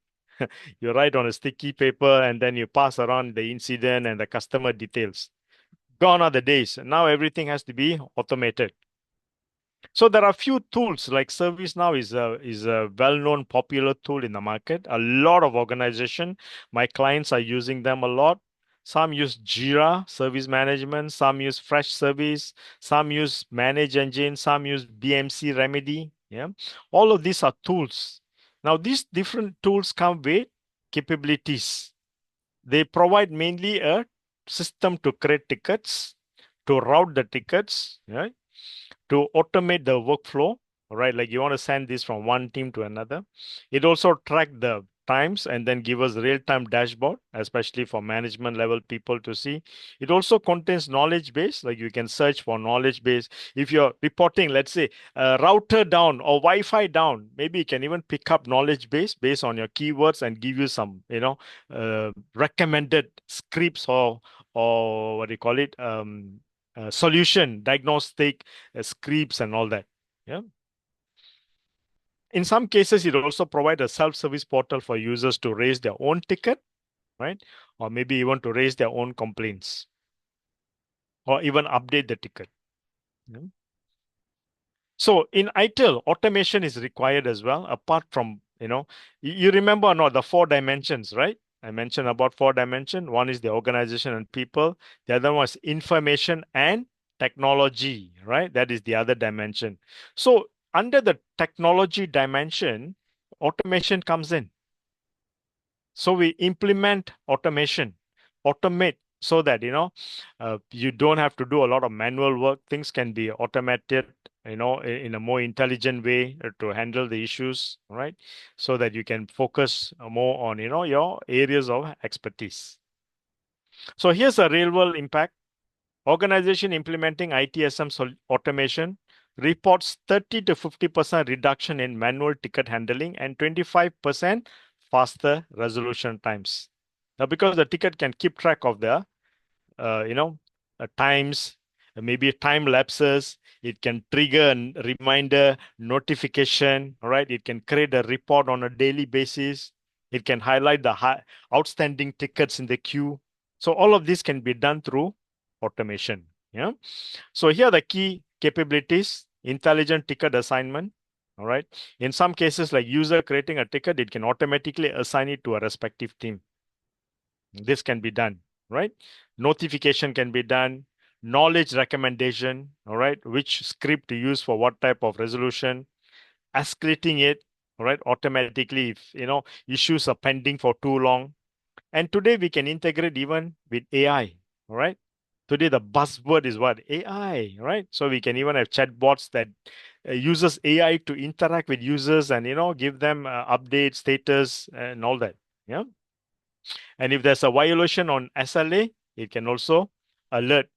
You write on a sticky paper and then you pass around the incident and the customer details. Gone are the days. Now everything has to be automated. So there are a few tools, like ServiceNow is a well-known popular tool in the market. A lot of organizations, my clients are using them a lot. Some use Jira service management, some use Fresh Service, some use Manage Engine, some use BMC Remedy. Yeah, all of these are tools. Now these different tools come with capabilities. They provide mainly a system to create tickets, to route the tickets, right? To automate the workflow, right? Like you want to send this from one team to another. It also track the times and then give us real-time dashboard, especially for management level people to see. It also contains knowledge base, like you can search for knowledge base. If you're reporting, let's say, router down or Wi-Fi down, maybe you can even pick up knowledge base based on your keywords and give you some, recommended scripts or what do you call it? Solution, diagnostic scripts and all that. Yeah. In some cases, it also provides a self-service portal for users to raise their own ticket, right? Or maybe even to raise their own complaints, or even update the ticket. Yeah. So in ITIL, automation is required as well, apart from, you remember or not the 4 dimensions, right? I mentioned about 4 dimensions. One is the organization and people. The other one is information and technology, right? That is the other dimension. So under the technology dimension, automation comes in. So we implement automation, automate so that, you don't have to do a lot of manual work. Things can be automated, in a more intelligent way to handle the issues, right? So that you can focus more on, your areas of expertise. So here's a real world impact. Organization implementing ITSM automation reports 30 to 50% reduction in manual ticket handling and 25% faster resolution times. Now, because the ticket can keep track of the times, maybe time lapses, it can trigger a reminder notification, all right? It can create a report on a daily basis. It can highlight the outstanding tickets in the queue. So all of this can be done through automation. Yeah. So here are the key capabilities: intelligent ticket assignment. All right. In some cases, like user creating a ticket, it can automatically assign it to a respective team. This can be done, right? Notification can be done. Knowledge recommendation, all right? Which script to use for what type of resolution. Escalating it, all right, automatically if issues are pending for too long. And today we can integrate even with AI, all right? Today the buzzword is what? AI, right? So we can even have chatbots that uses AI to interact with users and give them update status and all that. Yeah. And if there's a violation on SLA, it can also alert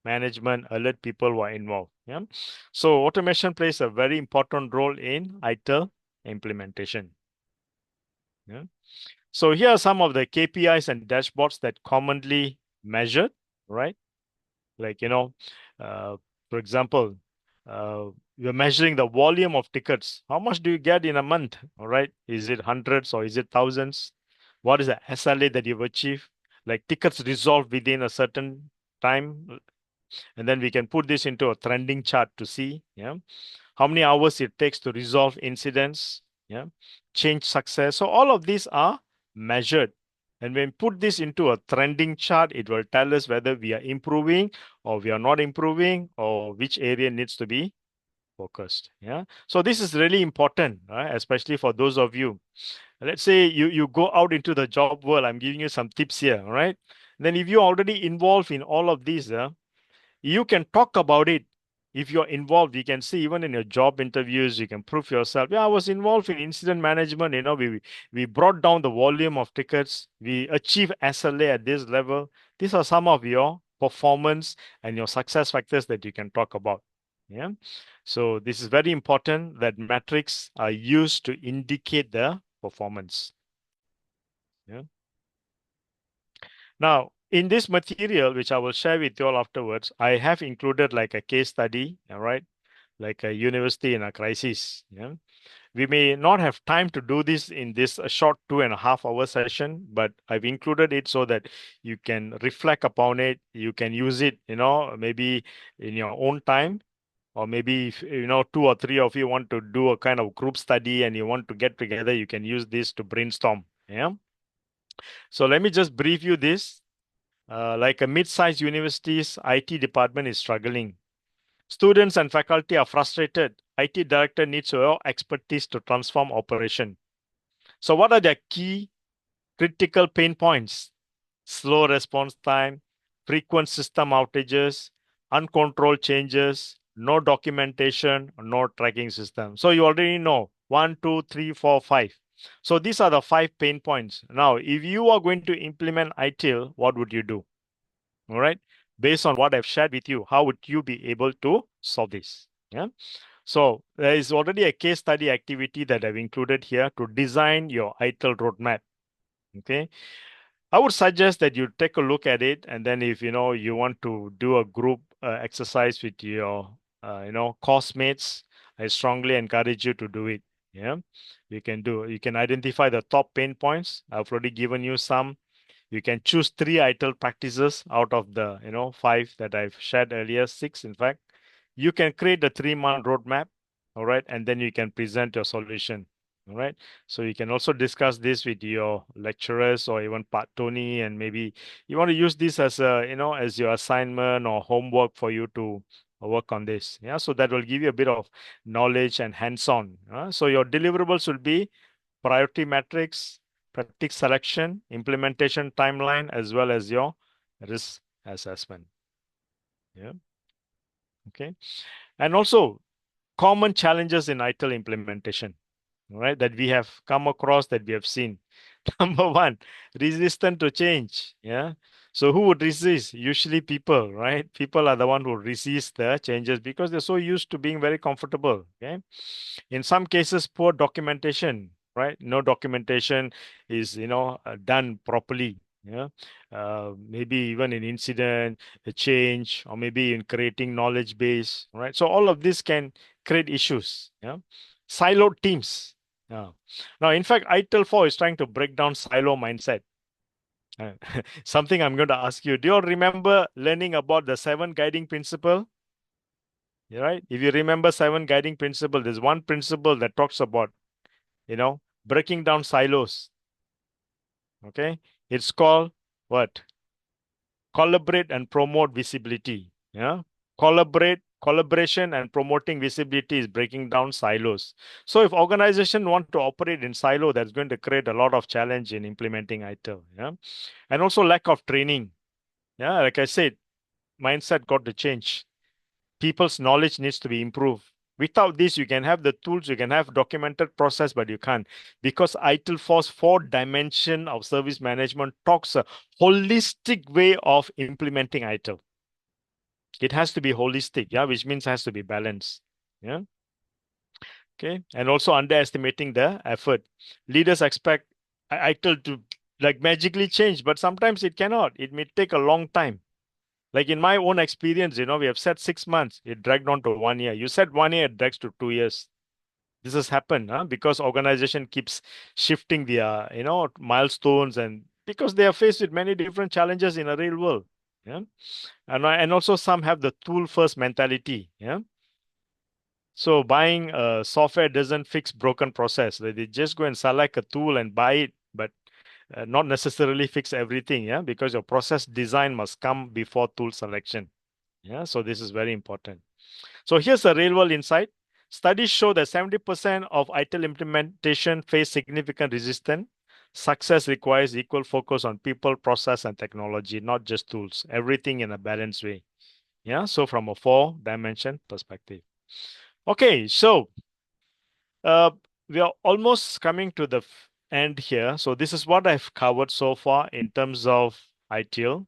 management, alert people who are involved. Yeah. So automation plays a very important role in ITIL implementation. Yeah. So here are some of the KPIs and dashboards that commonly measured, right? Like, for example, you're measuring the volume of tickets. How much do you get in a month? All right. Is it hundreds or is it thousands? What is the SLA that you've achieved? Like tickets resolved within a certain time. And then we can put this into a trending chart to see, yeah, how many hours it takes to resolve incidents, yeah, change success. So all of these are measured. And when we put this into a trending chart, it will tell us whether we are improving or we are not improving or which area needs to be focused. Yeah. So this is really important, right? Especially for those of you. Let's say you go out into the job world. I'm giving you some tips here, all right? Then if you're already involved in all of these, you can talk about it. If you're involved, you can see even in your job interviews, you can prove yourself. Yeah, I was involved in incident management. We brought down the volume of tickets. We achieved SLA at this level. These are some of your performance and your success factors that you can talk about. Yeah. So this is very important that metrics are used to indicate the performance. Yeah. Now, in this material, which I will share with you all afterwards, I have included like a case study, all right, like a university in a crisis. Yeah. We may not have time to do this in this short 2.5 hour session, but I've included it so that you can reflect upon it. You can use it, maybe in your own time, or maybe if, 2 or 3 of you want to do a kind of group study and you want to get together, you can use this to brainstorm. Yeah. So let me just brief you this. Like a mid-sized university's IT department is struggling. Students and faculty are frustrated. IT director needs your expertise to transform operation. So what are the key critical pain points? Slow response time, frequent system outages, uncontrolled changes, no documentation, no tracking system. So you already know 1, 2, 3, 4, 5. So these are the 5 pain points. Now, if you are going to implement ITIL, what would you do? All right. Based on what I've shared with you, how would you be able to solve this? Yeah. So there is already a case study activity that I've included here to design your ITIL roadmap. Okay. I would suggest that you take a look at it, and then if you want to do a group exercise with your course mates, I strongly encourage you to do it. Yeah. You can identify the top pain points. I've already given you some. You can choose 3 ITIL practices out of the 5 that I've shared earlier, 6 in fact. You can create a 3-month roadmap, all right, and then you can present your solution. All right. So you can also discuss this with your lecturers or even Pat Tony, and maybe you want to use this as as your assignment or homework for you to work on this. Yeah. So that will give you a bit of knowledge and hands-on. So your deliverables will be priority metrics, practice selection, implementation timeline, as well as your risk assessment. Yeah. Okay. And also common challenges in ITIL implementation, right, that we have come across, that we have seen. Number one, resistant to change. Yeah. So who would resist? Usually people, right? People are the one who resist the changes because they're so used to being very comfortable. Okay. In some cases, poor documentation, right? No documentation is, done properly. Yeah. Maybe even an incident, a change, or maybe in creating knowledge base, right? So all of this can create issues. Yeah. Siloed teams. Yeah. Now, in fact, ITIL 4 is trying to break down silo mindset. Uh, Something I'm going to ask you. Do you all remember learning about the seven guiding principle? Yeah, right? If you remember seven guiding principle, there's one principle that talks about, breaking down silos. Okay. It's called what? Collaborate and promote visibility. Yeah. Collaboration and promoting visibility is breaking down silos. So if organization want to operate in silo, that's going to create a lot of challenge in implementing ITIL. Yeah. And also lack of training. Yeah. Like I said, mindset got to change. People's knowledge needs to be improved. Without this, you can have the tools, you can have documented process, but you can't, because ITIL Force 4 dimension of service management talks a holistic way of implementing ITIL. It has to be holistic, yeah, which means it has to be balanced. Yeah. Okay. And also underestimating the effort. Leaders expect ITIL to like magically change, but sometimes it cannot. It may take a long time. Like in my own experience, we have said 6 months, it dragged on to 1 year. You said 1 year, it drags to 2 years. This has happened because organization keeps shifting their, milestones, and because they are faced with many different challenges in a real world. Yeah. And also some have the tool first mentality. Yeah. So buying software doesn't fix broken process. They just go and select a tool and buy it, but not necessarily fix everything. Yeah. Because your process design must come before tool selection. Yeah, so this is very important. So here's a real world insight. Studies show that 70% of ITIL implementation face significant resistance. Success requires equal focus on people, process, and technology, not just tools. Everything in a balanced way. Yeah, so from a 4 dimension perspective. Okay, so we are almost coming to the end here. So this is what I've covered so far in terms of ITIL.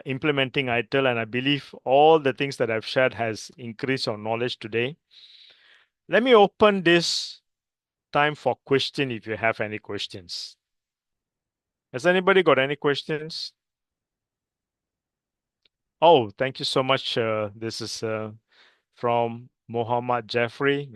Implementing ITIL, and I believe all the things that I've shared has increased your knowledge today. Let me open this time for question if you have any questions. Has anybody got any questions? Oh, thank you so much. This is from Mohammad Jeffrey.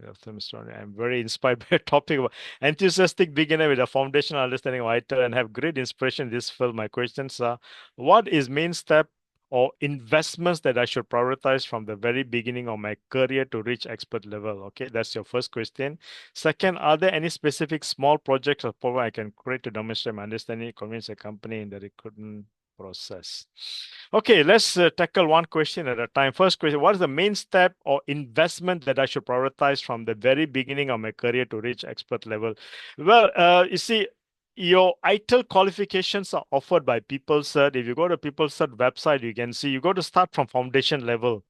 I'm very inspired by a topic about enthusiastic beginner with a foundational understanding of ITIL and have great inspiration in this field. My questions are, what is main step or investments that I should prioritize from the very beginning of my career to reach expert level? Okay, that's your first question. Second, are there any specific small projects or program I can create to demonstrate my understanding, convince a company in the recruitment process? Okay, let's tackle one question at a time. First question, what is the main step or investment that I should prioritize from the very beginning of my career to reach expert level? Well, you see, your ITIL qualifications are offered by PeopleCert. If you go to PeopleCert website, you can see you got to start from foundation level.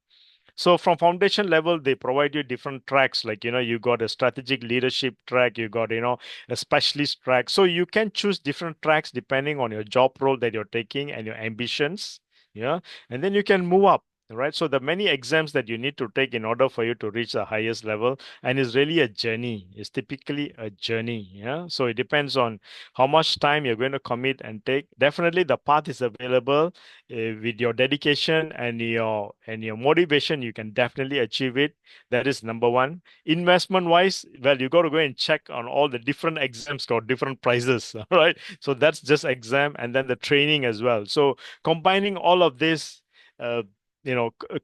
So from foundation level, they provide you different tracks. Like, you got a strategic leadership track, you got, a specialist track. So you can choose different tracks depending on your job role that you're taking and your ambitions. Yeah. And then you can move up. Right. So the many exams that you need to take in order for you to reach the highest level, and it's really a journey. It's typically a journey. Yeah. So it depends on how much time you're going to commit and take. Definitely the path is available. With your dedication and your motivation, you can definitely achieve it. That is number one. Investment wise, well, you got to go and check on all the different exams got different prices. All right, so that's just exam and then the training as well. So combining all of this, uh,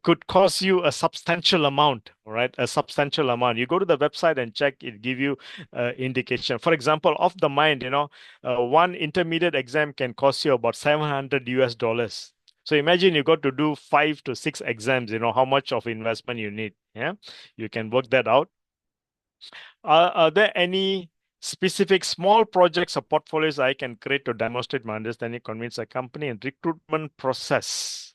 could cost you a substantial amount. All right, a substantial amount. You go to the website and check, it give you indication. For example, off the mind, one intermediate exam can cost you about $700. So imagine you got to do 5 to 6 exams, how much of investment you need. Yeah, you can work that out. Are there any specific small projects or portfolios I can create to demonstrate my understanding, convince a company, and recruitment process?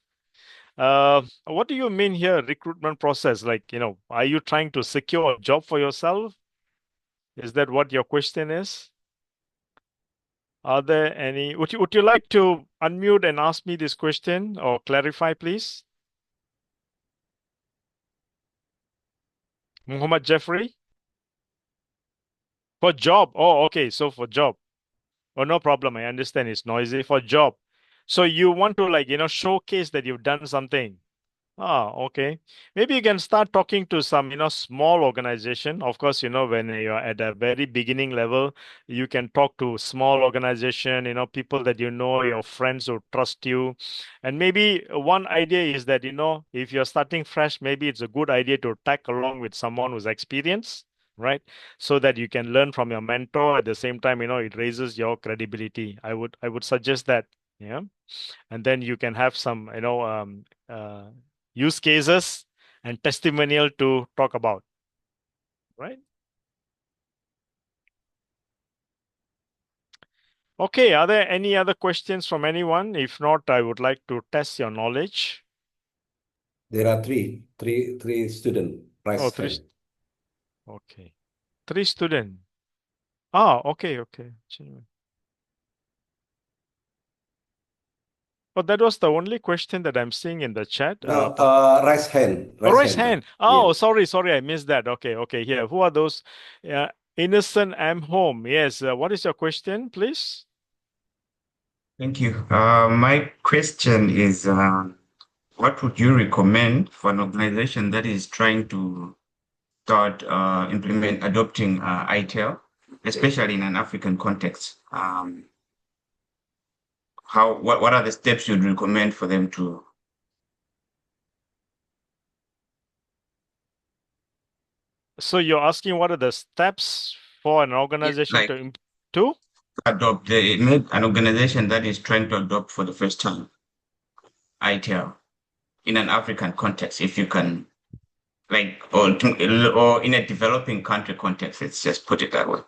What do you mean here, recruitment process? Like, are you trying to secure a job for yourself? Is that what your question is? Are there any? Would you like to unmute and ask me this question or clarify, please? Muhammad Jeffrey? For job. Oh, okay. So for job. Oh, no problem. I understand it's noisy for job. So you want to showcase that you've done something. Ah, okay. Maybe you can start talking to some, small organization. Of course, when you're at a very beginning level, you can talk to small organization, people that your friends who trust you. And maybe one idea is that, if you're starting fresh, maybe it's a good idea to tag along with someone who's experienced, right? So that you can learn from your mentor at the same time, it raises your credibility. I would suggest that. Yeah. And then you can have some, use cases and testimonial to talk about, right? Okay, are there any other questions from anyone? If not, I would like to test your knowledge. There are three student Oh, raise three. hand. Okay. Three student. Ah, okay, okay. Oh, that was the only question that I'm seeing in the chat. No, raise hand. Oh, Raise raise hand. hand. Oh, sorry, I missed that. Okay. Here, who are those? Innocent am home. Yes. What is your question, please? Thank you. My question is, what would you recommend for an organization that is trying to start adopting ITIL, especially in an African context? What are the steps you'd recommend for them to? So you're asking what are the steps for an organization Like to? adopt an organization that is trying to adopt for the first time ITIL in an African context, if you can, or in a developing country context, let's just put it that way.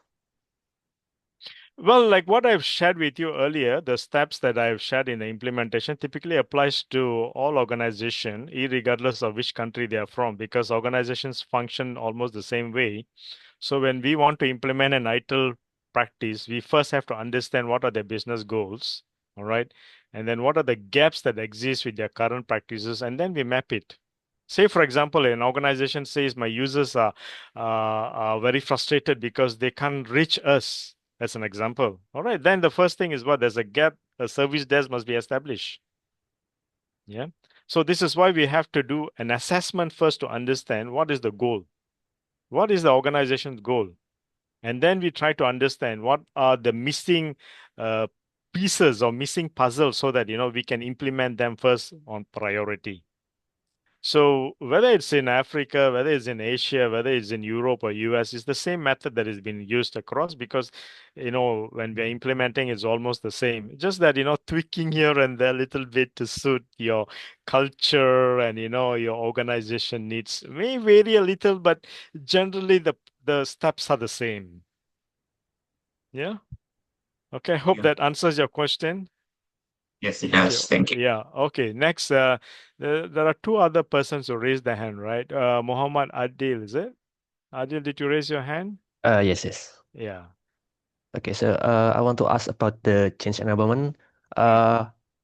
Well, like what I've shared with you earlier, the steps that I've shared in the implementation typically applies to all organization, regardless of which country they are from, because organizations function almost the same way. So when we want to implement an ITIL practice, we first have to understand what are their business goals, all right? And then what are the gaps that exist with their current practices, and then we map it. Say, for example, an organization says my users are very frustrated because they can't reach us, as an example. All right, then the first thing is what? There's a gap, a service desk must be established. Yeah. So this is why we have to do an assessment first to understand what is the goal. What is the organization's goal? And then we try to understand what are the missing uh, pieces or missing puzzles so that we can implement them first on priority. So whether it's in Africa, whether it's in Asia, whether it's in Europe or US, it's the same method that is being used across because, when we're implementing, it's almost the same. Just that, tweaking here and there a little bit to suit your culture and, your organization needs may vary a little, but generally the steps are the same. Yeah. Okay. I hope Yeah. that answers your question. Yes, it Okay. does. Thank you. Yeah. Okay. Next, there are two other persons who raised their hand, right? Muhammad Adil, is it? Adil, did you raise your hand? Yes. Yeah. Okay, so I want to ask about the change enablement.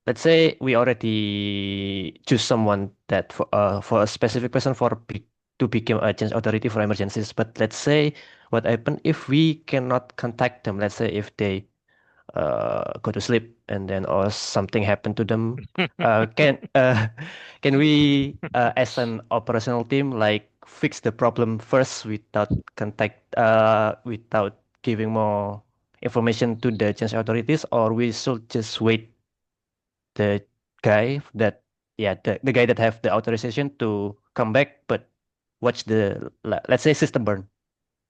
Let's say we already choose someone that for a specific person to become a change authority for emergencies. But let's say what happen if we cannot contact them? Let's say if they go to sleep and then or something happened to them. Can can we as an operational team like fix the problem first without giving more information to the change authorities, or we should just wait the guy that the guy that have the authorization to come back but watch let's say system burn,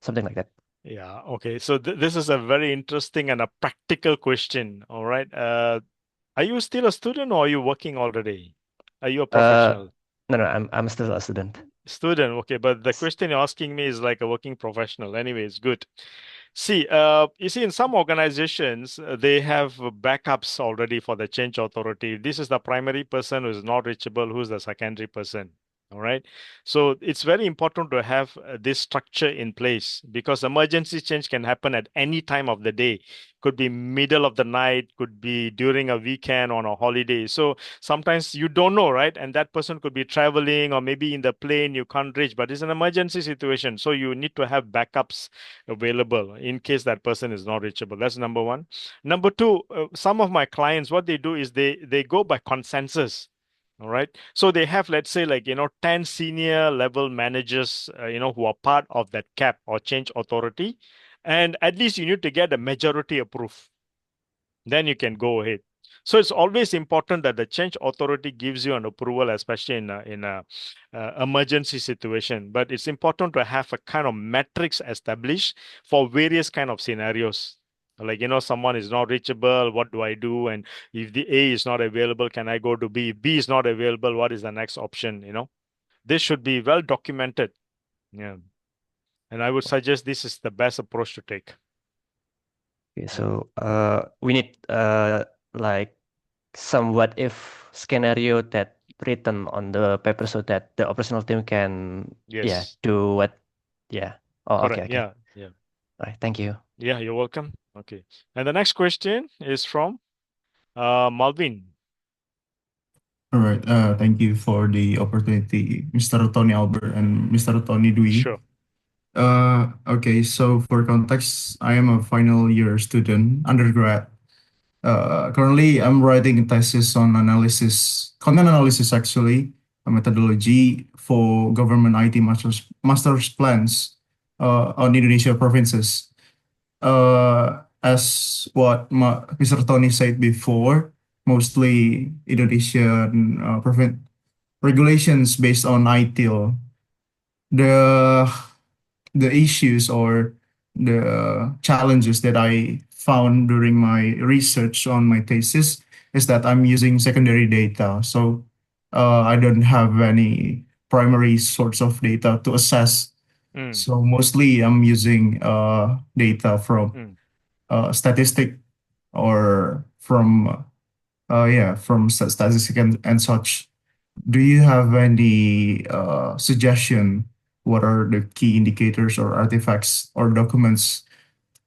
something like that. Yeah. Okay. So this is a very interesting and a practical question. All right. Are you still a student or are you working already? Are you a Uh, professional? no, I'm still a student. Student. Okay. But the question you're asking me is like a working professional. Anyway, it's good. See, you see, in some organizations, they have backups already for the change authority. This is the primary person who is not reachable, who's the secondary person. All right. So it's very important to have this structure in place because emergency change can happen at any time of the day. Could be middle of the night, could be during a weekend on a holiday. So sometimes you don't know, right? And that person could be traveling or maybe in the plane you can't reach, but it's an emergency situation. So you need to have backups available in case that person is not reachable. That's number one. Number two, some of my clients, what they do is they go by consensus. All right. So they have, let's say, 10 senior level managers, who are part of that CAP or change authority. And at least you need to get a majority approve. Then you can go ahead. So it's always important that the change authority gives you an approval, especially in a emergency situation. But it's important to have a kind of metrics established for various kind of scenarios. Like, someone is not reachable, what do I do? And if the A is not available, can I go to B? If B is not available, what is the next option? This should be well documented. Yeah. And I would suggest this is the best approach to take. Okay, so we need like some what if scenario that written on the paper so that the operational team can Yes. do what oh Correct. okay. Yeah. Yeah. All right, thank you. Yeah, you're welcome. Okay. And the next question is from Malvin. All right. Thank you for the opportunity, Mr. Tony Albert and Mr. Tony Dwi. Sure. Okay, so for context, I am a final year student, undergrad. Currently, I'm writing a thesis on content analysis actually, a methodology for government IT master's plans on Indonesia provinces. As what Mr. Tony said before, mostly Indonesian regulations based on ITIL. The issues or the challenges that I found during my research on my thesis is that I'm using secondary data. So I don't have any primary source of data to assess. So mostly I'm using data from statistic or from statistic and such. Do you have any suggestion? What are the key indicators or artifacts or documents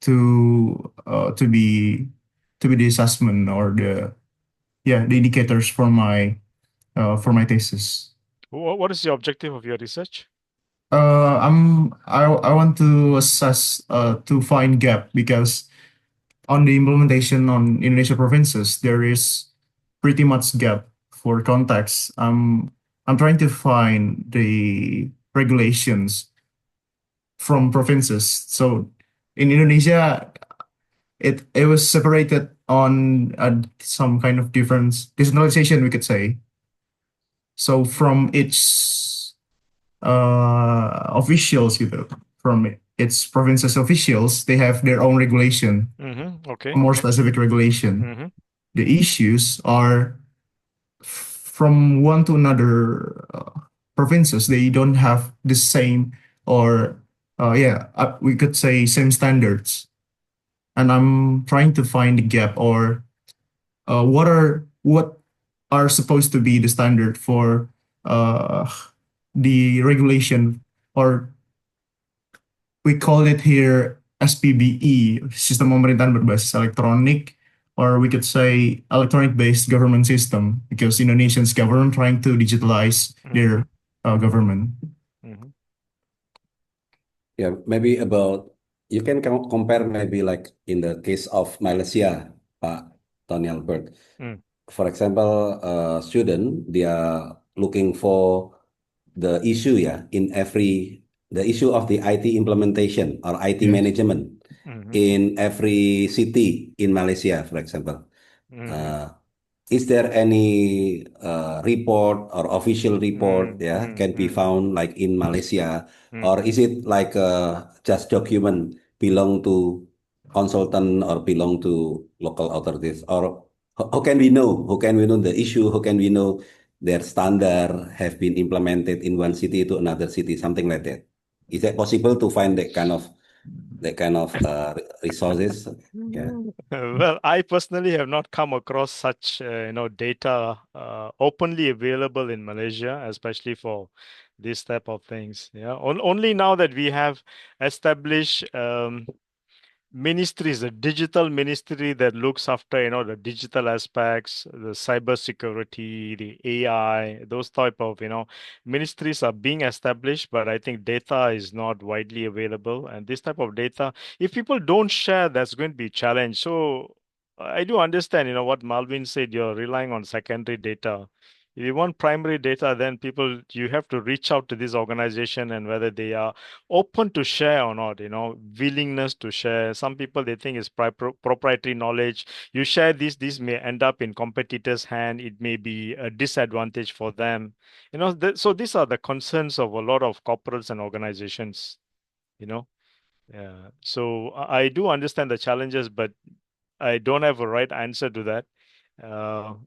to be the assessment or the indicators for my thesis? What is the objective of your research? I want to assess to find gap because on the implementation on Indonesia provinces there is pretty much gap for context. I'm trying to find the regulations from provinces. So in Indonesia, it was separated on some kind of difference decentralization, we could say. So from its officials, from its provinces officials, they have their own regulation, Okay. a more specific regulation. The issues are from one to another provinces. They don't have the same or we could say same standards. And I'm trying to find the gap or what are supposed to be the standard for the regulation, or we call it here SPBE, Sistem Pemerintahan Berbasis Elektronik, or we could say electronic-based government system, because Indonesia's government trying to digitalize their government. Yeah, maybe you can compare maybe like in the case of Malaysia, Pak Tony Albert. For example, a student, they are looking for the issue, the issue of the IT implementation or IT Yes. management in every city in Malaysia, for example. Is there any report or official report can be found like in Malaysia, or is it like just document belong to consultant or belong to local authorities, or how can we know? How can we know the issue? How can we know their standard have been implemented in one city to another city, something like that? Is it possible to find that kind of that kind of resources. Yeah. Well, I personally have not come across such, data openly available in Malaysia, especially for this type of things. Yeah, only now that we have established ministries, a digital ministry that looks after, the digital aspects, the cyber security, the AI, those type of, ministries are being established, but I think data is not widely available. And this type of data, if people don't share, that's going to be a challenge. So I do understand, what Malvin said, you're relying on secondary data. If you want primary data, then you have to reach out to this organization and whether they are open to share or not, willingness to share. Some people, they think it's proprietary knowledge. You share this may end up in competitors' hand. It may be a disadvantage for them. So these are the concerns of a lot of corporates and organizations, you know. Yeah. So I do understand the challenges, but I don't have a right answer to that.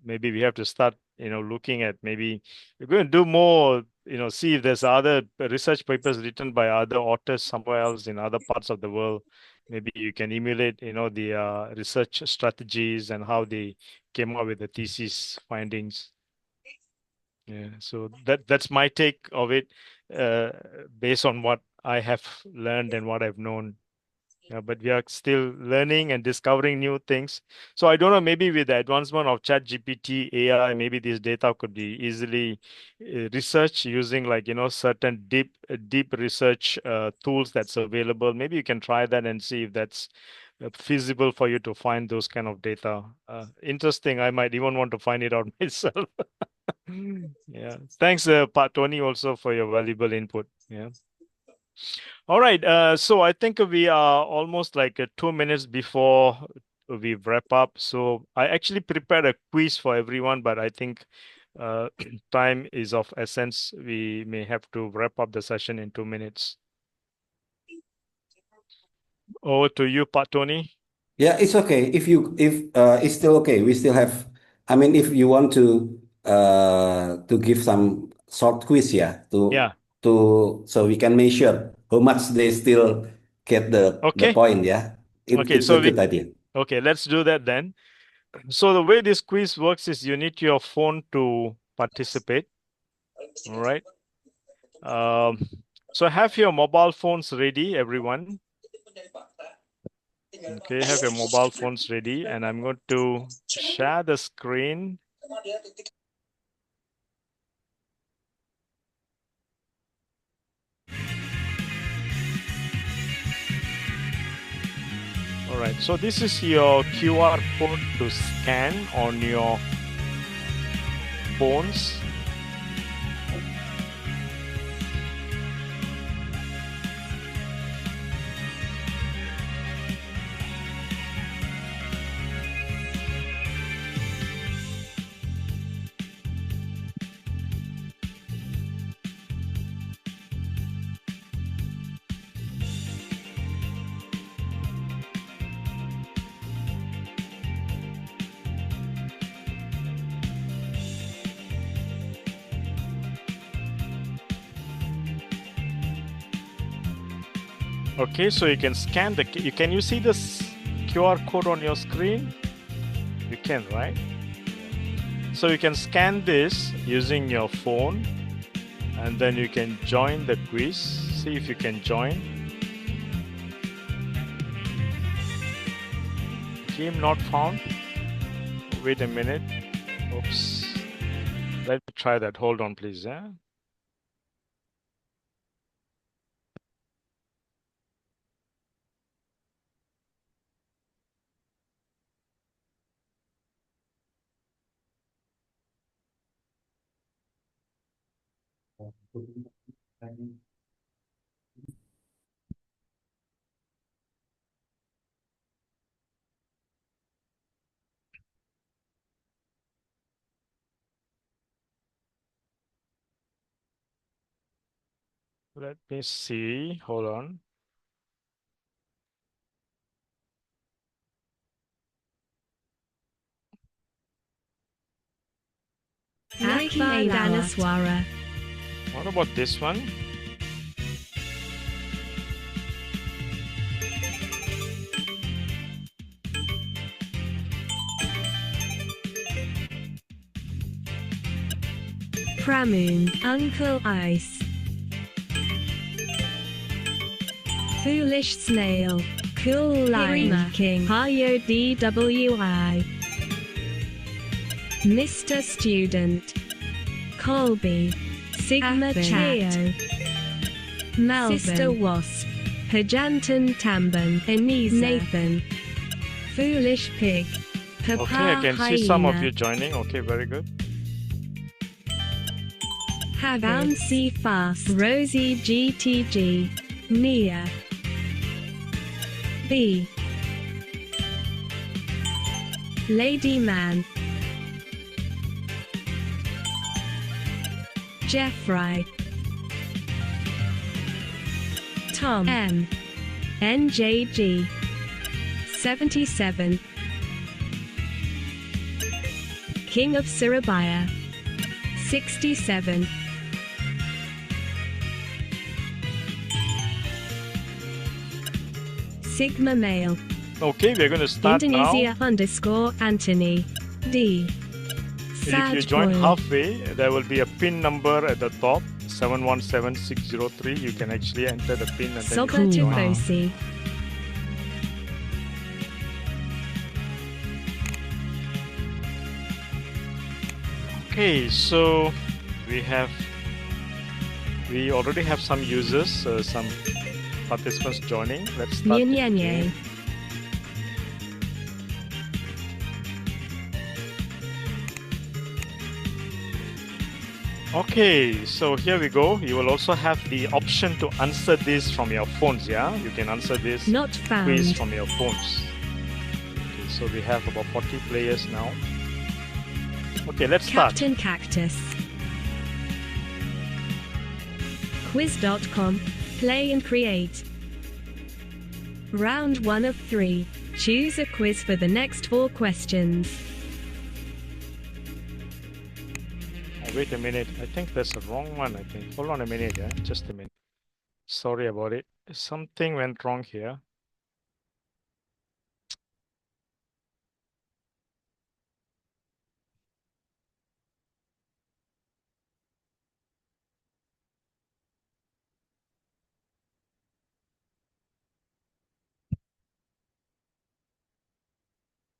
Maybe we have to start, looking at maybe we're going to do more, see if there's other research papers written by other authors somewhere else in other parts of the world. Maybe you can emulate, the research strategies and how they came up with the thesis findings. Yeah, so that's my take of it, based on what I have learned and what I've known. Yeah, but we are still learning and discovering new things. So I don't know, maybe with the advancement of ChatGPT, AI, maybe this data could be easily researched using certain deep research tools that's available. Maybe you can try that and see if that's feasible for you to find those kind of data. Interesting. I might even want to find it out myself. Yeah. Thanks, Pat Tony, also for your valuable input. Yeah. All right. So I think we are almost like 2 minutes before we wrap up. So I actually prepared a quiz for everyone, but I think time is of essence. We may have to wrap up the session in 2 minutes. Over to you, Pat Tony. Yeah, it's okay. If it's still okay, we still have. I mean, if you want to give some short quiz, yeah, Yeah. so we can measure how much they still get the Okay. point. Yeah, Okay. it's So a good idea. okay, let's do that then. So the way this quiz works is you need your phone to participate. All right. So have your mobile phones ready, everyone. Okay, have your mobile phones ready, and I'm going to share the screen. All right, so this is your QR code to scan on your phones. Okay, so you can scan can you see this QR code on your screen? You can, right? So you can scan this using your phone, and then you can join the quiz. See if you can join. Game not found. Wait a minute. Oops. Let me try that. Hold on, please. Yeah. Let me see. Hold on. What about this one? Pramoon, Uncle Ice. Foolish Snail, Cool Lime King, Hayo DWI. Mr. Student, Colby, Sigma Chao, Melvin, Sister Wasp, Pajantan Tamban, Anisa, Nathan, Foolish Pig, Papa Okay, I can Hyena, see some of you joining. Okay, very good. Bouncy Fast, Rosie GTG, Nia, B, Lady Man, Jeffrey, Tom M, NJG, 77, King of Surabaya, 67, Sigma Male, Okay, we're going to start Indonesia now. underscore Anthony, D, If you Sad join Boy, halfway, there will be a pin number at the top, 717603. You can actually enter the pin and then you Soba can join. Tufosi, Okay, so we already have some users, some participants joining. Let's start. the Nyanye, game. Okay, so here we go. You will also have the option to answer this from your phones, yeah? You can answer this not quiz found, from your phones. Okay, so we have about 40 players now. Okay, let's start. Captain Cactus, Quiz.com, play and create. Round 1 of 3, choose a quiz for the next 4 questions. Oh, wait a minute. I think that's the wrong one, I think. Hold on a minute, yeah? Just a minute. Sorry about it. Something went wrong here.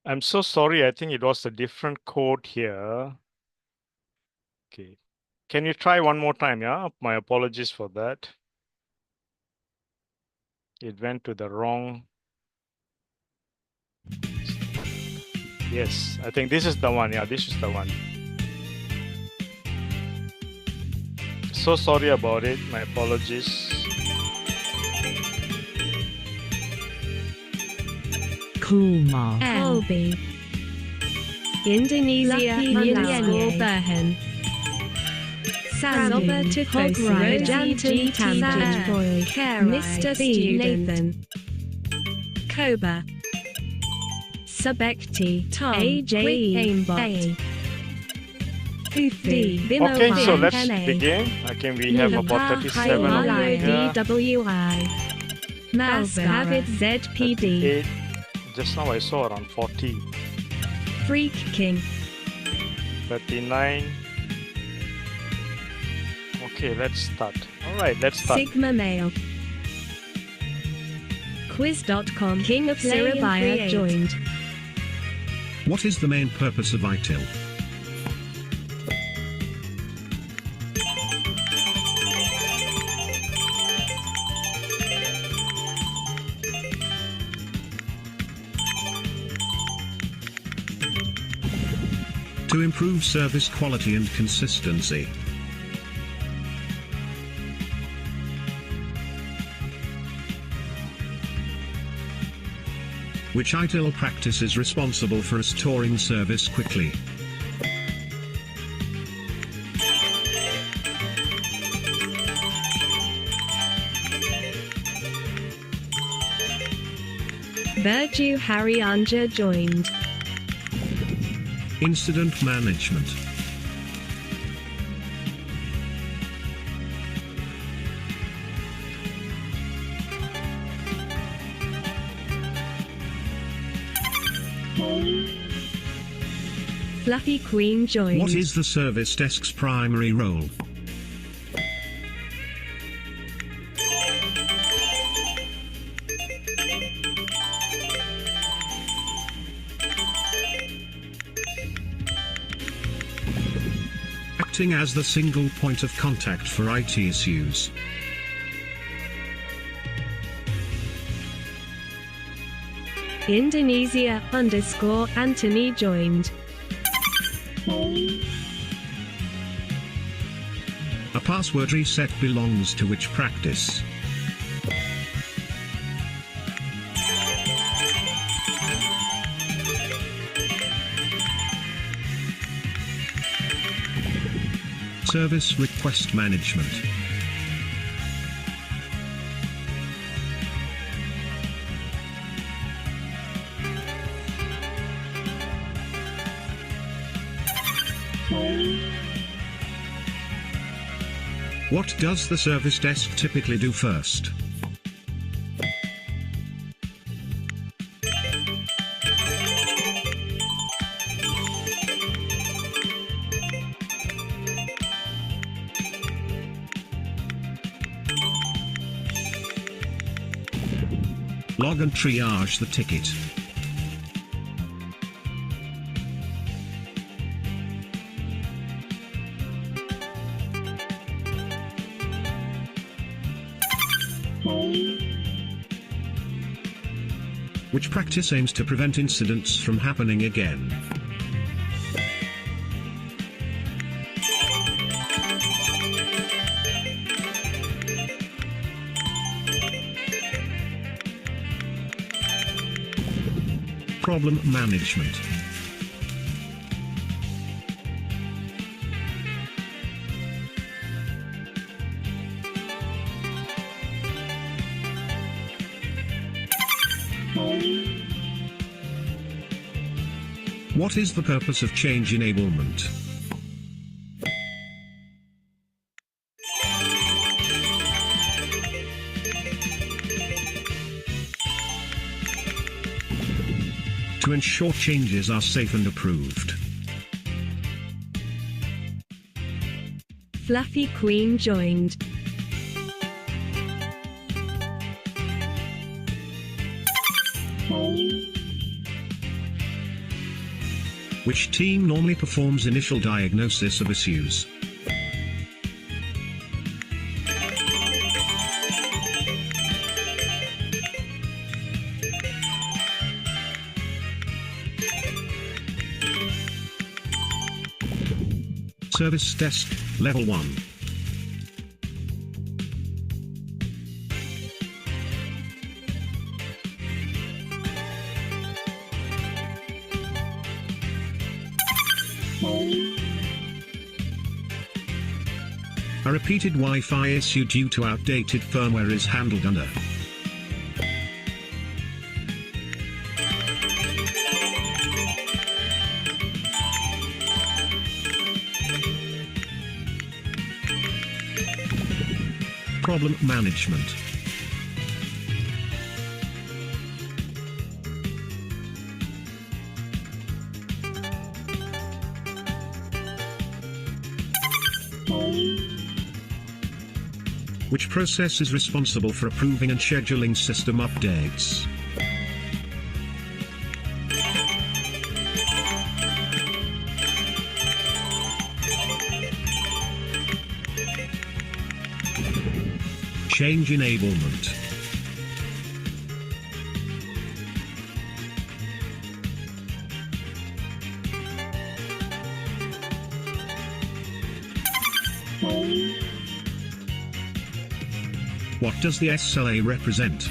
I'm so sorry. I think it was a different code here. Okay. Can you try one more time? Yeah. My apologies for that. It went to the wrong. Yes, I think this is the one. Yeah, this is the one. So sorry about it. My apologies. Kumar, Colby, Indonesia underscore Berhan, Soba Tufosi, Rojantan Tamban, Mr. Student, Nathan, Koba, Subekti, Tom, AJ Aimbot, Fufi, Okay, so let's begin. Okay, we have about 37 of them here. DWI, Malscavid ZPD, 38. Just now I saw around 40. Freak King, 39. Okay, let's start. All right, let's start. Sigma Male, Quiz.com, King of Surabaya joined. What is the main purpose of ITIL? To improve service quality and consistency. Which ITIL practice is responsible for restoring service quickly? Virju Haryanja joined. Incident management. Fluffy Queen joined. What is the service desk's primary role? Acting as the single point of contact for IT issues. Indonesia_Anthony joined. A password reset belongs to which practice? Service request management. What does the service desk typically do first? Log and triage the ticket. Which practice aims to prevent incidents from happening again? Problem management. What is the purpose of change enablement? To ensure changes are safe and approved. Fluffy Queen joined. Which team normally performs initial diagnosis of issues? Service desk, level 1. A repeated Wi-Fi issue due to outdated firmware is handled under problem management. Which process is responsible for approving and scheduling system updates? Change enablement. What does the SLA represent?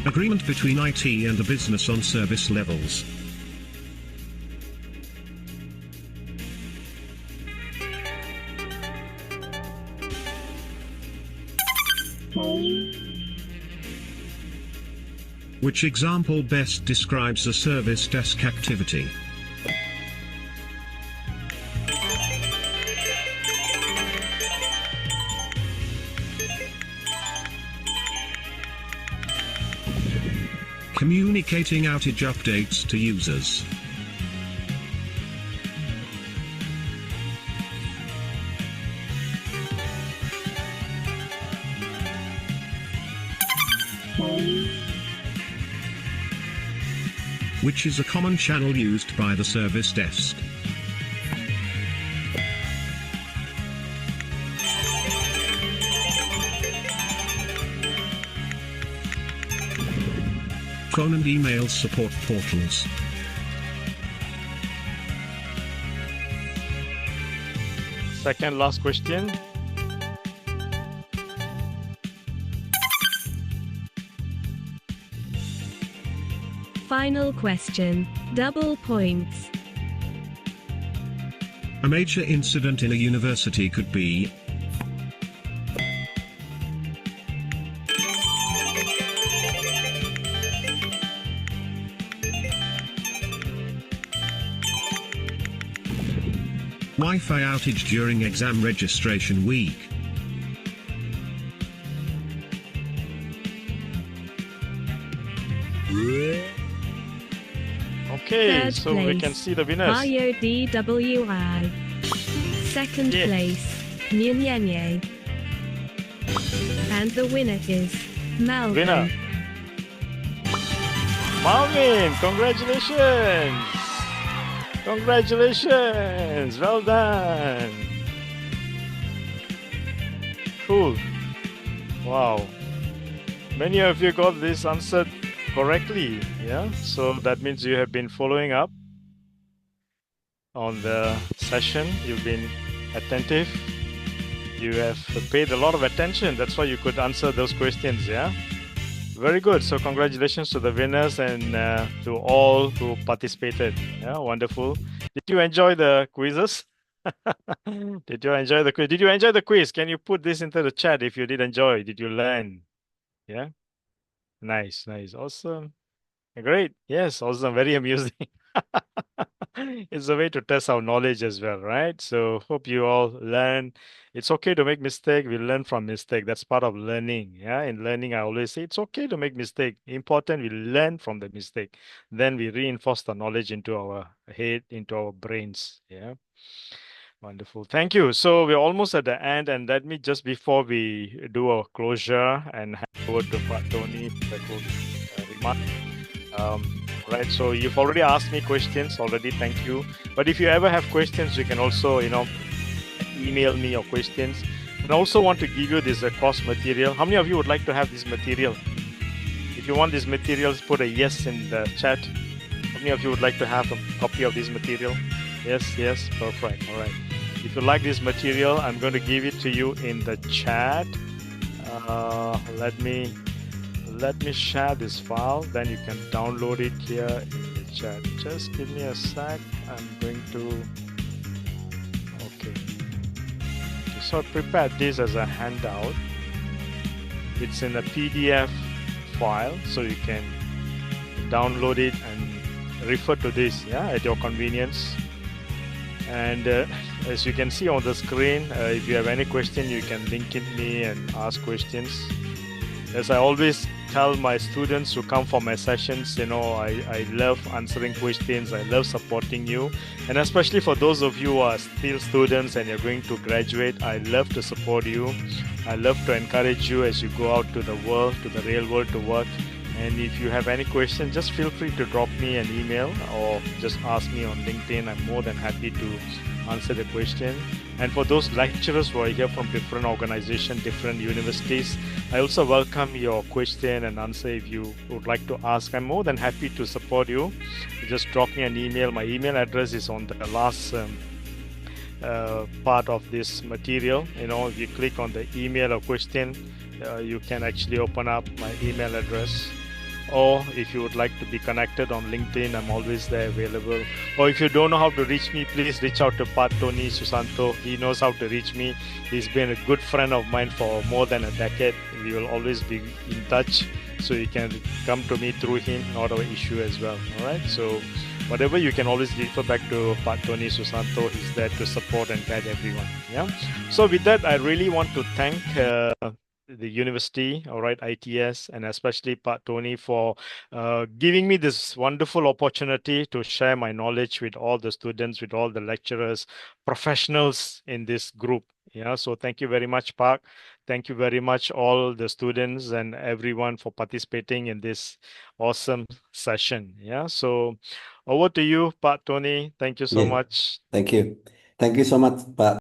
Agreement between IT and the business on service levels. Which example best describes a service desk activity? Communicating outage updates to users. Which is a common channel used by the service desk. Phone and email support portals. Second last question. Final question. Double points. A major incident in a university could be Wi-Fi outage during exam registration week. Okay, Third so we place, can see the winners. IODWI. Second Yeah. place, Nyenyenye. And the winner is Melvin. Winner. Marvin, congratulations! Congratulations! Well done! Cool. Wow. Many of you got this answered correctly. Yeah. So that means you have been following up on the session. You've been attentive. You have paid a lot of attention. That's why you could answer those questions. Yeah. Very good. So congratulations to the winners and to all who participated. Yeah, wonderful. Did you enjoy the quizzes? Did you enjoy the quiz? Did you enjoy the quiz? Can you put this into the chat if you did enjoy? Did you learn? Yeah. Nice, nice. Awesome. Great. Yes, awesome. Very amusing. It's a way to test our knowledge as well, right? So hope you all learn. It's okay to make mistake. We learn from mistake. That's part of learning. Yeah. In learning, I always say it's okay to make mistake. Important, we learn from the mistake. Then we reinforce the knowledge into our head, into our brains. Yeah. Wonderful. Thank you. So we're almost at the end, and let me just before we do our closure and hand over to Pak Tony for the closing remark. Right. So you've already asked me questions already. Thank you. But if you ever have questions, you can also, email me your questions. And I also want to give you this course material. How many of you would like to have this material? If you want these materials, put a yes in the chat. How many of you would like to have a copy of this material? Yes, yes, perfect. All right. If you like this material, I'm going to give it to you in the chat. Let me share this file, then you can download it here in the chat. Just give me a sec. I'm going to. Okay. So I prepared this as a handout. It's in a PDF file, so you can download it and refer to this, at your convenience. And as you can see on the screen, if you have any question, you can link in me and ask questions. As I always tell my students who come for my sessions, I love answering questions. I love supporting you. And especially for those of you who are still students and you're going to graduate, I love to support you. I love to encourage you as you go out to the world, to the real world to work. And if you have any questions, just feel free to drop me an email or just ask me on LinkedIn. I'm more than happy to answer the question. And for those lecturers who are here from different organizations, different universities, I also welcome your question and answer if you would like to ask. I'm more than happy to support you. Just drop me an email. My email address is on the last part of this material. If you click on the email or question, you can actually open up my email address. Or if you would like to be connected on LinkedIn, I'm always there available. Or if you don't know how to reach me, please reach out to Pak Tony Susanto. He knows how to reach me. He's been a good friend of mine for more than a decade. We will always be in touch. So you can come to me through him, not an issue as well. All right. So whatever, you can always refer back to Pak Tony Susanto. He's there to support and guide everyone. Yeah. So with that, I really want to thank the university, all right, ITS, and especially Pak Tony for giving me this wonderful opportunity to share my knowledge with all the students, with all the lecturers, professionals in this group. Yeah, so thank you very much, Pak. Thank you very much, all the students and everyone for participating in this awesome session. Yeah, so over to you, Pak Tony. Thank you so Yeah. much. Thank you. Thank you so much, Pak